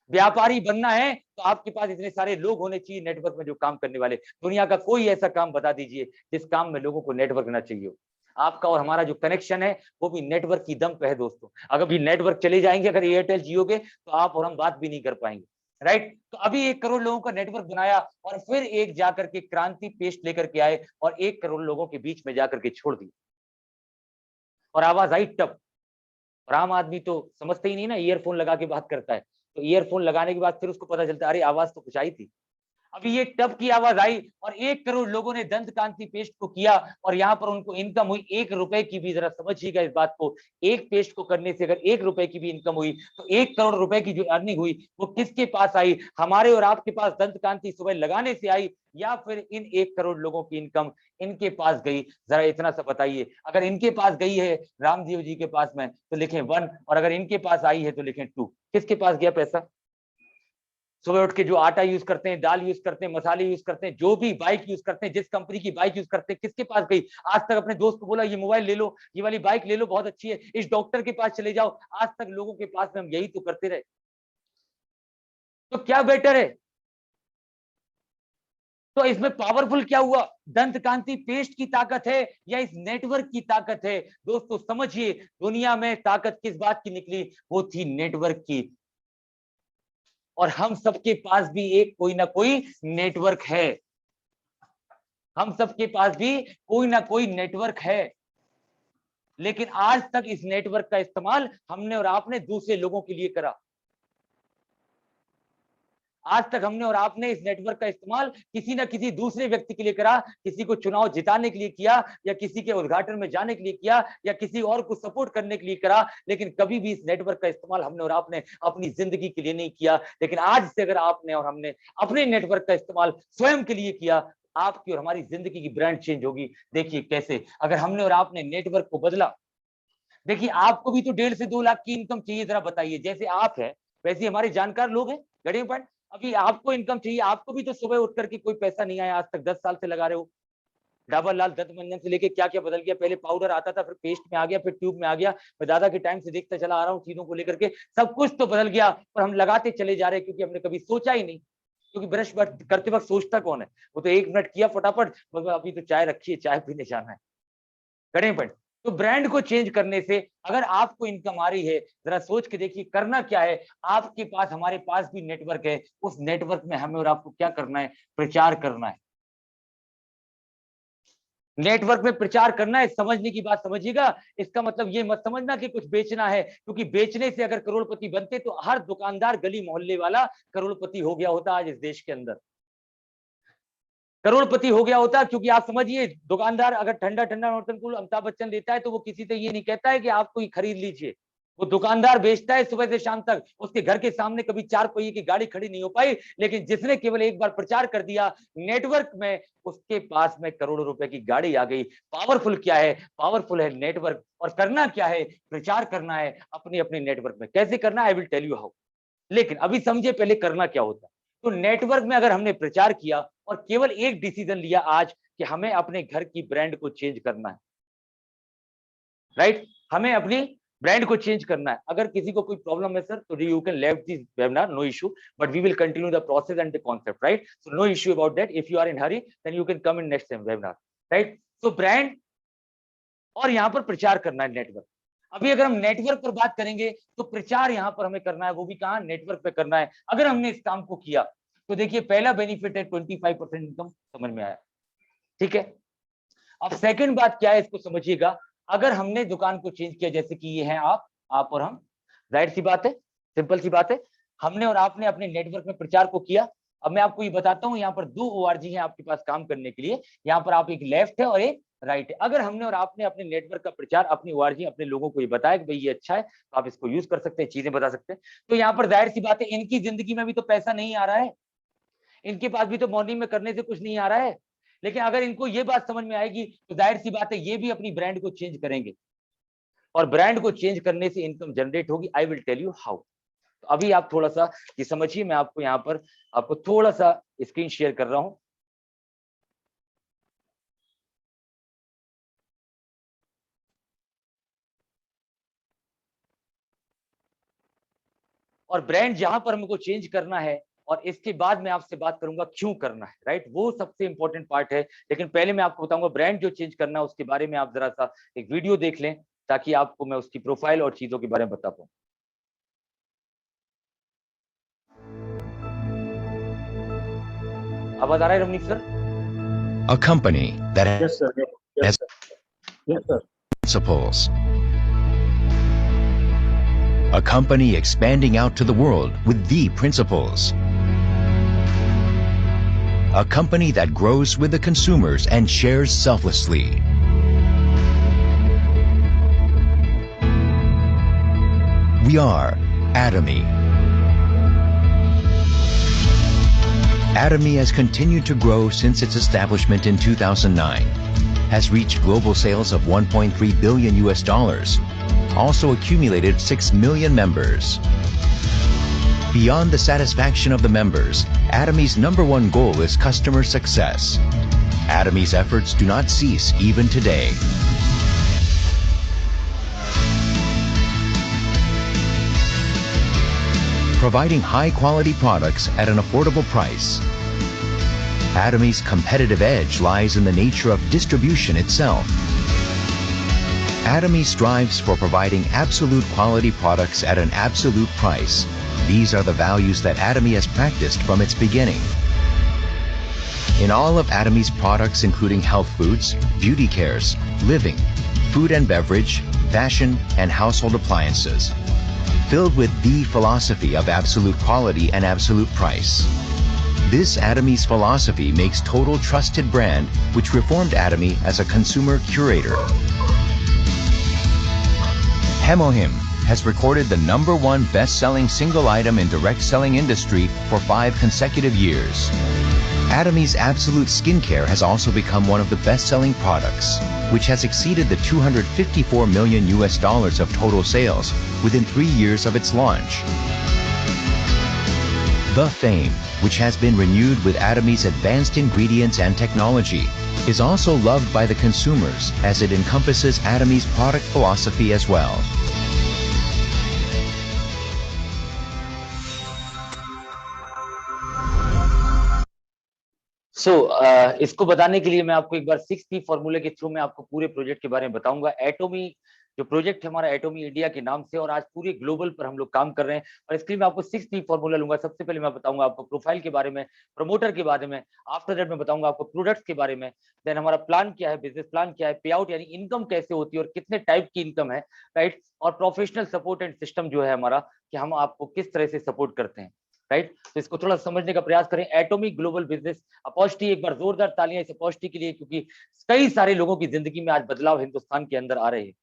व्यापारी बनना है तो आपके पास इतने सारे लोग होने चाहिए नेटवर्क में जो काम करने वाले। दुनिया का कोई ऐसा काम बता दीजिए जिस काम में लोगों को नेटवर्क ना चाहिए हो। आपका और हमारा जो कनेक्शन है वो भी नेटवर्क की दम पे है दोस्तों। अगर भी नेटवर्क चले जाएंगे, अगर एयरटेल जियो के, तो आप और हम बात भी नहीं कर पाएंगे। राइट। तो अभी 1 करोड़ लोगों का नेटवर्क बनाया, और फिर एक जाकर के क्रांति पेस्ट लेकर के आए और 1 करोड़ लोगों के बीच में जाकर के छोड़ दी, और आवाज आई टप। और आम आदमी तो समझते ही नहीं ना, ईयरफोन लगा के बात करता है। तो ईयरफोन लगाने के बाद फिर उसको पता चलता है अरे आवाज तो कुछ आई थी। अभी ये टप की आवाज आई और 1 करोड़ लोगों ने दंत कांति पेस्ट को किया, और यहाँ पर उनको इनकम हुई 1 रुपए की भी। जरा समझिएगा इस बात को, एक पेस्ट को करने से अगर 1 रुपए की भी इनकम हुई, तो 1 करोड़ रुपए की जो अर्निंग हुई वो किसके पास आई? हमारे और आपके पास दंत कांति सुबह लगाने से आई, या फिर इन 1 करोड़ लोगों की इनकम इनके पास गई? जरा इतना सा बताइए। अगर इनके पास गई है रामदेव जी के पास में तो लिखें 1, और अगर इनके पास आई है तो लिखें 2। किसके पास गया पैसा? सुबह उठ के जो आटा यूज करते हैं, दाल यूज करते हैं, मसाले यूज करते हैं, जो भी बाइक यूज करते हैं, जिस कंपनी की बाइक यूज करते हैं, किसके पास गई? आज तक अपने दोस्त को बोला ये मोबाइल ले लो, ये वाली बाइक ले लो, बहुत अच्छी है, इस डॉक्टर के पास चले जाओ। आज तक लोगों के पास में हम यही तो करते रहे। तो क्या बेटर है? तो इसमें पावरफुल क्या हुआ? दंत कांति पेस्ट की ताकत है या इस नेटवर्क की ताकत है? दोस्तों समझिए, दुनिया में ताकत किस बात की निकली? वो थी नेटवर्क की। और हम सबके पास भी एक कोई ना कोई नेटवर्क है। हम सबके पास भी कोई ना कोई नेटवर्क है, लेकिन आज तक इस नेटवर्क का इस्तेमाल हमने और आपने दूसरे लोगों के लिए करा। आज तक हमने और आपने इस नेटवर्क का इस्तेमाल किसी ना किसी दूसरे व्यक्ति के लिए करा। किसी को चुनाव जिताने के लिए किया, या किसी के उद्घाटन में जाने के लिए किया, या किसी और को सपोर्ट करने के लिए करा, लेकिन कभी भी इस नेटवर्क का इस्तेमाल हमने और आपने अपनी जिंदगी के लिए नहीं किया। लेकिन आज से अगर आपने और हमने अपने नेटवर्क का इस्तेमाल स्वयं के लिए किया, आपकी और हमारी जिंदगी की ब्रांड चेंज होगी। देखिए कैसे, अगर हमने और आपने नेटवर्क को बदला। देखिए आपको भी तो 1.5 से 2 लाख की इनकम चाहिए, जरा बताइए। जैसे आप है वैसे हमारे जानकार लोग हैं गड़े पॉइंट। अभी आपको इनकम चाहिए, आपको भी तो सुबह उठ करके कोई पैसा नहीं आया आज तक, 10 साल से लगा रहे हो। डाबर लाल दंत मंजन से लेके क्या क्या बदल गया। पहले पाउडर आता था, फिर पेस्ट में आ गया, फिर ट्यूब में आ गया। मैं दादा के टाइम से देखता चला आ रहा हूँ चीजों को लेकर के। सब कुछ तो बदल गया, पर हम लगाते चले जा रहे हैं क्योंकि हमने कभी सोचा ही नहीं। क्योंकि ब्रश करते वक्त सोचता कौन है? वो तो 1 मिनट किया फटाफट, अभी तो चाय रखी है, चाय पीने जाना है। करें पॉइंट। तो ब्रांड को चेंज करने से अगर आपको इनकम आ रही है, जरा सोच के देखिए करना क्या है। आपके पास, हमारे पास भी नेटवर्क है। उस नेटवर्क में हमें और आपको क्या करना है? प्रचार करना है। नेटवर्क में प्रचार करना है। समझने की बात समझिएगा। इसका मतलब ये मत समझना कि कुछ बेचना है, क्योंकि बेचने से अगर करोड़पति बनते तो हर दुकानदार गली मोहल्ले वाला करोड़पति हो गया होता आज इस देश के अंदर। करोड़पति हो गया होता, क्योंकि आप समझिए, दुकानदार अगर ठंडा ठंडा नौटंक कूल अमिताभ बच्चन देता है तो वो किसी से ये नहीं कहता है कि आपको ही खरीद लीजिए। वो दुकानदार बेचता है सुबह से शाम तक। उसके घर के सामने कभी 4 पहिए की गाड़ी खड़ी नहीं हो पाई, लेकिन जिसने केवल एक बार प्रचार कर दिया नेटवर्क में, उसके पास में करोड़ों रुपए की गाड़ी आ गई। पावरफुल क्या है? पावरफुल है नेटवर्क। और करना क्या है? प्रचार करना है अपने अपने नेटवर्क में। कैसे करना है? I will tell you how. लेकिन अभी समझे पहले करना क्या होता है। तो नेटवर्क में अगर हमने प्रचार किया और केवल एक डिसीजन लिया आज कि हमें अपने घर की ब्रांड को चेंज करना है, राइट, हमें अपनी ब्रांड को चेंज करना है। अगर किसी को कोई प्रॉब्लम है सर, तो you can left this webinar, no issue, but we will continue the process and the concept, right. So no issue about that. If you are in hurry then you can come in next webinar, right. So brand और यहाँ पर प्रचार करना है network. अभी अगर हम network पर बात करेंगे तो प्रचार यहाँ पर हमें करना है, वो भी कहाँ? नेटवर्क पे करना है। अगर हमने इस काम को किया तो देखिए पहला बेनिफिट है 25% इनकम, समझ में आया, ठीक है। अब सेकंड बात क्या है, इसको समझिएगा। अगर हमने दुकान को चेंज किया, जैसे कि ये हैं आप और हम, जाहिर सी बात है, सिंपल सी बात है, हमने और आपने अपने नेटवर्क में प्रचार को किया। अब मैं आपको ये बताता हूँ, यहाँ पर 2 ORG हैं आपके पास काम करने के लिए। यहाँ पर आप, एक लेफ्ट है और एक राइट है। अगर हमने और आपने अपने नेटवर्क का प्रचार, अपनी ORG अपने लोगों को ये बताया कि भाई ये अच्छा है, तो आप इसको यूज कर सकते हैं, चीजें बता सकते हैं, तो यहाँ पर जाहिर सी बात है इनकी जिंदगी में भी तो पैसा नहीं आ रहा है। इनके पास भी तो मॉर्निंग में करने से कुछ नहीं आ रहा है, लेकिन अगर इनको ये बात समझ में आएगी तो जाहिर सी बात है ये भी अपनी ब्रांड को चेंज करेंगे, और ब्रांड को चेंज करने से इनकम जनरेट होगी। I will tell you how. तो अभी आप थोड़ा सा ये समझिए, मैं आपको यहाँ पर आपको थोड़ा सा स्क्रीन शेयर कर रहा हूं। और ब्रांड जहां पर हमको चेंज करना है, और इसके बाद मैं आपसे बात करूंगा क्यों करना है, राइट, वो सबसे इंपॉर्टेंट पार्ट है। लेकिन पहले मैं आपको बताऊंगा ब्रांड जो चेंज करना है उसके बारे में आप जरा सा एक वीडियो देख लें, ताकि आपको मैं उसकी प्रोफाइल और चीजों के बारे में बता पाऊं। आवाज आ रहा है Ramnik sir? A company that Yes, sir. Yes, sir. Yes, sir. has principles. A company expanding out to the world with the principles. A company that grows with the consumers and shares selflessly. We are Atomy. Atomy has continued to grow since its establishment in 2009, has reached global sales of 1.3 billion US dollars, also accumulated 6 million members. Beyond the satisfaction of the members, Atomy's #1 goal is customer success. Atomy's efforts do not cease even today. Providing high-quality products at an affordable price. Atomy's competitive edge lies in the nature of distribution itself. Atomy strives for providing absolute quality products at an absolute price. These are the values that Atomy has practiced from its beginning. In all of Atomy's products, including health foods, beauty cares, living, food and beverage, fashion, and household appliances, filled with the philosophy of absolute quality and absolute price. This Atomy's philosophy makes Total trusted brand, which reformed Atomy as a consumer curator. Hemohim has recorded the #1 best-selling single item in direct selling industry for 5 consecutive years. Atomy's Absolute Skincare has also become one of the best-selling products, which has exceeded the 254 million US dollars of total sales within 3 years of its launch. The Fame, which has been renewed with Atomy's advanced ingredients and technology, is also loved by the consumers as it encompasses Atomy's product philosophy as well. इसको बताने के लिए मैं आपको एक बार 6P फॉर्मूले के through मैं आपको पूरे प्रोजेक्ट के बारे में बताऊंगा। एटोमी जो प्रोजेक्ट है हमारा, एटोमी इंडिया के नाम से, और आज पूरे ग्लोबल पर हम लोग काम कर रहे हैं, और इसके लिए मैं आपको 6P फॉर्मूला लूंगा। सबसे पहले मैं बताऊंगा आपको प्रोफाइल के बारे में, प्रमोटर के बारे में, आफ्टर दैट मैं बताऊंगा आपको प्रोडक्ट्स के बारे में, देन हमारा प्लान क्या है, बिजनेस प्लान क्या है, पे आउट यानी इनकम कैसे होती है और कितने टाइप की इनकम है, राइट, और प्रोफेशनल सपोर्ट एंड सिस्टम जो है हमारा, कि हम आपको किस तरह से सपोर्ट करते हैं, राइट। तो इसको थोड़ा समझने का प्रयास करें। एटोमी ग्लोबल बिजनेस अपॉर्चुनिटी, एक बार जोरदार तालियां इस अपॉर्चुनिटी के लिए, क्योंकि कई सारे लोगों की जिंदगी में आज बदलाव हिंदुस्तान के अंदर आ रहे हैं।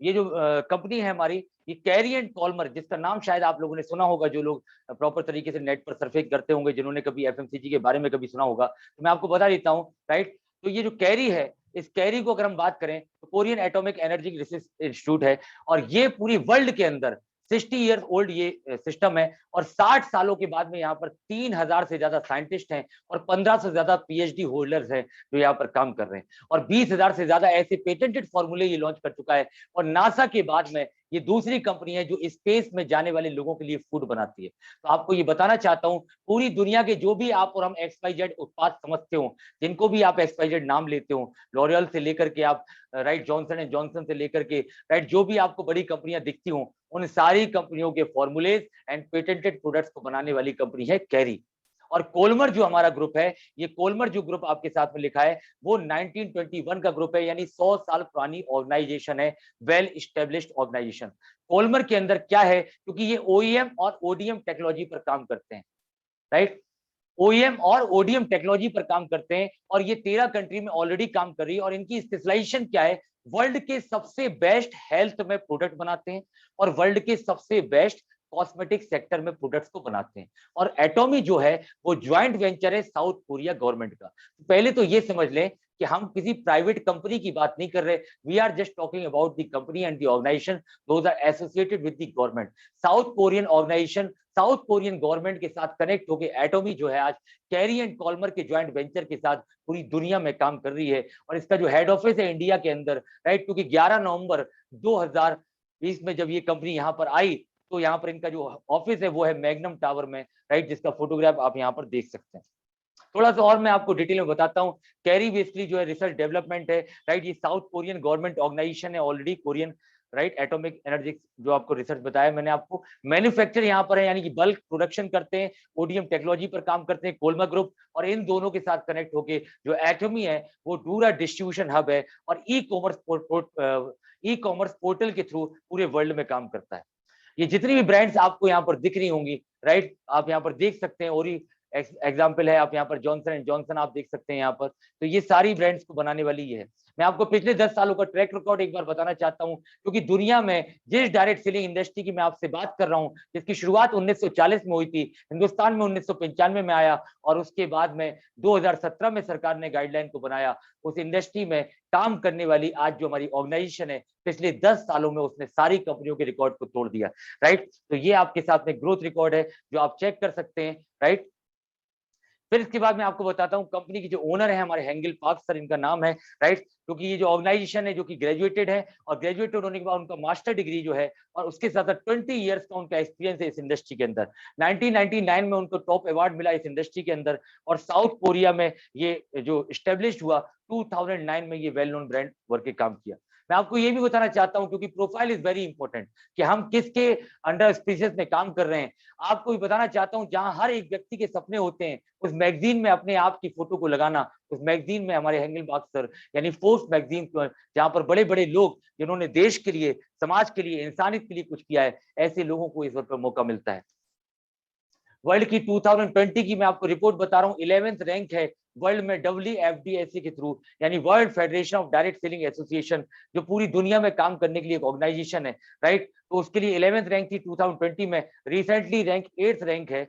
ये जो कंपनी है हमारी, ये कैरी एंड कॉलमर, जिसका नाम शायद आप लोगों ने सुना होगा, जो लोग प्रॉपर तरीके से नेट पर सर्फिंग करते होंगे, जिन्होंने कभी एफएमसीजी के बारे में कभी सुना होगा, तो मैं आपको बता देता हूँ, राइट। तो ये जो कैरी है, इस कैरी को अगर हम बात करें तो Korean atomic energy research institute है, और ये पूरी वर्ल्ड के अंदर 60 ईयर्स ओल्ड ये सिस्टम है, और 60 सालों के बाद में यहाँ पर 3000 से ज्यादा साइंटिस्ट हैं, और 1500 से ज्यादा पीएचडी होल्डर्स हैं जो यहाँ पर काम कर रहे हैं, और 20,000 से ज्यादा ऐसे पेटेंटेड फॉर्मूले ये लॉन्च कर चुका है। और नासा के बाद में ये दूसरी कंपनी है जो स्पेस में जाने वाले लोगों के लिए फूड बनाती है। तो आपको ये बताना चाहता हूँ, पूरी दुनिया के जो भी आप और हम XYZ उत्पाद समझते हो, जिनको भी आप XYZ नाम लेते हो, लॉरियल से लेकर के आप राइट, जॉनसन एंड जॉनसन से लेकर के राइट, जो भी आपको बड़ी कंपनियां दिखती हो, उन सारी कंपनियों के फॉर्मूलेज एंड पेटेंटेड प्रोडक्ट्स को बनाने वाली कंपनी है कैरी। और कोलमर जो हमारा ग्रुप है, ये कोलमर जो ग्रुप आपके साथ में लिखा है, वो 1921 का ग्रुप है, यानी 100 साल पुरानी ऑर्गेनाइजेशन है, वेल एस्टेब्लिश्ड ऑर्गेनाइजेशन। कोलमर के अंदर क्या है, क्योंकि ये OEM और ODM टेक्नोलॉजी पर काम करते हैं, राइट, OEM और ODM टेक्नोलॉजी पर काम करते हैं, और ये 13 कंट्री में ऑलरेडी काम कर रही है। और इनकी स्पेशलाइजेशन क्या है, वर्ल्ड के सबसे बेस्ट हेल्थ में प्रोडक्ट बनाते हैं, और वर्ल्ड के सबसे बेस्ट कॉस्मेटिक सेक्टर में प्रोडक्ट्स को बनाते हैं। और एटॉमी जो है वो ज्वाइंट वेंचर है साउथ कोरिया गवर्नमेंट का। पहले तो ये समझ लें कि हम किसी प्राइवेट कंपनी की बात नहीं कर रहे, we are just talking about the company and the organisation those are associated with the government. South Korean organisation South Korean government के साथ कनेक्ट होकर एटॉमी जो है आज कैरी एंड कॉलमर के ज्वाइंट वेंचर के साथ पूरी दुनिया में काम कर रही है। और इसका जो हेड ऑफिस है इंडिया के अंदर, राइट, क्योंकि 11 नवंबर 2020 में जब ये कंपनी यहाँ पर आई तो यहाँ पर इनका जो ऑफिस है वो है मैग्नम टावर में, राइट, जिसका फोटोग्राफ आप यहाँ पर देख सकते हैं। थोड़ा सा और मैं आपको डिटेल में बताता हूँ। कैरी बेसिकली जो है रिसर्च डेवलपमेंट है, राइट, ये साउथ कोरियन गवर्नमेंट ऑर्गेनाइजेशन है already Korean, right, atomic energy जो आपको रिसर्च बताया मैंने आपको। मैन्युफैक्चर यहाँ पर है, यानी कि बल्क प्रोडक्शन करते हैं, ओडीएम टेक्नोलॉजी पर काम करते हैं कोलमा ग्रुप, और इन दोनों के साथ कनेक्ट होके जो एटॉमी है वो पूरा डिस्ट्रीब्यूशन हब है और ई कॉमर्स पोर्टल के थ्रू पूरे वर्ल्ड में काम करता है। ये जितनी भी ब्रांड्स आपको यहाँ पर दिख रही होंगी, राइट, आप यहाँ पर देख सकते हैं, और एग्जाम्पल है, आप यहाँ पर जॉनसन एंड जॉनसन आप देख सकते हैं यहाँ पर। तो ये सारी ब्रांड्स को बनाने वाली ये है। मैं आपको पिछले 10 सालों का ट्रैक रिकॉर्ड एक बार बताना चाहता हूँ, क्योंकि दुनिया में जिस डायरेक्ट सेलिंग इंडस्ट्री की मैं आपसे बात कर रहा हूँ, जिसकी शुरुआत 1940 में हुई थी, हिंदुस्तान में 1995 में आया, और उसके बाद में 2017 में सरकार ने गाइडलाइन को बनाया। उस इंडस्ट्री में काम करने वाली आज जो हमारी ऑर्गेनाइजेशन है, पिछले 10 सालों में उसने सारी कंपनियों के रिकॉर्ड को तोड़ दिया, राइट। तो ये आपके साथ में ग्रोथ रिकॉर्ड है जो आप चेक कर सकते हैं, राइट। फिर इसके बाद मैं आपको बताता हूं कंपनी के जो ओनर है हमारे हेंगल पार्क सर, इनका नाम है, राइट, क्योंकि ये जो ऑर्गेनाइजेशन है जो कि ग्रेजुएटेड है, और ग्रेजुएटेड होने के बाद उनका मास्टर डिग्री जो है, और उसके साथ 20 इयर्स का उनका एक्सपीरियंस है इस इंडस्ट्री के अंदर। 1999 में उनको टॉप अवार्ड मिला इस इंडस्ट्री के अंदर, और साउथ कोरिया में ये जो स्टेब्लिश हुआ 2009 में ये वेल नोन ब्रांड वर्क के काम किया। मैं आपको ये भी बताना चाहता हूं, क्योंकि प्रोफाइल इज वेरी इंपॉर्टेंट, कि हम किसके अंडर स्पीसीज में काम कर रहे हैं। आपको भी बताना चाहता हूं, जहां हर एक व्यक्ति के सपने होते हैं उस मैगजीन में अपने आप की फोटो को लगाना, उस मैगजीन में हमारे हेंगल पार्क सर यानी फोर्स मैगजीन, जहां पर बड़े बड़े लोग जिन्होंने देश के लिए, समाज के लिए, इंसानियत के लिए कुछ किया है, ऐसे लोगों को इस वक्त पर मौका मिलता है। वर्ल्ड की 2020 की मैं आपको रिपोर्ट बता रहा हूँ, 11th रैंक है वर्ल्ड में WFDSA के थ्रू, यानी world federation of direct selling association, जो पूरी दुनिया में काम करने के लिए एक ऑर्गेनाइजेशन है, राइट। तो उसके लिए 11th रैंक थी 2020 में, रिसेंटली रैंक 8th रैंक है।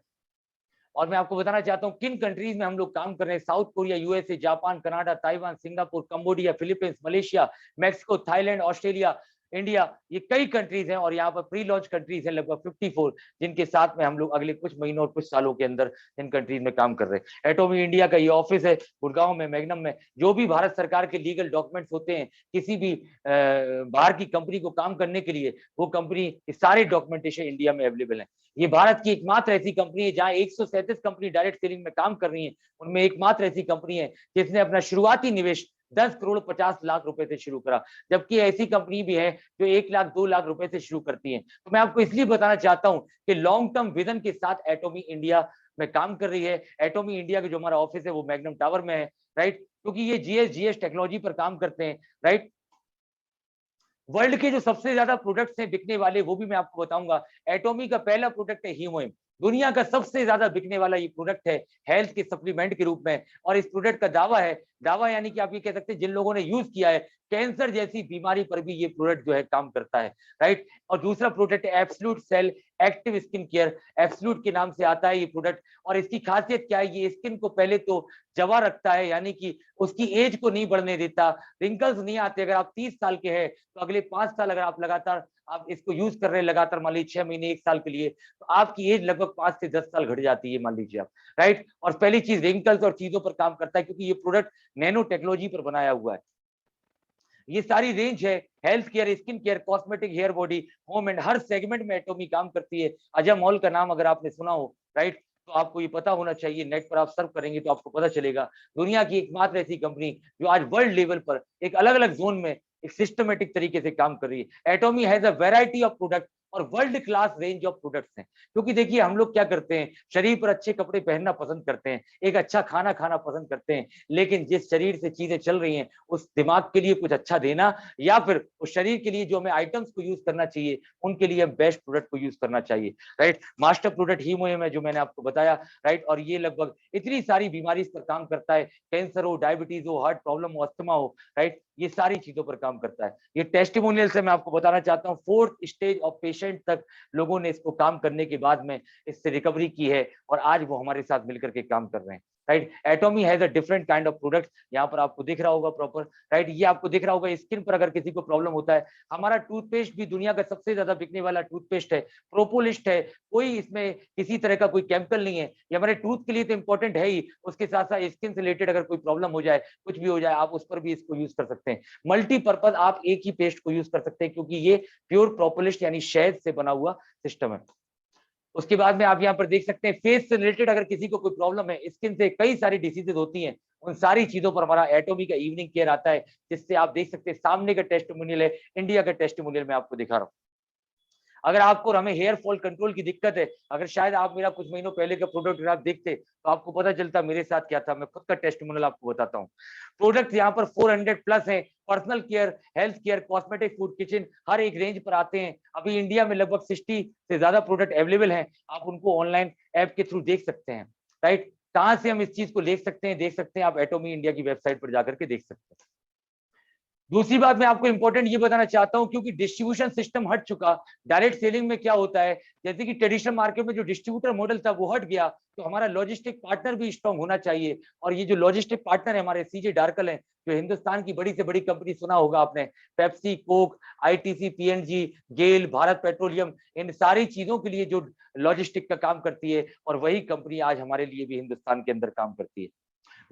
और मैं आपको बताना चाहता हूँ किन कंट्रीज में हम लोग काम कर रहे हैं: south Korea, USA, Japan, Canada, Taiwan, Singapore, Cambodia, Philippines, Malaysia, Mexico, Thailand, Australia, India, ये कई कंट्रीज हैं। और यहाँ पर प्री लॉन्च कंट्रीज हैं लगभग 54, जिनके साथ में हम लोग अगले कुछ महीनों और कुछ सालों के अंदर इन कंट्रीज में काम कर रहे हैं। एटॉमी इंडिया का ये ऑफिस है गुड़गांव में, मैग्नम में। जो भी भारत सरकार के लीगल डॉक्यूमेंट्स होते हैं किसी भी बाहर की कंपनी को काम करने के लिए, वो कंपनी के सारे डॉक्यूमेंटेशन इंडिया में अवेलेबल है। ये भारत की एकमात्र ऐसी कंपनी है जहां 137 कंपनी डायरेक्ट सेलिंग में काम कर रही है, उनमें एकमात्र ऐसी कंपनी है जिसने अपना शुरुआती निवेश 10 करोड़ 50 लाख रुपए से शुरू करा, जबकि ऐसी कंपनी भी है जो 1 लाख 2 लाख रुपए से शुरू करती है। तो मैं आपको इसलिए बताना चाहता हूं कि लॉन्ग टर्म विजन के साथ एटॉमी इंडिया में काम कर रही है। एटॉमी इंडिया का जो हमारा ऑफिस है वो मैग्नम टावर में है, राइट, क्योंकि ये जीएस टेक्नोलॉजी पर काम करते हैं, राइट। वर्ल्ड के जो सबसे ज्यादा प्रोडक्ट्स हैं बिकने वाले, वो भी मैं आपको बताऊंगा। एटॉमी का पहला प्रोडक्ट है हीमोइम, दुनिया का सबसे ज्यादा बिकने वाला ये प्रोडक्ट है हेल्थ के सप्लीमेंट के रूप में। और इस प्रोडक्ट का दावा यानी कि आप ये कह सकते हैं जिन लोगों ने यूज किया है, कैंसर जैसी बीमारी पर भी ये प्रोडक्ट जो है काम करता है, राइट। और दूसरा प्रोडक्ट है absolute cell active skin care, absolute के नाम से आता है ये प्रोडक्ट। और इसकी खासियत क्या है, ये स्किन को पहले तो जवा रखता है, यानी कि उसकी एज को नहीं बढ़ने देता, रिंकल्स नहीं आते। अगर आप 30 साल के हैं तो अगले 5 साल अगर आप लगातार आप इसको यूज कर रहे हैं, लगातार मान लीजिए 6 महीने 1 साल के लिए, तो आपकी एज लगभग 5 से 10 साल घट जाती है, मान लीजिए आप, राइट। और पहली चीज रिंकल्स और चीजों पर काम करता है क्योंकि ये प्रोडक्ट नैनो टेक्नोलॉजी पर बनाया हुआ है। ये सारी रेंज है health care, skin care, cosmetic, hair, body, home and हर सेगमेंट में एटॉमी काम करती है। अजय मॉल का नाम अगर आपने सुना हो, राइट, तो आपको ये पता होना चाहिए, नेट पर आप सर्च करेंगे तो आपको पता चलेगा। दुनिया की एकमात्र ऐसी कंपनी जो आज वर्ल्ड लेवल पर एक अलग अलग जोन में एक सिस्टमेटिक तरीके से काम कर रही है। Atomy has a variety of product और world class range of products हैं। क्योंकि देखिए हम लोग क्या करते हैं, शरीर पर अच्छे कपड़े पहनना पसंद करते हैं, एक अच्छा खाना खाना पसंद करते हैं, लेकिन जिस शरीर से चीजें चल रही हैं उस दिमाग के लिए कुछ अच्छा देना, या फिर उस शरीर के लिए जो हमें आइटम्स को यूज करना चाहिए उनके लिए हम बेस्ट प्रोडक्ट को यूज करना चाहिए, राइट। मास्टर प्रोडक्ट हीमोइम है जो मैंने आपको बताया, राइट। और ये लगभग इतनी सारी बीमारी पर काम करता है, कैंसर हो, डायबिटीज हो, हार्ट प्रॉब्लम हो, अस्थमा हो, राइट। ये सारी चीजों पर काम करता है। ये टेस्टिमोनियल से मैं आपको बताना चाहता हूँ 4th स्टेज ऑफ पेशेंट तक लोगों ने इसको काम करने के बाद में इससे रिकवरी की है और आज वो हमारे साथ मिलकर के काम कर रहे हैं। Right, एटॉमी has a different kind of product, यहाँ पर आपको दिख रहा होगा प्रॉपर। राइट, ये आपको दिख रहा होगा स्किन पर अगर किसी को प्रॉब्लम होता है, हमारा टूथपेस्ट भी दुनिया का सबसे ज्यादा बिकने वाला टूथपेस्ट है, प्रोपोलिस्ट है, कोई इसमें किसी तरह का कोई केमिकल नहीं है। ये हमारे टूथ के लिए तो इंपॉर्टेंट है ही, उसके साथ साथ स्किन से रिलेटेड अगर कोई प्रॉब्लम हो जाए, कुछ भी हो जाए, आप उस पर भी इसको यूज कर सकते हैं। मल्टीपर्पज आप एक ही पेस्ट को यूज कर सकते हैं क्योंकि ये प्योर प्रोपोलिस्ट यानी शहद से बना हुआ सिस्टम है। उसके बाद में आप यहाँ पर देख सकते हैं फेस से रिलेटेड अगर किसी को कोई प्रॉब्लम है, स्किन से कई सारी डिसीजेज होती हैं, उन सारी चीजों पर हमारा एटॉमी का इवनिंग केयर आता है, जिससे आप देख सकते हैं सामने का टेस्टिमोनियल है, इंडिया का टेस्टिमोनियल मैं आपको दिखा रहा हूँ। अगर आपको हमें हेयर फॉल कंट्रोल की दिक्कत है, अगर शायद आप मेरा कुछ महीनों पहले का प्रोडक्ट आप देखते तो आपको पता चलता मेरे साथ क्या था। मैं खुद का टेस्टिमोनियल आपको बताता हूँ। प्रोडक्ट यहाँ पर 400 प्लस है, personal care, health care, cosmetic, food, kitchen, हर एक रेंज पर आते हैं। अभी इंडिया में लगभग 60 से ज्यादा प्रोडक्ट अवेलेबल हैं, आप उनको ऑनलाइन ऐप के थ्रू देख सकते हैं। राइट, कहाँ से हम इस चीज को देख सकते हैं, आप एटॉमी इंडिया की वेबसाइट पर जाकर के देख सकते हैं। दूसरी बात मैं आपको इंपॉर्टेंट ये बताना चाहता हूं, क्योंकि डिस्ट्रीब्यूशन सिस्टम हट चुका। डायरेक्ट सेलिंग में क्या होता है, जैसे कि ट्रेडिशनल मार्केट में जो डिस्ट्रीब्यूटर मॉडल था वो हट गया, तो हमारा लॉजिस्टिक पार्टनर भी स्ट्रांग होना चाहिए। और ये जो लॉजिस्टिक पार्टनर है हमारे सीजे डार्कल हैं, जो हिंदुस्तान की बड़ी से बड़ी कंपनी, सुना होगा आपने, पेप्सी, कोक, आईटीसी, पीएनजी, गेल, भारत पेट्रोलियम, इन सारी चीजों के लिए जो लॉजिस्टिक का काम करती है, और वही कंपनी आज हमारे लिए भी हिंदुस्तान के अंदर काम करती है।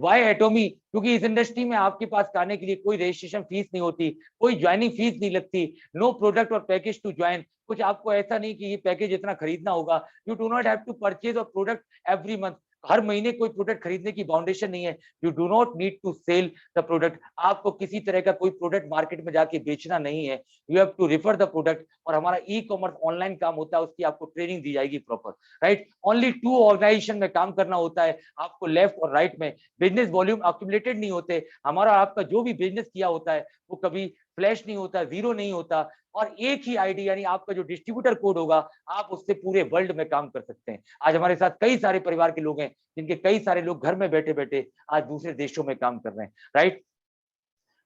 वाई एटॉमी, क्योंकि इस इंडस्ट्री में आपके पास आने के लिए कोई रजिस्ट्रेशन फीस नहीं होती, कोई ज्वाइनिंग फीस नहीं लगती, नो प्रोडक्ट और पैकेज टू ज्वाइन। कुछ आपको ऐसा नहीं कि ये पैकेज इतना खरीदना होगा, you do not have to purchase a product every month, हर महीने कोई प्रोडक्ट खरीदने की बाउंडेशन नहीं है। You do not need to sell the product, आपको किसी तरह का कोई प्रोडक्ट मार्केट में जाके बेचना नहीं है, you have to refer the product. और हमारा ई कॉमर्स ऑनलाइन काम होता है, उसकी आपको ट्रेनिंग दी जाएगी प्रॉपर। राइट, ओनली 2 ऑर्गेनाइजेशन में काम करना होता है आपको, लेफ्ट और राइट में। बिजनेस वॉल्यूम अक्यूमुलेटेड नहीं होते, हमारा आपका जो भी बिजनेस किया होता है वो कभी फ्लैश नहीं होता, जीरो नहीं होता। और एक ही आईडी यानी आपका जो डिस्ट्रीब्यूटर कोड होगा, आप उससे पूरे वर्ल्ड में काम कर सकते हैं। आज हमारे साथ कई सारे परिवार के लोग हैं, जिनके कई सारे लोग घर में बैठे बैठे आज दूसरे देशों में काम कर रहे हैं। राइट,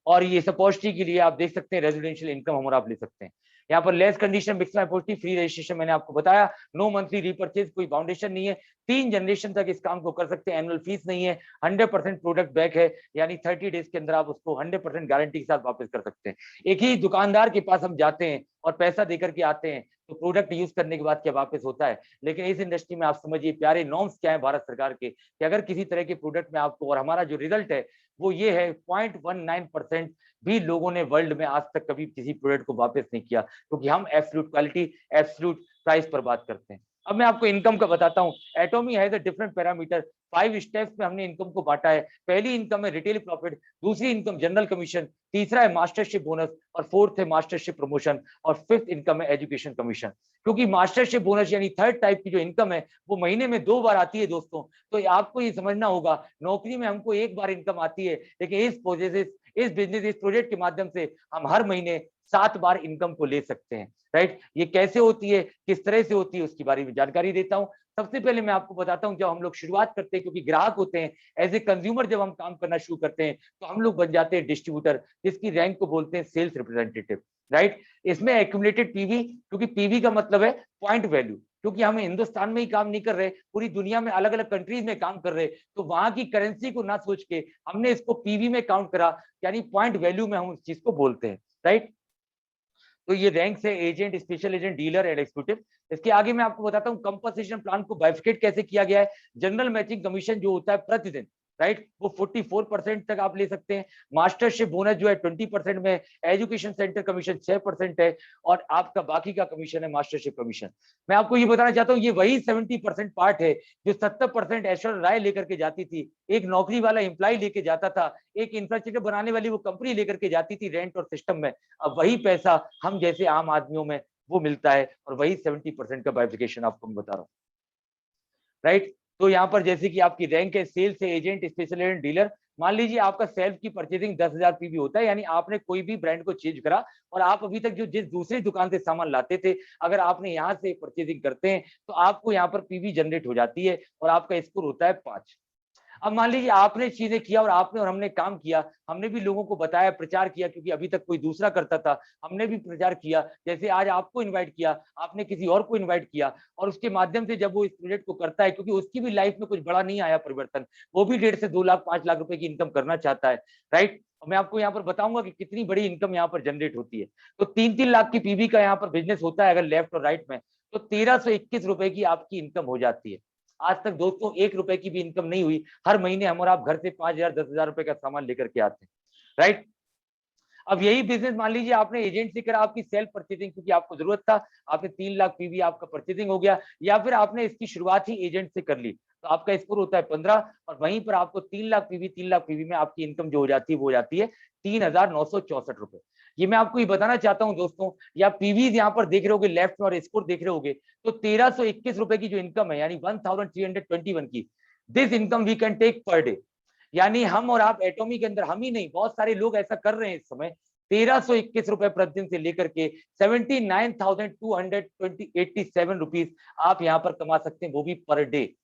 और ये सपोजिटरी के लिए आप देख सकते हैं रेजिडेंशियल इनकम हमारा आप ले सकते हैं। यहाँ पर less condition mix positive, free registration मैंने आपको बताया, नो मंथली रीपरचेज, कोई बाउंडेशन नहीं है, 3 जनरेशन तक इस काम को कर सकते हैं, एनुअल फीस नहीं है, 100% प्रोडक्ट बैक है, यानी 30 डेज के अंदर आप उसको 100% गारंटी के साथ वापस कर सकते हैं। एक ही दुकानदार के पास हम जाते हैं और पैसा देकर के आते हैं, तो प्रोडक्ट यूज करने के बाद क्या वापस होता है। लेकिन इस इंडस्ट्री में आप समझिए प्यारे नॉर्म्स क्या है भारत सरकार के, कि अगर किसी तरह के प्रोडक्ट में आपको, और हमारा जो रिजल्ट है वो ये है, 0.19% भी लोगों ने वर्ल्ड में आज तक कभी किसी प्रोडक्ट को वापस नहीं किया, क्योंकि हम एब्सोल्यूट क्वालिटी, एब्सोल्यूट प्राइस पर बात करते हैं। अब मैं आपको इनकम का बताता हूं। एटॉमी has a different parameter, 5 steps में हमने इनकम को बांटा है। पहली इनकम है रिटेल प्रॉफिट, दूसरी इनकम जनरल कमीशन, तीसरा है मास्टरशिप बोनस, और फोर्थ है मास्टरशिप प्रमोशन, और फिफ्थ इनकम है एजुकेशन कमीशन। क्योंकि मास्टरशिप बोनस यानी थर्ड टाइप की जो इनकम है वो महीने में 2 बार आती है दोस्तों, तो आपको ये समझना होगा, नौकरी में हमको 1 बार इनकम आती है, लेकिन इस बिजनेस, इस प्रोजेक्ट के माध्यम से हम हर महीने 7 बार इनकम को ले सकते हैं। राइट, ये कैसे होती है, किस तरह से होती है, उसके बारे में जानकारी देता हूं। सबसे पहले मैं आपको बताता हूं, जब हम लोग शुरुआत करते हैं, क्योंकि ग्राहक होते हैं, एज ए कंज्यूमर जब हम काम करना शुरू करते हैं, तो हम लोग बन जाते हैं डिस्ट्रीब्यूटर, जिसकी रैंक को बोलते हैं सेल्स रिप्रेजेंटेटिव। राइट, इसमें एक्यूमुलेटेड पीवी, क्योंकि पीवी का मतलब है पॉइंट वैल्यू, क्योंकि हम हिंदुस्तान में ही काम नहीं कर रहे, पूरी दुनिया में अलग अलग कंट्रीज में काम कर रहे, तो वहां की करेंसी को ना सोच के हमने इसको पीवी में काउंट करा, यानी पॉइंट वैल्यू में हम उस चीज को बोलते हैं। राइट, तो ये रैंक है agent, special agent, dealer and executive. इसके आगे मैं आपको बताता हूं कंपनसेशन प्लान को बाइफिकेट कैसे किया गया है। जनरल मैचिंग कमीशन जो होता है प्रतिदिन, राइट, वो 44% तक आप ले सकते हैं। मास्टरशिप बोनस जो है 20% में, एजुकेशन सेंटर कमीशन 6% है, और आपका बाकी का कमीशन है मास्टरशिप कमीशन। मैं आपको ये बताना चाहता हूँ, ये वही 70% पार्ट है जो 70% ऐश्वर्या राय लेकर के जाती थी, एक नौकरी वाला एम्प्लॉय लेके जाता था, एक इंफ्रास्ट्रक्चर बनाने वाली वो कंपनी लेकर के जाती थी रेंट और सिस्टम में। अब वही पैसा हम जैसे आम आदमियों में वो मिलता है, और वही 70% का बाइफिकेशन आपको मैं बता रहा हूँ। राइट, तो यहाँ पर जैसे कि आपकी रैंक है सेल्स है एजेंट, स्पेशल एजेंट, डीलर। मान लीजिए आपका सेल्फ की परचेजिंग 10,000 पीवी होता है, यानी आपने कोई भी ब्रांड को चेंज करा, और आप अभी तक जो जिस दूसरी दुकान से सामान लाते थे, अगर आपने यहाँ से परचेजिंग करते हैं, तो आपको यहाँ पर पीवी जनरेट हो जाती है, और आपका स्कोर होता है 5। अब मान लीजिए आपने चीजें किया और आपने और हमने काम किया, हमने भी लोगों को बताया, प्रचार किया, क्योंकि अभी तक कोई दूसरा करता था, हमने भी प्रचार किया, जैसे आज आपको इनवाइट किया, आपने किसी और को इनवाइट किया, और उसके माध्यम से जब वो इस प्रोजेक्ट को करता है, क्योंकि उसकी भी लाइफ में कुछ बड़ा नहीं आया परिवर्तन, वो भी 1.5 से 2 लाख 5 लाख रुपए की इनकम करना चाहता है, राइट। मैं आपको यहाँ पर बताऊंगा कि कितनी बड़ी इनकम यहाँ पर जनरेट होती है। तो 3-3 लाख की पीवी का यहाँ पर बिजनेस होता है अगर लेफ्ट और राइट में, तो 1321 रुपए की आपकी इनकम हो जाती है। आज तक दोस्तों 1 रुपए की भी इनकम नहीं हुई, हर महीने हम और आप घर से 5,000 10,000 रुपए का सामान लेकर के आते हैं, राइट। अब यही बिजनेस मान लीजिए आपने एजेंट से करा, आपकी सेल्फ परचेजिंग, क्योंकि आपको जरूरत था, आपने 3 लाख पीवी आपका परचेजिंग हो गया, या फिर आपने इसकी शुरुआत ही एजेंट से कर ली, तो आपका स्कोर होता है 15, और वहीं पर आपको 3 लाख पीवी में आपकी इनकम जो हो जाती है वो हो जाती है 3,964 रुपए। ये मैं आपको ये बताना चाहता हूं दोस्तों, या पीवीज यहाँ पर देख रहे होगे लेफ्ट में और स्कोर देख रहे होगे, तो 1321 रुपए की जो इनकम है, यानी 1321 की, this income we can take per day. यानी हम और आप एटॉमी के अंदर, हम ही नहीं, बहुत सारे लोग ऐसा कर रहे हैं इस समय, 1321 रुपए प्रतिदिन से लेकर के 79,287 रुपीज आप यहाँ पर कमा सकते हैं, वो भी पर डे।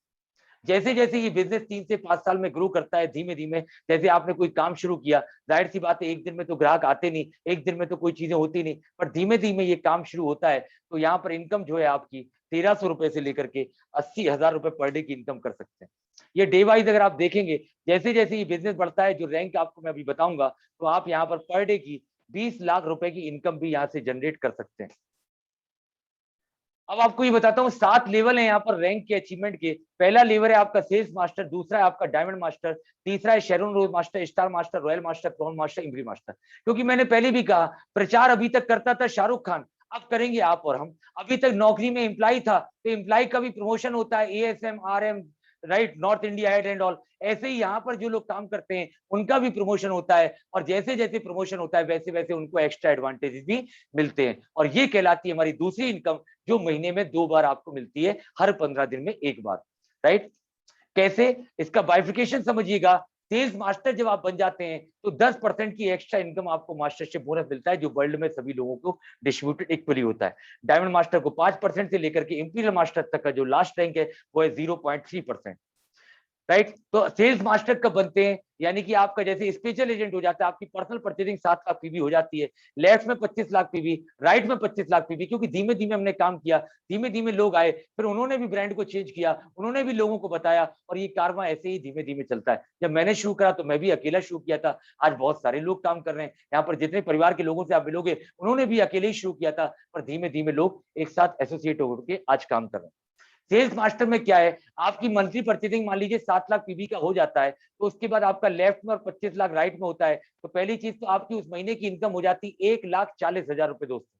जैसे जैसे ये बिजनेस 3 से 5 साल में ग्रो करता है, धीमे धीमे, जैसे आपने कोई काम शुरू किया, जाहिर सी बात है एक दिन में तो ग्राहक आते नहीं, एक दिन में तो कोई चीजें होती नहीं, पर धीमे धीमे ये काम शुरू होता है, तो यहाँ पर इनकम जो है आपकी 1300 रुपए से लेकर के 80,000 रुपए पर डे की इनकम कर सकते हैं। ये डे वाइज अगर आप देखेंगे, जैसे जैसे ये बिजनेस बढ़ता है, जो रैंक आपको मैं अभी बताऊंगा, तो आप यहाँ पर पर डे की 20 लाख रुपए की इनकम भी यहाँ से जनरेट कर सकते हैं। अब आपको ये बताता हूँ 7 लेवल है यहाँ पर रैंक के, अचीवमेंट के। पहला लेवल है आपका सेल्स मास्टर, दूसरा है आपका डायमंड मास्टर, तीसरा है Sharon Rose master, star master, royal master, crown master, imperial master. क्योंकि मैंने पहले भी कहा, प्रचार अभी तक करता था शाहरुख खान, अब करेंगे आप और हम। अभी तक नौकरी में एम्प्लॉय था, तो एम्प्लॉय का भी प्रमोशन होता है, ASM, RM, right, north India head and all. ऐसे ही यहाँ पर जो लोग काम करते हैं उनका भी प्रमोशन होता है, और जैसे जैसे प्रमोशन होता है वैसे वैसे उनको एक्स्ट्रा एडवांटेजेस भी मिलते हैं, और ये कहलाती है हमारी दूसरी इनकम, जो महीने में 2 बार आपको मिलती है, हर 15 दिन में 1 बार, राइट। कैसे, इसका बाइफिकेशन समझिएगा। सेल्स मास्टर जब आप बन जाते हैं तो 10% की एक्स्ट्रा इनकम आपको मास्टरशिप बोनस मिलता है, जो वर्ल्ड में सभी लोगों को डिस्ट्रीब्यूटेड इक्वली होता है। डायमंड मास्टर को 5% से लेकर के इंपीरियल मास्टर तक का जो लास्ट रैंक है वो है 0.3%, राइट। तो सेल्स मास्टर कब बनते हैं, यानी कि आपका जैसे स्पेशल एजेंट हो जाता है, आपकी पर्सनल परचेजिंग 7 लाख पीवी हो जाती है, लेफ्ट में 25 लाख पीवी, राइट में 25 लाख पीवी, क्योंकि धीमे धीमे हमने काम किया, धीमे धीमे लोग आए, फिर उन्होंने भी ब्रांड को चेंज किया, उन्होंने भी लोगों को बताया, और ये कारवां ऐसे ही धीमे धीमे चलता है। जब मैंने शुरू करा तो मैं भी अकेला शुरू किया था, आज बहुत सारे लोग काम कर रहे हैं, यहाँ पर जितने परिवार के लोगों से आप मिलोगे उन्होंने भी अकेले ही शुरू किया था, पर धीमे धीमे लोग एक साथ एसोसिएट होकर आज काम कर रहे हैं। सेल्स मास्टर में क्या है, आपकी मंथली परचेजिंग मान लीजिए 7 लाख पीवी का हो जाता है, तो उसके बाद आपका लेफ्ट में और 25 लाख राइट में होता है, तो पहली चीज तो आपकी उस महीने की इनकम हो जाती 1,40,000 रुपए दोस्तों।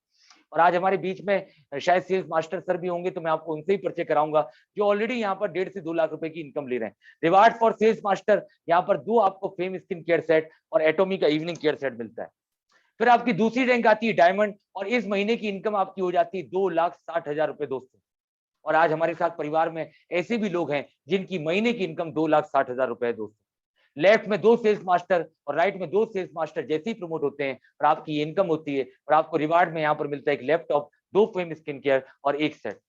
और आज हमारे बीच में शायद सेल्स मास्टर सर भी होंगे, तो मैं आपको उनसे ही परिचय कराऊंगा, जो ऑलरेडी यहाँ पर 1.5 से 2 लाख रुपए की इनकम ले रहे हैं। रिवार्ड फॉर सेल्स मास्टर, यहाँ पर 2 आपको फेम स्किन केयर सेट और एटॉमी का इवनिंग केयर सेट मिलता है। फिर आपकी दूसरी रैंक आती है डायमंड, और इस महीने की इनकम आपकी हो जाती है 2,60,000 रुपए दोस्तों। और आज हमारे साथ परिवार में ऐसे भी लोग हैं जिनकी महीने की इनकम 2,60,000 रुपए है दोस्तों। लेफ्ट में 2 सेल्स मास्टर और राइट में 2 सेल्स मास्टर जैसे ही प्रमोट होते हैं और आपकी इनकम होती है, और आपको रिवार्ड में यहाँ पर मिलता है एक लैपटॉप, 2 फेम स्किन केयर और 1 सेट।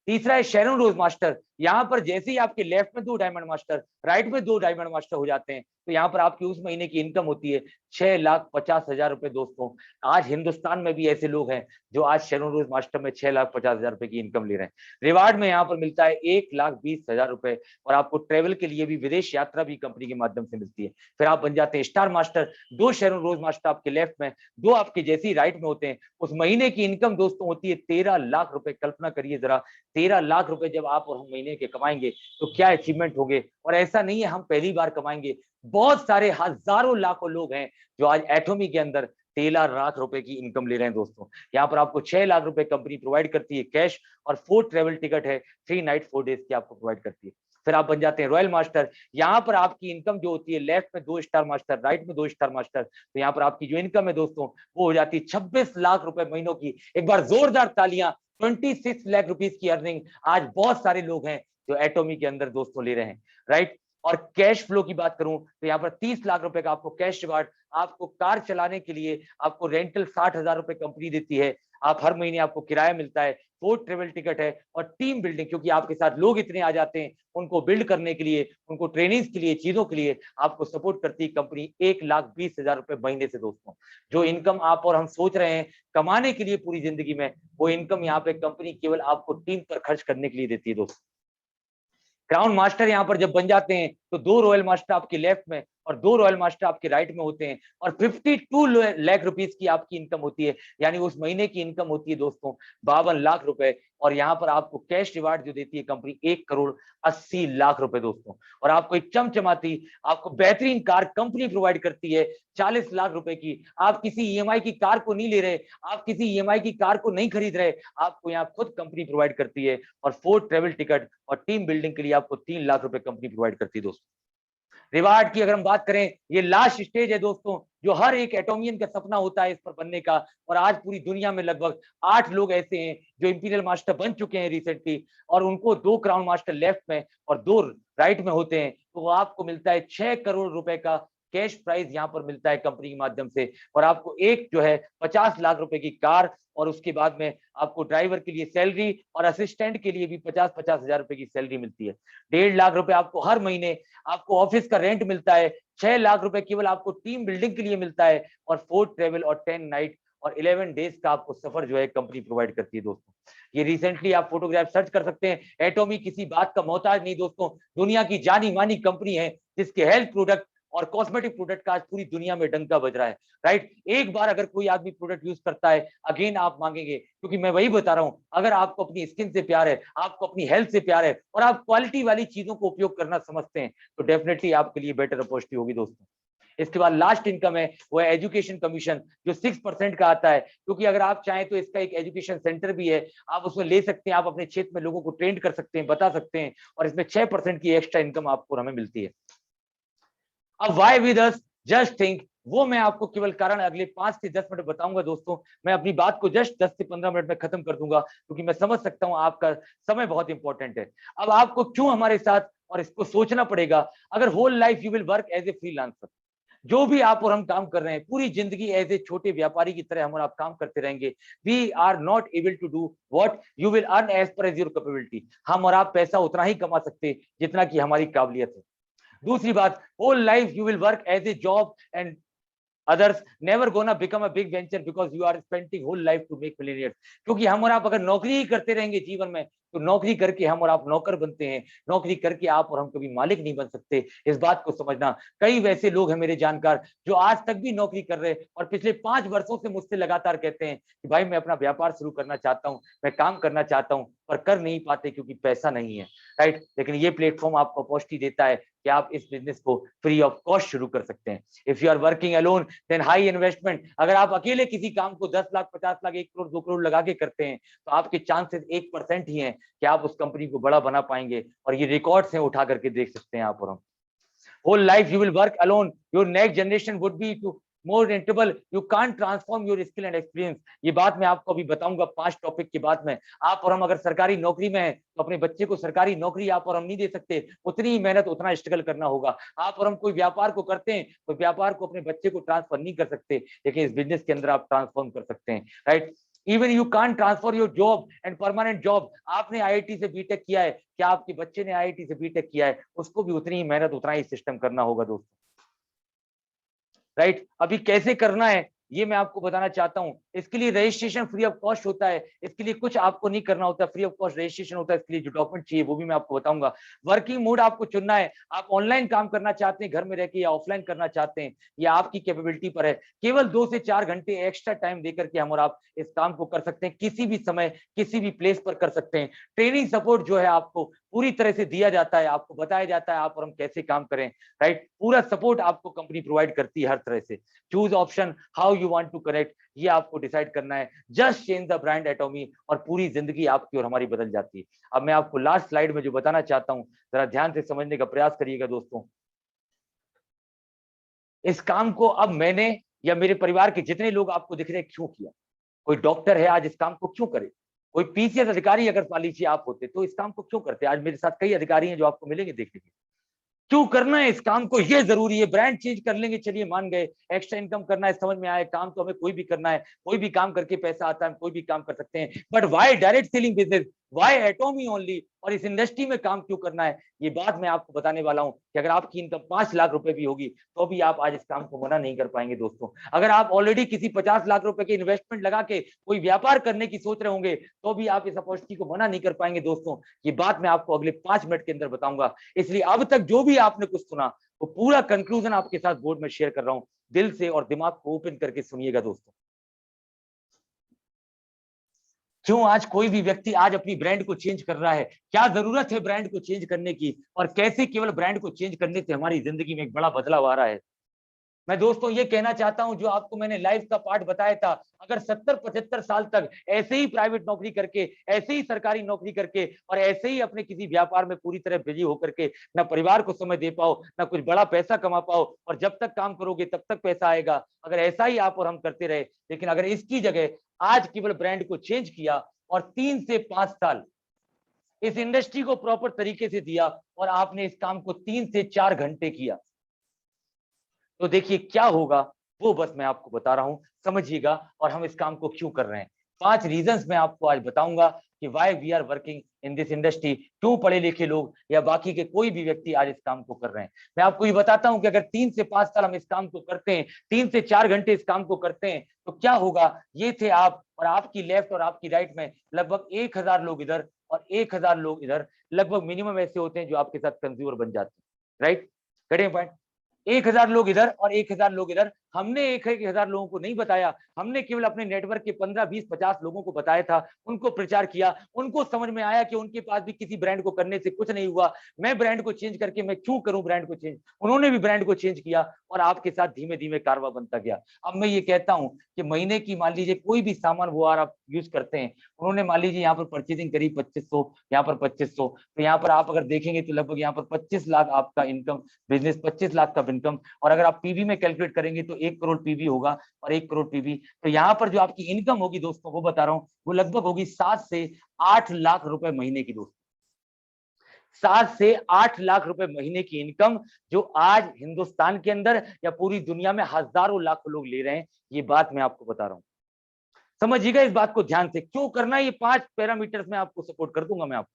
तीसरा है शेरोन रोज मास्टर, यहाँ पर जैसे ही आपके लेफ्ट में 2 डायमंड मास्टर, राइट में 2 डायमंड मास्टर हो जाते हैं, तो यहाँ पर आपकी उस महीने की इनकम होती है 6,50,000 रुपए दोस्तों। आज हिंदुस्तान में भी ऐसे लोग हैं जो आज शेरोन रोज मास्टर में 6,50,000 रुपए की इनकम ले रहे हैं। रिवार्ड में यहाँ पर मिलता है 1,20,000 रुपए, और आपको ट्रेवल के लिए भी विदेश यात्रा भी कंपनी के माध्यम से मिलती है। फिर आप बन जाते हैं star master, 2 Charon Rose master आपके लेफ्ट में, 2 आपके जैसे ही राइट में होते हैं। उस महीने की इनकम दोस्तों होती है 13 लाख रुपए। कल्पना करिए जरा, 13 लाख रुपए जब आप और हम महीने के कमाएंगे तो क्या अचीवमेंट होंगे। और ऐसा नहीं है हम पहली बार कमाएंगे, बहुत सारे हजारों लाखों लोग हैं जो आज एटॉमी के अंदर 13 लाख रुपए की इनकम ले रहे हैं दोस्तों। यहाँ पर आपको 6 लाख रुपए कंपनी प्रोवाइड करती है कैश, और 4 ट्रेवल टिकट है, 3 नाइट 4 डेज की आपको प्रोवाइड करती है। फिर आप बन जाते हैं रॉयल मास्टर, यहाँ पर आपकी इनकम जो होती है, लेफ्ट में 2 स्टार मास्टर, राइट में 2 स्टार मास्टर, तो यहाँ पर आपकी जो इनकम है दोस्तों वो हो जाती है 26 लाख रुपए महीनों की। एक बार जोरदार तालियां, 26 लाख रुपीस की अर्निंग आज बहुत सारे लोग हैं जो एटॉमी के अंदर दोस्तों ले रहे हैं, राइट। और कैश फ्लो की बात करूं तो यहाँ पर 30 लाख रुपए का आपको कैश रिवार्ड, आपको कार चलाने के लिए आपको रेंटल 60,000 रुपए कंपनी देती है, आप हर महीने आपको किराया मिलता है, फोर्ड ट्रेवल टिकट है, और टीम बिल्डिंग, क्योंकि आपके साथ लोग इतने आ जाते हैं, उनको बिल्ड करने के लिए, उनको ट्रेनिंग्स के लिए, चीजों के लिए आपको सपोर्ट करती है कंपनी 1,20,000 रुपए महीने से दोस्तों। जो इनकम आप और हम सोच रहे हैं कमाने के लिए पूरी जिंदगी में, वो इनकम यहाँ पे कंपनी केवल आपको टीम पर खर्च करने के लिए देती है दोस्तों। क्राउन मास्टर यहाँ पर जब बन जाते हैं तो 2 रॉयल मास्टर आपके लेफ्ट में और 2 रॉयल मास्टर आपके राइट में होते हैं, और 52 लाख रुपीस की आपकी इनकम होती है, यानी उस महीने की इनकम होती है दोस्तों 52 लाख रुपए। और यहाँ पर आपको कैश रिवार्ड जो देती है कंपनी 1,80,00,000 रुपए दोस्तों। और आपको एक चमचमाती, आपको बेहतरीन कार कंपनी प्रोवाइड करती है 40 लाख रुपए की। आप किसी ईएमआई की कार को नहीं ले रहे, आप किसी ईएमआई की कार को नहीं खरीद रहे, आपको यहाँ खुद कंपनी प्रोवाइड करती है। और फोर्ड ट्रेवल टिकट और टीम बिल्डिंग के लिए आपको 3 लाख रुपए कंपनी प्रोवाइड करती है दोस्तों। रिवार्ड की अगर हम बात करें, ये लास्ट स्टेज है दोस्तों, जो हर एक एटोमियन का सपना होता है इस पर बनने का। और आज पूरी दुनिया में लगभग 8 लोग ऐसे हैं जो इंपीरियल मास्टर बन चुके हैं रिसेंटली, और उनको 2 क्राउन मास्टर लेफ्ट में और 2 राइट में होते हैं। तो आपको मिलता है 6 करोड़ रुपए का कैश प्राइज यहाँ पर मिलता है कंपनी के माध्यम से। और आपको एक जो है 50 लाख रुपए की कार, और उसके बाद में आपको ड्राइवर के लिए सैलरी और असिस्टेंट के लिए भी 50-50 हजार रुपए की सैलरी मिलती है। 1.5 लाख रुपए आपको हर महीने आपको ऑफिस का रेंट मिलता है। 6 लाख रुपए केवल आपको टीम बिल्डिंग के लिए मिलता है, और फोर्ड ट्रेवल और 10 नाइट और 11 डेज का आपको सफर जो है कंपनी प्रोवाइड करती है दोस्तों। ये रिसेंटली आप फोटोग्राफ सर्च कर सकते हैं। एटॉमी किसी बात का मोहताज नहीं दोस्तों, दुनिया की जानी मानी कंपनी है जिसके हेल्थ प्रोडक्ट और कॉस्मेटिक प्रोडक्ट का आज पूरी दुनिया में डंका बज रहा है। राइट, एक बार अगर कोई आदमी प्रोडक्ट यूज करता है, अगेन आप मांगेंगे, क्योंकि मैं वही बता रहा हूं, अगर आपको अपनी स्किन से प्यार है, आपको अपनी हेल्थ से प्यार है, और आप क्वालिटी वाली चीजों को उपयोग करना समझते हैं, तो डेफिनेटली आपके लिए बेटर अपॉर्चुनिटी होगी दोस्तों। इसके बाद लास्ट इनकम है वो है एजुकेशन कमीशन, जो 6% का आता है। क्योंकि अगर आप चाहें तो इसका एक एजुकेशन सेंटर भी है, आप उसमें ले सकते हैं, आप अपने क्षेत्र में लोगों को ट्रेन कर सकते हैं, बता सकते हैं, और इसमें 6% की एक्स्ट्रा इनकम आपको हमें मिलती है। अब why with us, just think, वो मैं आपको केवल कारण अगले 5 से 10 मिनट बताऊंगा दोस्तों। मैं अपनी बात को जस्ट 10 से 15 मिनट में खत्म कर दूंगा, क्योंकि मैं समझ सकता हूं आपका समय बहुत इंपॉर्टेंट है। अब आपको क्यों हमारे साथ और इसको सोचना पड़ेगा। अगर whole life you will work as a freelancer, जो भी आप और हम काम कर रहे हैं पूरी जिंदगी एज ए छोटे व्यापारी की तरह हम और आप काम करते रहेंगे, we are not able to do what you will earn as per as your capability. हम और आप पैसा उतना ही कमा सकते जितना की हमारी काबिलियत है। दूसरी बात, whole life you will work as a job and others never gonna become a big venture because you are spending whole life to make millionaires। क्योंकि हम और आप अगर नौकरी ही करते रहेंगे जीवन में, तो नौकरी करके हम और आप नौकर बनते हैं, नौकरी करके आप और हम कभी मालिक नहीं बन सकते। इस बात को समझना। कई वैसे लोग हैं मेरे जानकार जो आज तक भी नौकरी कर रहे हैं, और पिछले 5 वर्षों से मुझसे लगातार कहते हैं कि भाई मैं अपना व्यापार शुरू करना चाहता हूँ, मैं काम करना चाहता हूँ, पर कर नहीं पाते क्योंकि पैसा नहीं है। राइट, लेकिन ये प्लेटफॉर्म आपको अपॉर्चुनिटी देता है कि आप इस बिजनेस को फ्री ऑफ कॉस्ट शुरू कर सकते हैं। If you are working alone then high investment. अगर आप अकेले किसी काम को 10 लाख, 50 लाख, 1 करोड़, 2 करोड़ लगा के करते हैं, तो आपके चांसेस 1% ही हैं कि आप उस कंपनी को बड़ा बना पाएंगे। और ये रिकॉर्ड्स हैं, उठा करके देख सकते हैं आप और हम। Whole life you will work alone, your next generation would be to more rentable, you can't transform your skill and experience। ये बात मैं आपको अभी बताऊंगा 5 टॉपिक के बाद में। आप और हम अगर सरकारी नौकरी में हैं, तो अपने बच्चे को सरकारी नौकरी आप और हम नहीं दे सकते, उतनी ही मेहनत, उतना स्ट्रगल करना होगा। आप और हम कोई व्यापार को करते हैं, तो व्यापार को अपने बच्चे को ट्रांसफर नहीं कर सकते, लेकिन इस बिजनेस के अंदर आप ट्रांसफॉर्म कर सकते हैं। Right, even you can transfer your job and permanent job. आपने आईआईटी से बीटेक किया है, क्या आपके बच्चे ने आईआईटी से बीटेक किया है, उसको भी उतनी ही मेहनत, उतना ही सिस्टम करना होगा दोस्तों। राइट, अभी कैसे करना है ये मैं आपको बताना चाहता हूं। इसके लिए रजिस्ट्रेशन फ्री ऑफ कॉस्ट होता है, इसके लिए कुछ आपको नहीं करना होता, फ्री ऑफ कॉस्ट रजिस्ट्रेशन होता है। इसके लिए जो डॉक्यूमेंट चाहिए वो भी मैं आपको बताऊंगा। वर्किंग मोड आपको चुनना है, आप ऑनलाइन काम करना चाहते हैं घर में रह के, या ऑफलाइन करना चाहते हैं, या आपकी कैपेबिलिटी पर है। केवल 2 से 4 घंटे एक्स्ट्रा टाइम देकर के हम और आप इस काम को कर सकते हैं, किसी भी समय किसी भी प्लेस पर कर सकते हैं। ट्रेनिंग सपोर्ट जो है आपको पूरी तरह से दिया जाता है, आपको बताया जाता है आप और हम कैसे काम करें। राइट, पूरा सपोर्ट आपको कंपनी प्रोवाइड करती है हर तरह से। Choose option how you want to connect, ये आपको डिसाइड करना है। Just change the brand Atomy, और पूरी जिंदगी आपकी और हमारी बदल जाती है। अब मैं आपको लास्ट स्लाइड में जो बताना चाहता हूं, जरा ध्यान से समझने का प्रयास करिएगा दोस्तों। इस काम को अब मैंने या मेरे परिवार के जितने लोग आपको दिख रहे हैं क्यों किया। कोई डॉक्टर है आज इस काम को क्यों करे, कोई पीसीएस अधिकारी अगर मान लीजिए आप होते तो इस काम को क्यों करते। आज मेरे साथ कई अधिकारी हैं जो आपको मिलेंगे देखने के। क्यों करना है इस काम को, ये जरूरी है। ब्रांड चेंज कर लेंगे, चलिए मान गए, एक्स्ट्रा इनकम करना है, समझ में आया, काम तो हमें कोई भी करना है, कोई भी काम करके पैसा आता है, कोई भी काम कर सकते हैं, but why direct selling business, why एटॉमी only, और इस इंडस्ट्री में काम क्यों करना है, ये बात मैं आपको बताने वाला हूं कि अगर आपकी इनकम 5 लाख रुपए भी होगी तो भी आप आज इस काम को मना नहीं कर पाएंगे दोस्तों। अगर आप ऑलरेडी किसी 50 लाख रुपए के इन्वेस्टमेंट लगा के कोई व्यापार करने की सोच रहे होंगे तो भी आप इस अपॉर्चुनिटी को मना नहीं कर पाएंगे दोस्तों। ये बात मैं आपको अगले 5 मिनट के अंदर बताऊंगा। इसलिए अब तक जो भी आपने कुछ सुना वो पूरा कंक्लूजन आपके साथ बोर्ड में शेयर कर रहा हूं, दिल से और दिमाग को ओपन करके सुनिएगा दोस्तों। क्यों आज कोई भी व्यक्ति आज अपनी ब्रांड को चेंज कर रहा है, क्या जरूरत है ब्रांड को चेंज करने की, और कैसे केवल ब्रांड को चेंज करने से हमारी जिंदगी में एक बड़ा बदलाव आ रहा है। मैं दोस्तों ये कहना चाहता हूं, जो आपको मैंने लाइफ का पार्ट बताया था, अगर 70-75 साल तक ऐसे ही प्राइवेट नौकरी करके, ऐसे ही सरकारी नौकरी करके और ऐसे ही अपने किसी व्यापार में पूरी तरह बिजी होकर के ना परिवार को समय दे पाओ, ना कुछ बड़ा पैसा कमा पाओ, और जब तक काम करोगे तब तक पैसा आएगा, अगर ऐसा ही आप और हम करते रहे, लेकिन अगर इसकी जगह आज केवल ब्रांड को चेंज किया और 3 से 5 साल इस इंडस्ट्री को प्रॉपर तरीके से दिया और आपने इस काम को 3 से 4 घंटे किया, तो देखिए क्या होगा, वो बस मैं आपको बता रहा हूं, समझिएगा। और हम इस काम को क्यों कर रहे हैं, 5 रीजंस मैं आपको आज बताऊंगा कि why we are working in this industry, क्यों पढ़े लिखे लोग या बाकी के कोई भी व्यक्ति आज इस काम को कर रहे हैं। मैं आपको ये बताता हूं कि अगर 3 से 5 साल हम इस काम को करते हैं, 3 से 4 घंटे इस काम को करते हैं, तो क्या होगा। ये थे आप, और आपकी लेफ्ट और आपकी राइट में लगभग 1000 लोग इधर और 1000 लोग इधर, लगभग मिनिमम ऐसे होते हैं जो आपके साथ कंज्यूमर बन जाते हैं, राइट, करें पॉइंट। 1000 लोग इधर और 1000 लोग इधर, हमने 1000 लोगों को नहीं बताया, हमने केवल अपने नेटवर्क के 15, 20, 50 लोगों को बताया था, उनको प्रचार किया, उनको समझ में आया कि उनके पास भी किसी ब्रांड को करने से कुछ नहीं हुआ, मैं ब्रांड को चेंज करके मैं क्यों करूं ब्रांड को चेंज, उन्होंने भी ब्रांड को चेंज किया और आपके साथ धीमे धीमे कारवा बनता गया। अब मैं ये कहता हूं कि महीने की मान लीजिए कोई भी सामान वो आप यूज करते हैं, उन्होंने मान लीजिए यहाँ पर परचेजिंग करी 2500, यहाँ पर 2500, तो यहाँ पर आप अगर देखेंगे तो लगभग यहाँ पर 25 लाख आपका इनकम, बिजनेस 25 लाख का इनकम, और अगर आप पीवी में कैलकुलेट करेंगे तो 1 करोड़ पीवी होगा, और 1 करोड़ पीवी, तो यहाँ पर जो आपकी इनकम होगी दोस्तों, वो बता रहा हूं, वो लगभग होगी 7 से 8 लाख रुपए महीने की दोस्तों, 7 से 8 लाख रुपए महीने की इनकम, जो आज हिंदुस्तान के अंदर या पूरी दुनिया में हजारों लाखों लोग ले रहे हैं। ये बात मैं आपको बता रहा हूं, समझिएगा इस बात को ध्यान से, क्यों करना है, ये 5 पैरामीटर्स में आपको सपोर्ट कर दूंगा मैं आपको।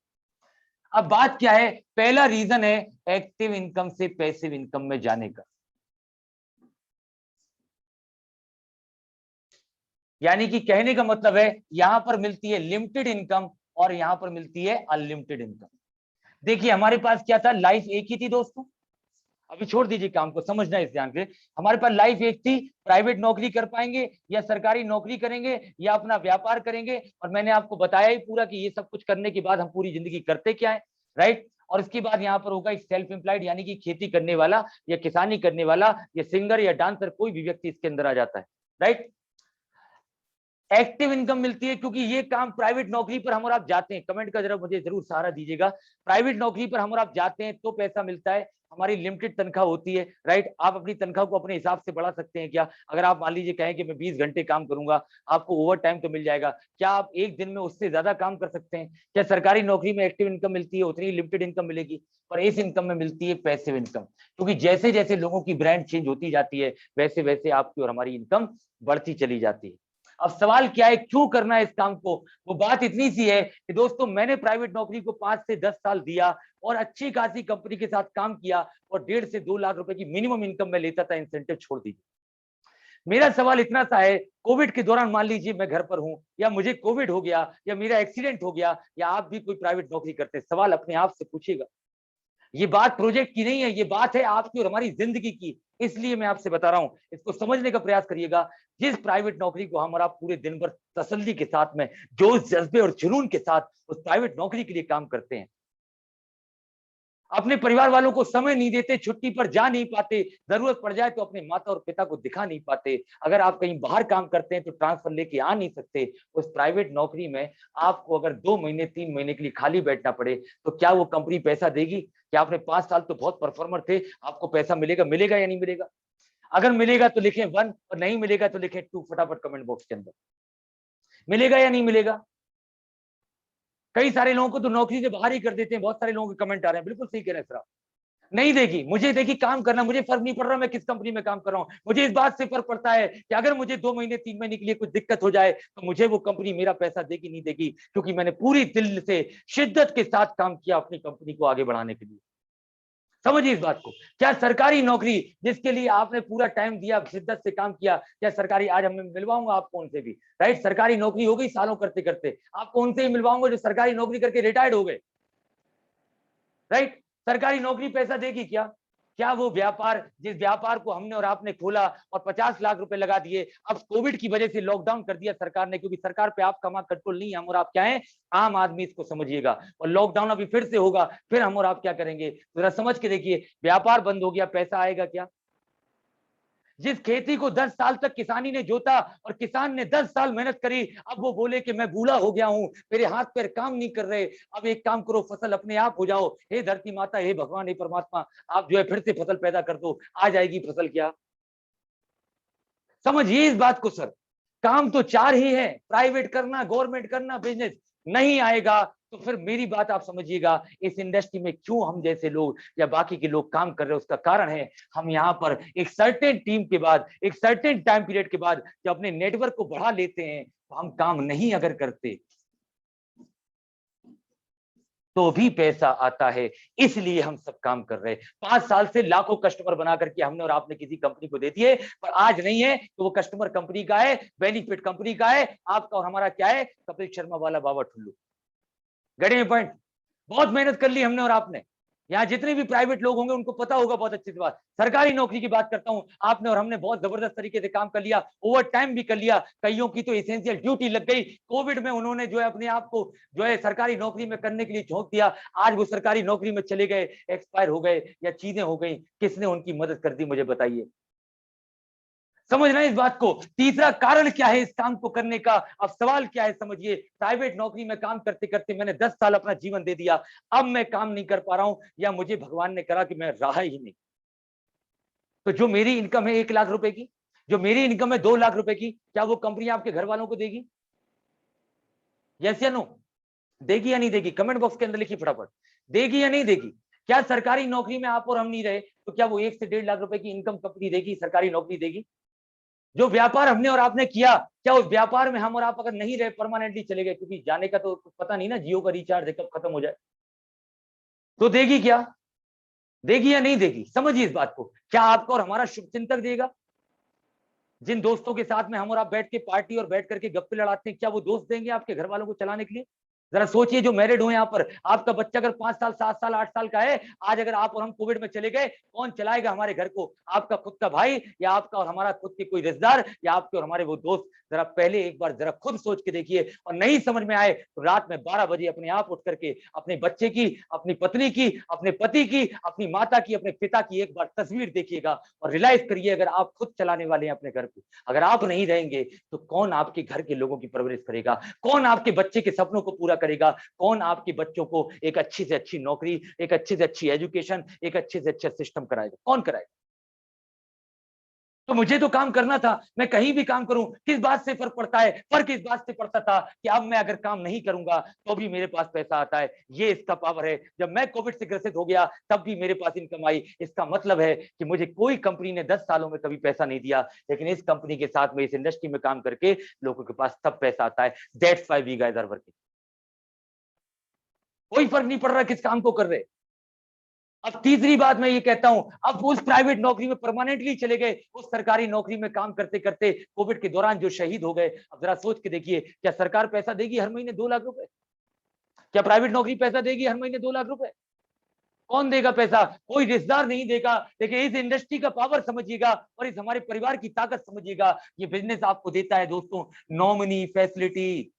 अब बात क्या है, पहला रीजन है एक्टिव इनकम से पैसिव इनकम में जाने का, यानी कि कहने का मतलब है यहां पर मिलती है लिमिटेड इनकम और यहां पर मिलती है अनलिमिटेड इनकम। देखिए हमारे पास क्या था, लाइफ एक ही थी दोस्तों, अभी छोड़ दीजिए काम को, समझना इस ध्यान से, हमारे पास लाइफ एक थी, प्राइवेट नौकरी कर पाएंगे या सरकारी नौकरी करेंगे या अपना व्यापार करेंगे, और मैंने आपको बताया ही पूरा कि ये सब कुछ करने के बाद हम पूरी जिंदगी करते क्या है, राइट। और इसके बाद यहाँ पर होगा एक सेल्फ एम्प्लॉयड, यानी कि खेती करने वाला या किसानी करने वाला या सिंगर या डांसर, कोई भी व्यक्ति इसके अंदर आ जाता है, राइट। एक्टिव इनकम मिलती है क्योंकि ये काम प्राइवेट नौकरी पर हम और आप जाते हैं, कमेंट का जरा मुझे जरूर सहारा दीजिएगा, प्राइवेट नौकरी पर हम और आप जाते हैं तो पैसा मिलता है, हमारी लिमिटेड तनख्वाह होती है, राइट। आप अपनी तनख्वाह को अपने हिसाब से बढ़ा सकते हैं क्या, अगर आप मान लीजिए कहें कि मैं 20 घंटे काम करूंगा, आपको ओवर टाइम तो मिल जाएगा, क्या आप एक दिन में उससे ज्यादा काम कर सकते हैं, क्या सरकारी नौकरी में एक्टिव इनकम मिलती है उतनी लिमिटेड इनकम मिलेगी, पर इस इनकम में मिलती है पैसिव इनकम, क्योंकि जैसे जैसे लोगों की ब्रांड चेंज होती जाती है वैसे वैसे आपकी और हमारी इनकम बढ़ती चली जाती है। अब सवाल क्या है, क्यों करना है इस काम को, वो बात इतनी सी है कि दोस्तों मैंने प्राइवेट नौकरी को 5 से 10 साल दिया और अच्छी खासी कंपनी के साथ काम किया और 1.5 से 2 लाख रुपए की मिनिमम इनकम में लेता था, इंसेंटिव छोड़ दीजिए। मेरा सवाल इतना सा है, कोविड के दौरान मान लीजिए मैं घर पर हूं या मुझे कोविड हो गया या मेरा एक्सीडेंट हो गया या आप भी कोई प्राइवेट नौकरी करते हैं, सवाल अपने आप से पूछिएगा, ये बात प्रोजेक्ट की नहीं है, ये बात है आपकी और हमारी जिंदगी की, इसलिए मैं आपसे बता रहा हूं, इसको समझने का प्रयास करिएगा। जिस प्राइवेट नौकरी को हम और आप पूरे दिन भर तसल्ली के साथ में जोश जज्बे और जुनून के साथ उस प्राइवेट नौकरी के लिए काम करते हैं, अपने परिवार वालों को समय नहीं देते, छुट्टी पर जा नहीं पाते, जरूरत पड़ जाए तो अपने माता और पिता को दिखा नहीं पाते, अगर आप कहीं बाहर काम करते हैं तो ट्रांसफर लेके आ नहीं सकते, उस प्राइवेट नौकरी में आपको अगर 2 महीने 3 महीने के लिए खाली बैठना पड़े तो क्या वो कंपनी पैसा देगी, क्या आपने 5 साल तो बहुत परफॉर्मर थे, आपको पैसा मिलेगा, मिलेगा या नहीं मिलेगा, अगर मिलेगा तो लिखें 1 और नहीं मिलेगा तो लिखें 2 फटाफट कमेंट बॉक्स के अंदर, मिलेगा या नहीं मिलेगा। कई सारे लोगों को तो नौकरी से बाहर ही कर देते हैं, बहुत सारे लोगों के कमेंट आ रहे हैं, बिल्कुल सही कह रहे हैं सर आप, नहीं देगी। मुझे देगी काम करना, मुझे फर्क नहीं पड़ रहा मैं किस कंपनी में काम कर रहा हूं। मुझे इस बात से फर्क पड़ता है कि अगर मुझे 2 महीने 3 महीने के लिए कुछ दिक्कत हो जाए तो मुझे वो कंपनी मेरा पैसा देगी नहीं देगी, क्योंकि मैंने पूरी दिल से शिद्दत के साथ काम किया अपनी कंपनी को आगे बढ़ाने के लिए। समझिए इस बात को। क्या सरकारी नौकरी जिसके लिए आपने पूरा टाइम दिया, शिद्दत से काम किया, क्या सरकारी, आज हमें मिलवाऊंगा आपको उनसे भी, राइट। सरकारी नौकरी हो गई सालों करते करते, आपको उनसे ही मिलवाऊंगा जो सरकारी नौकरी करके रिटायर्ड हो गए, राइट। सरकारी नौकरी पैसा देगी क्या? क्या वो व्यापार, जिस व्यापार को हमने और आपने खोला और 50 लाख रुपए लगा दिए, अब कोविड की वजह से लॉकडाउन कर दिया सरकार ने, क्योंकि सरकार पे आपका हमारा कंट्रोल नहीं है, हम और आप क्या है, आम आदमी, इसको समझिएगा। और लॉकडाउन अभी फिर से होगा, फिर हम और आप क्या करेंगे, जरा समझ के देखिए। व्यापार बंद हो गया, पैसा आएगा क्या? जिस खेती को 10 साल तक किसानी ने जोता और किसान ने 10 साल मेहनत करी, अब वो बोले कि मैं बूढ़ा हो गया हूं, मेरे हाथ पैर काम नहीं कर रहे, अब एक काम करो, फसल अपने आप हो जाओ। हे धरती माता, हे भगवान, हे परमात्मा, आप जो है फिर से फसल पैदा कर दो, आ जाएगी फसल। क्या समझिए इस बात को सर। काम तो 4 ही है, प्राइवेट करना, गवर्नमेंट करना, बिजनेस। नहीं आएगा तो फिर मेरी बात आप समझिएगा, इस इंडस्ट्री में क्यों हम जैसे लोग या बाकी के लोग काम कर रहे हैं, उसका कारण है हम यहाँ पर एक सर्टेन टीम के बाद, एक सर्टेन टाइम पीरियड के बाद जब अपने नेटवर्क को बढ़ा लेते हैं तो हम काम नहीं अगर करते तो भी पैसा आता है, इसलिए हम सब काम कर रहे हैं। 5 साल से लाखों कस्टमर बना करके हमने और आपने किसी कंपनी को दे दिए, पर आज नहीं है तो वो कस्टमर कंपनी का है, बेनिफिट कंपनी का है, आपका और हमारा क्या है, कपिल शर्मा वाला बाबा ठुल्लू। गड़े में पॉइंट। बहुत मेहनत कर ली हमने और आपने। यहाँ जितने भी प्राइवेट लोग होंगे उनको पता होगा बहुत अच्छी बात। सरकारी नौकरी की बात करता हूं, आपने और हमने बहुत जबरदस्त तरीके से काम कर लिया, ओवर टाइम भी कर लिया, कईयों की तो एसेंशियल ड्यूटी लग गई। कोविड में उन्होंने जो है अपने आप को जो है सरकारी नौकरी में करने के लिए झोंक दिया, आज वो सरकारी नौकरी में चले गए, एक्सपायर हो गए या चीजें हो गई, किसने उनकी मदद कर दी मुझे बताइए। समझना इस बात को। तीसरा कारण क्या है इस काम को करने का, अब सवाल क्या है समझिए। प्राइवेट नौकरी में काम करते करते मैंने 10 साल अपना जीवन दे दिया, अब मैं काम नहीं कर पा रहा हूं, या मुझे भगवान ने करा कि मैं रहा ही नहीं, तो जो मेरी इनकम है 1 लाख रुपए की, जो मेरी इनकम है 2 लाख रुपए की, क्या वो कंपनी आपके घर वालों को देगी? यस या नो? देगी या नहीं देगी? कमेंट बॉक्स के अंदर लिखिए फटाफट, देगी या नहीं देगी? क्या सरकारी नौकरी में आप और हम नहीं रहे तो क्या वो 1 से 1.5 लाख रुपए की इनकम कंपनी देगी, सरकारी नौकरी देगी? जो व्यापार हमने और आपने किया, क्या उस व्यापार में हम और आप अगर नहीं रहे, परमानेंटली चले गए, क्योंकि जाने का तो पता नहीं ना, जियो का रिचार्ज कब खत्म हो जाए, तो देगी क्या? देगी या नहीं देगी? समझिए इस बात को। क्या आपको और हमारा शुभ चिंतक देगा? जिन दोस्तों के साथ में हम और आप बैठ के पार्टी और बैठ करके गप्पे लड़ाते हैं, क्या वो दोस्त देंगे आपके घर वालों को चलाने के लिए? जरा सोचिए, जो मैरिड हुए यहाँ पर, आपका बच्चा अगर 5 साल 7 साल 8 साल का है, आज अगर आप और हम कोविड में चले गए, कौन चलाएगा हमारे घर को? आपका खुद का भाई, या आपका और हमारा खुद के कोई रिश्तेदार, या आपके और हमारे वो दोस्त? जरा पहले एक बार जरा खुद सोच के देखिए, और नहीं समझ में आए तो रात में 12 बजे अपने आप उठ करके अपने बच्चे की, अपनी पत्नी की, अपने पति की, अपनी माता की, अपने पिता की एक बार तस्वीर देखिएगा और रियलाइज करिए, अगर आप खुद चलाने वाले हैं अपने घर को, अगर आप नहीं रहेंगे तो कौन आपके घर के लोगों की परवरिश करेगा? कौन आपके बच्चे के सपनों को पूरा करेगा? कौन आपके बच्चों को एक अच्छी से अच्छी नौकरी, एक अच्छी से अच्छी एजुकेशन, एक अच्छे से अच्छा सिस्टम कराएगा? कौन कराएगा? तो मुझे तो काम करना था, मैं कहीं भी काम करूं, किस बात से फर्क पड़ता है? फर्क इस बात से पड़ता था कि अब मैं अगर काम नहीं करूंगा तो भी मेरे पास पैसा आता है, ये इसका पावर है। जब मैं कोविड से ग्रसित हो गया तब भी मेरे पास इनकम आई, इसका मतलब है कि मुझे कोई कंपनी ने 10 सालों में कभी पैसा नहीं दिया, लेकिन इस कंपनी के साथ में, इस इंडस्ट्री में काम करके लोगों के पास तब पैसा आता है। That's why we guys are working. कोई फर्क नहीं पड़ रहा किस काम को कर रहे। अब तीसरी बात मैं ये कहता हूं, अब उस प्राइवेट नौकरी में परमानेंटली चले गए, उस सरकारी नौकरी में काम करते करते कोविड के दौरान जो शहीद हो गए, अब जरा सोच के देखिए, क्या सरकार पैसा देगी हर महीने 2 लाख रुपए? क्या प्राइवेट नौकरी पैसा देगी हर महीने 2 लाख रुपए? कौन देगा पैसा? कोई रिश्तेदार नहीं देगा। लेकिन इस इंडस्ट्री का पावर समझिएगा और इस हमारे परिवार की ताकत समझिएगा, ये बिजनेस आपको देता है दोस्तों नॉमिनी फैसिलिटी।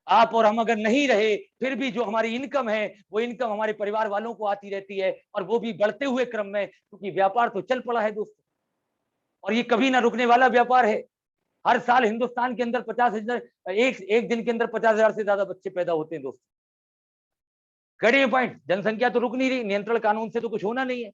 आप और हम अगर नहीं रहे फिर भी जो हमारी इनकम है, वो इनकम हमारे परिवार वालों को आती रहती है, और वो भी बढ़ते हुए क्रम में, क्योंकि व्यापार तो चल पड़ा है दोस्तों, और ये कभी ना रुकने वाला व्यापार है। हर साल हिंदुस्तान के अंदर 50,000, एक दिन के अंदर 50,000 से ज्यादा बच्चे पैदा होते हैं दोस्तों। कड़े पॉइंट, जनसंख्या तो रुक नहीं रही, नियंत्रण कानून से तो कुछ होना नहीं है।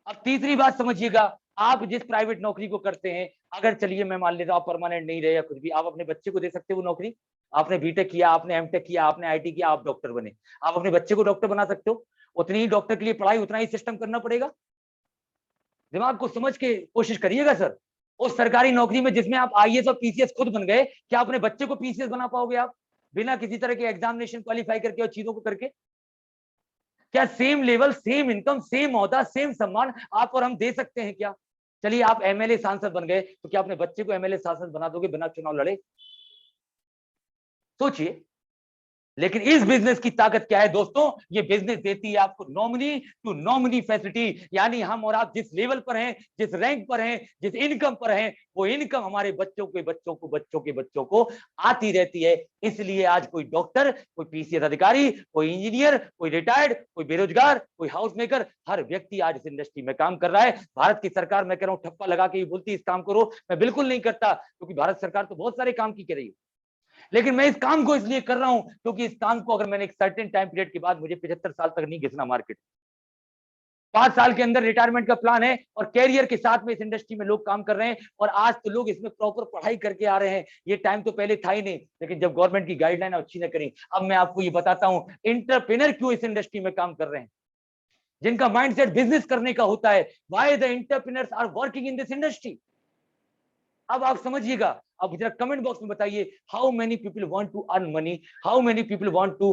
अब तीसरी बात समझिएगा, आप जिस प्राइवेट नौकरी को करते हैं, अगर चलिए मैं मान लेता हूं आप परमानेंट नहीं रहे या कुछ भी, आप अपने बच्चे को दे सकते हो वो नौकरी। आपने बीटेक किया, आपने एमटेक किया, आपने आईटी किया, आप डॉक्टर बने, आप अपने बच्चे को डॉक्टर बना सकते हो। उतनी ही डॉक्टर के लिए पढ़ाई, उतना ही सिस्टम करना पड़ेगा। दिमाग को समझ के कोशिश करिएगा सर। उस सरकारी नौकरी में जिसमें आप आईएएस और पीसीएस खुद बन गए, क्या अपने बच्चे को पीसीएस बना पाओगे आप बिना किसी तरह के एग्जामिनेशन क्वालिफाई करके और चीजों को करके? क्या same level, same income, same औहदा, सेम सम्मान आप और हम दे सकते हैं क्या? चलिए आप एमएलए सांसद बन गए, तो क्या अपने बच्चे को एमएलए सांसद बना दोगे बिना चुनाव लड़े? सोचिए। लेकिन इस बिजनेस की ताकत क्या है दोस्तों? ये बिजनेस देती है आपको नॉमिनी टू नॉमिनी फैसिलिटी, यानी हम और आप जिस लेवल पर हैं, जिस रैंक पर हैं, जिस इनकम पर हैं, वो इनकम हमारे बच्चों के बच्चों को, बच्चों के बच्चों को आती रहती है। इसलिए आज कोई डॉक्टर, कोई पीसीएस अधिकारी, कोई इंजीनियर, कोई रिटायर्ड, कोई बेरोजगार, कोई हाउस मेकर, हर व्यक्ति आज इस इंडस्ट्री में काम कर रहा है। भारत की सरकार, मैं कह रहा हूं, ठप्पा लगा के ये बोलती है इस काम करो, मैं बिल्कुल नहीं करता, क्योंकि भारत सरकार तो बहुत सारे काम की कर रही है। लेकिन मैं इस काम को इसलिए कर रहा हूं क्योंकि इस काम को अगर मैंने एक सर्टेन टाइम पीरियड के बाद, मुझे 75 साल तक नहीं घिसना मार्केट, 5 साल के अंदर रिटायरमेंट का प्लान है और कैरियर के साथ में इस इंडस्ट्री में लोग काम कर रहे हैं। और आज तो लोग इसमें प्रॉपर पढ़ाई करके आ रहे हैं। ये टाइम तो पहले था ही नहीं, लेकिन जब गवर्नमेंट की गाइडलाइन अच्छी न करी, अब मैं आपको ये बताता हूं एंटरप्रेन्योर क्यों इस इंडस्ट्री में काम कर रहे हैं, जिनका माइंडसेट बिजनेस करने का होता है। Why the entrepreneurs are working in this industry. अब आप समझिएगा। अब जरा कमेंट बॉक्स में बताइए, how many people want to earn money, how many people want to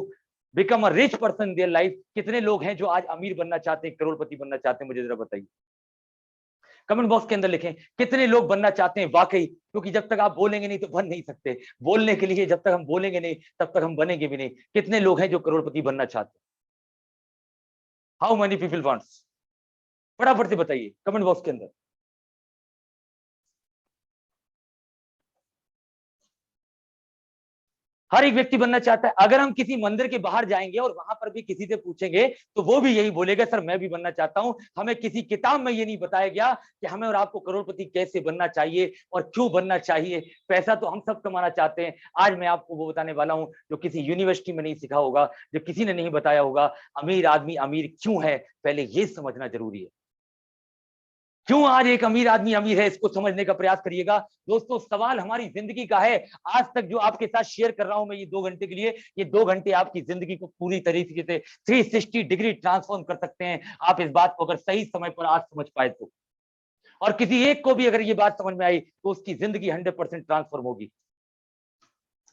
become a rich person in their life. कितने लोग हैं जो आज अमीर बनना चाहते हैं, करोड़पति बनना चाहते हैं? मुझे जरा बताइए, कमेंट बॉक्स के अंदर लिखें कितने लोग बनना चाहते हैं वाकई। क्योंकि जब तक आप बोलेंगे नहीं तो बन नहीं सकते। बोलने के लिए जब तक हम बोलेंगे नहीं तब तक हम बनेंगे भी नहीं। कितने लोग हैं जो करोड़पति बनना चाहते हैं? हाउ मेनी पीपल वांट्स, फटाफट से बताइए कमेंट बॉक्स के अंदर। हर एक व्यक्ति बनना चाहता है। अगर हम किसी मंदिर के बाहर जाएंगे और वहां पर भी किसी से पूछेंगे तो वो भी यही बोलेगा, सर मैं भी बनना चाहता हूं। हमें किसी किताब में ये नहीं बताया गया कि हमें और आपको करोड़पति कैसे बनना चाहिए और क्यों बनना चाहिए। पैसा तो हम सब कमाना चाहते हैं। आज मैं आपको वो बताने वाला हूं जो किसी यूनिवर्सिटी में नहीं सीखा होगा, जो किसी ने नहीं बताया होगा। अमीर आदमी अमीर क्यों है, पहले ये समझना जरूरी है। क्यों आज एक अमीर आदमी अमीर है, इसको समझने का प्रयास करिएगा दोस्तों। सवाल हमारी जिंदगी का है। आज तक जो आपके साथ शेयर कर रहा हूं मैं ये 2 घंटे के लिए, ये 2 घंटे आपकी जिंदगी को पूरी तरीके से 360 डिग्री ट्रांसफॉर्म कर सकते हैं। आप इस बात को अगर सही समय पर आज समझ पाए तो, और किसी एक को भी अगर ये बात समझ में आई तो उसकी जिंदगी 100% ट्रांसफॉर्म होगी।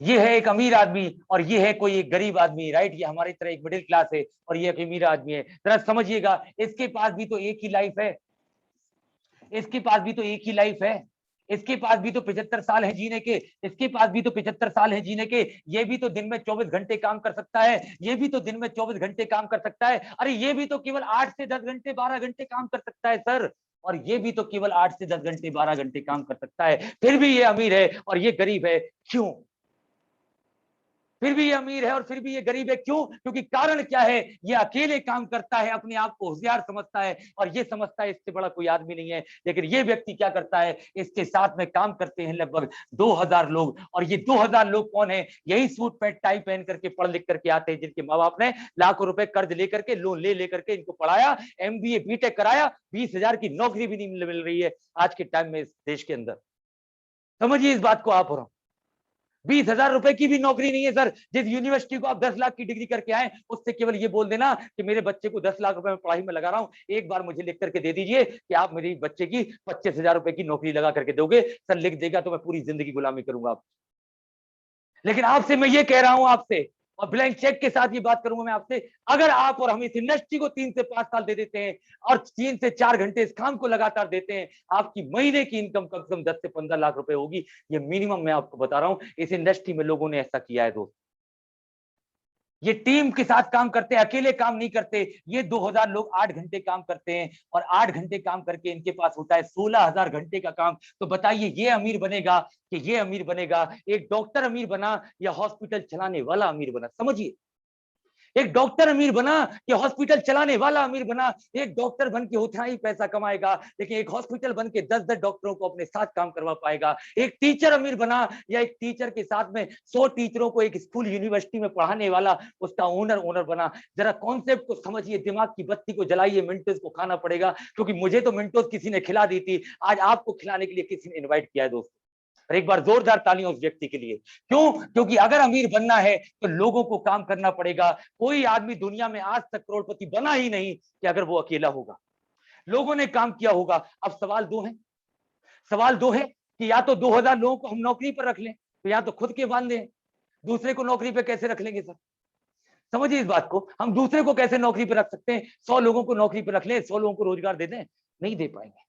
ये है एक अमीर आदमी और ये है कोई एक गरीब आदमी, राइट। ये हमारी तरह एक मिडिल क्लास है और ये एक अमीर आदमी है। जरा समझिएगा, इसके पास भी तो एक ही लाइफ है, इसके पास भी तो एक ही लाइफ है, इसके पास भी तो 75 साल है जीने के, इसके पास भी तो 75 साल है जीने के। ये भी तो दिन में 24 घंटे काम कर सकता है, ये भी तो दिन में 24 घंटे काम कर सकता है। अरे ये भी तो केवल 8 से 10 घंटे 12 घंटे काम कर सकता है सर। और ये भी तो केवल 8 से 10 घंटे 12 घंटे काम कर सकता है, फिर भी ये अमीर है और ये गरीब है। क्यों? फिर भी ये अमीर है और फिर भी ये गरीब है, क्यों? क्योंकि कारण क्या है? ये अकेले काम करता है, अपने आप को होशियार समझता है और ये समझता है इससे बड़ा कोई आदमी नहीं है। लेकिन ये व्यक्ति क्या करता है, इसके साथ में काम करते हैं लगभग 2000 लोग। और ये 2000 लोग कौन है? यही सूट पैंट टाई पहन करके पढ़ लिख करके आते हैं, जिनके माँ बाप ने लाखों रुपए कर्ज लेकर के, लोन ले लेकर के इनको पढ़ाया, MBA BTech कराया। 20,000 की नौकरी भी नहीं मिल रही है आज के टाइम में इस देश के अंदर। समझिए इस बात को आप और 20,000 रुपए की भी नौकरी नहीं है सर। जिस यूनिवर्सिटी को आप 10 लाख की डिग्री करके आए, उससे केवल ये बोल देना कि मेरे बच्चे को 10 लाख रुपए में पढ़ाई में लगा रहा हूं, एक बार मुझे लिख करके दे दीजिए कि आप मेरे बच्चे की 25,000 रुपए की नौकरी लगा करके दोगे। सर लिख देगा तो मैं पूरी जिंदगी गुलामी करूंगा आप। लेकिन आपसे मैं ये कह रहा हूं, आपसे और ब्लैंक चेक के साथ ये बात करूंगा मैं आपसे, अगर आप और हम इस इंडस्ट्री को 3 से 5 साल दे देते हैं और 3 से 4 घंटे इस काम को लगातार देते हैं, आपकी महीने की इनकम कम से कम 10 से 15 लाख रुपए होगी। ये मिनिमम मैं आपको बता रहा हूं। इस इंडस्ट्री में लोगों ने ऐसा किया है दोस्त। ये टीम के साथ काम करते हैं, अकेले काम नहीं करते। ये 2000 लोग 8 घंटे काम करते हैं और 8 घंटे काम करके इनके पास होता है 16,000 घंटे का काम। तो बताइए ये अमीर बनेगा कि ये अमीर बनेगा? एक डॉक्टर अमीर बना या हॉस्पिटल चलाने वाला अमीर बना? समझिए, एक डॉक्टर अमीर बना कि हॉस्पिटल चलाने वाला अमीर बना? एक डॉक्टर बन के उतना ही पैसा कमाएगा, लेकिन एक हॉस्पिटल बन के 10-10 डॉक्टरों को अपने साथ काम करवा पाएगा। एक टीचर अमीर बना या एक टीचर के साथ में 100 टीचरों को एक स्कूल यूनिवर्सिटी में पढ़ाने वाला उसका ओनर बना? जरा कॉन्सेप्ट को समझिए, दिमाग की बत्ती को जलाइए। मिंटोस को खाना पड़ेगा, क्योंकि मुझे तो मिंटोस किसी ने खिला दी थी, आज आपको खिलाने के लिए किसी ने इन्वाइट किया है दोस्तों। और एक बार जोरदार तालियां उस व्यक्ति के लिए। क्यों? क्योंकि अगर अमीर बनना है तो लोगों को काम करना पड़ेगा। कोई आदमी दुनिया में आज तक करोड़पति बना ही नहीं कि अगर वो अकेला होगा, लोगों ने काम किया होगा। अब सवाल दो है, सवाल दो है कि या तो 2000 लोगों को हम नौकरी पर रख लें, तो या तो खुद के बांधे, दूसरे को नौकरी पे कैसे रख लेंगे सर? समझिए इस बात को, हम दूसरे को कैसे नौकरी पे रख सकते हैं? 100 लोगों को नौकरी पे रख लें, 100 लोगों को रोजगार दे दें, नहीं दे पाएंगे।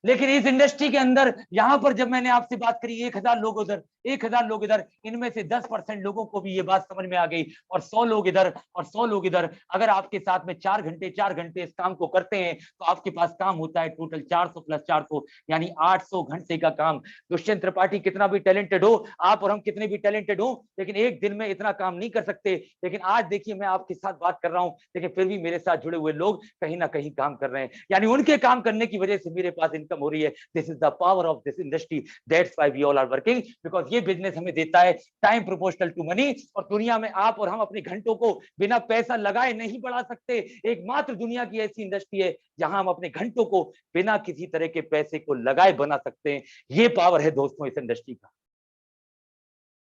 लेकिन इस इंडस्ट्री के अंदर यहां पर जब मैंने आपसे बात करी 1000 लोग उधर, 1000 लोग इधर, इनमें से 10% लोगों को भी ये बात समझ में आ गई, और 100 लोग इधर और 100 लोग इधर। अगर आपके साथ में 4 घंटे इस काम को करते हैं तो आपके पास काम होता है टोटल 400 प्लस 400 यानी 800 घंटे का काम। दुष्यंत त्रिपाठी कितना भी टैलेंटेड हो, आप और हम कितने भी टैलेंटेड हो, लेकिन एक दिन में इतना काम नहीं कर सकते। लेकिन आज देखिए मैं आपके साथ बात कर रहा हूं, लेकिन फिर भी मेरे साथ जुड़े हुए लोग कहीं ना कहीं काम कर रहे हैं, यानी उनके काम करने की वजह से मेरे पास इनकम हो रही है। This is the power of this industry, that's why we all are working, because ये बिजनेस हमें देता है टाइम प्रोपोर्शनल टू मनी। और दुनिया में आप और हम अपने घंटों को बिना पैसा लगाए नहीं बढ़ा सकते। एकमात्र दुनिया की ऐसी इंडस्ट्री है जहां हम अपने घंटों को बिना किसी तरह के पैसे को लगाए बना सकते हैं। ये पावर है दोस्तों इस इंडस्ट्री का।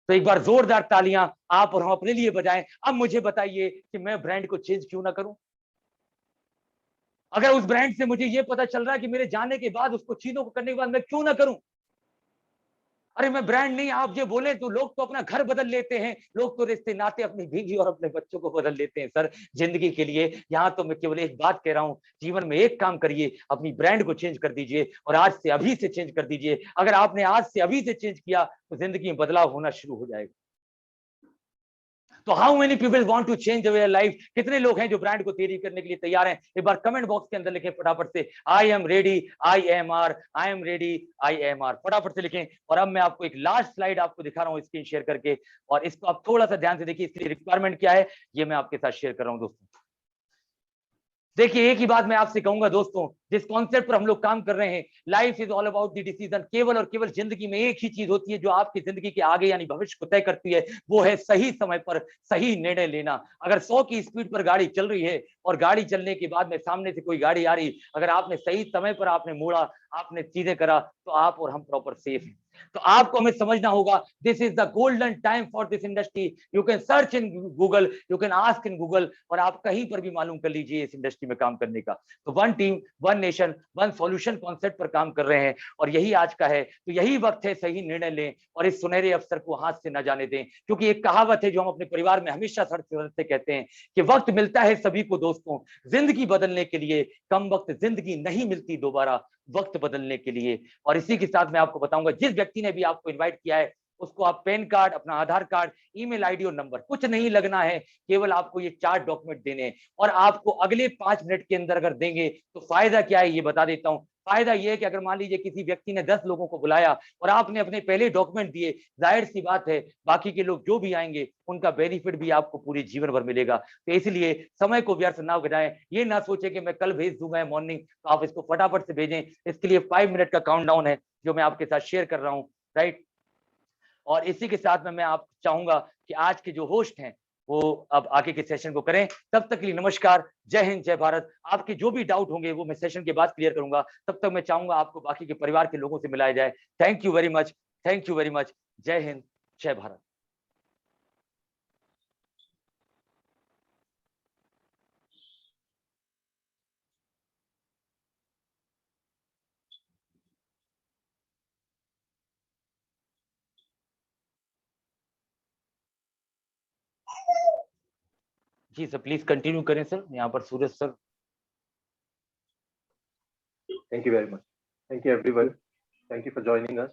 तो एक बार जोरदार तालियां आप और हम अपने लिए बजाएं। अब मुझे बताइए कि मैं ब्रांड को चेंज क्यों ना करूं? अगर उस ब्रांड से मुझे ये पता चल रहा है कि मेरे जाने के बाद, उसको चीजों को करने के बाद मैं क्यों ना करूं? अरे मैं ब्रांड नहीं, आप ये बोले तो लोग तो अपना घर बदल लेते हैं, लोग तो रिश्ते नाते अपनी बीवी और अपने बच्चों को बदल लेते हैं सर जिंदगी के लिए। यहाँ तो मैं केवल एक बात कह रहा हूं, जीवन में एक काम करिए, अपनी ब्रांड को चेंज कर दीजिए, और आज से अभी से चेंज कर दीजिए। अगर आपने आज से अभी से चेंज किया तो जिंदगी में बदलाव होना शुरू हो जाएगा। तो how many people want to change their life? कितने लोग हैं जो ब्रांड को तैयारी करने के लिए तैयार हैं? एक बार कमेंट बॉक्स के अंदर लिखें फटाफट से, I am ready, I am R, I am ready, I am R, फटाफट से लिखें। और अब मैं आपको एक लास्ट स्लाइड आपको दिखा रहा हूं स्क्रीन शेयर करके, और इसको आप थोड़ा सा ध्यान से देखिए, इसकी रिक्वायरमेंट क्या है ये मैं आपके साथ शेयर कर रहा हूं दोस्तों। देखिए एक ही बात मैं आपसे कहूंगा दोस्तों, जिस कॉन्सेप्ट पर हम लोग काम कर रहे हैं, life is all about the decision. केवल और केवल जिंदगी में एक ही चीज होती है जो आपकी जिंदगी के आगे यानी भविष्य को तय करती है, वो है सही समय पर सही निर्णय लेना। अगर 100 की स्पीड पर गाड़ी चल रही है और गाड़ी चलने के बाद में सामने से कोई गाड़ी आ रही, अगर आपने सही समय पर आपने मोड़ा, आपने चीजें करा, तो आप और हम प्रॉपर सेफ हैं। तो आपको हमें समझना होगा, this is the golden time for this industry. You can search in Google, you can ask in Google, और आप कहीं पर भी मालूम कर लीजिए इस इंडस्ट्री में काम करने का। तो one team one nation one solution concept पर काम कर रहे हैं, और यही आज का है। तो यही वक्त है सही निर्णय लें और इस सुनहरे अवसर को हाथ से न जाने दें। क्योंकि एक कहावत है जो हम अपने परिवार में हमेशा सर से कहते हैं कि वक्त मिलता है सभी को दोस्तों जिंदगी बदलने के लिए, कम वक्त जिंदगी नहीं मिलती दोबारा वक्त बदलने के लिए। और इसी के साथ मैं आपको बताऊंगा, जिस व्यक्ति ने भी आपको इनवाइट किया है उसको आप पैन कार्ड, अपना आधार कार्ड, ईमेल आईडी और नंबर, कुछ नहीं लगना है, केवल आपको ये 4 डॉक्यूमेंट देने हैं। और आपको अगले 5 मिनट के अंदर अगर देंगे तो फायदा क्या है ये बता देता हूं। फायदा ये है कि अगर मान लीजिए किसी व्यक्ति ने 10 लोगों को बुलाया और आपने अपने पहले डॉक्यूमेंट दिए, जाहिर सी बात है बाकी के लोग जो भी आएंगे उनका बेनिफिट भी आपको पूरे जीवन भर मिलेगा। तो इसलिए समय को व्यर्थ ना गजाएं, ये ना सोचे कि मैं कल भेज दूंगा मॉर्निंग, तो आप इसको फटाफट से भेजें। इसके लिए 5 मिनट का काउंटडाउन है जो मैं आपके साथ शेयर कर रहा हूं, राइट। और इसी के साथ में मैं आप चाहूंगा कि आज के जो होस्ट हैं वो अब आगे के सेशन को करें। तब तक के लिए नमस्कार, जय हिंद, जय भारत। आपके जो भी डाउट होंगे वो मैं सेशन के बाद क्लियर करूंगा। तब तक मैं चाहूंगा आपको बाकी के परिवार के लोगों से मिलाया जाए। Thank you very much, thank you very much. जय हिंद, जय भारत। जी सर, प्लीज कंटिन्यू करें सर। यहाँ पर सूरज sir. Thank you very much. Thank you everyone. Thank you for joining us.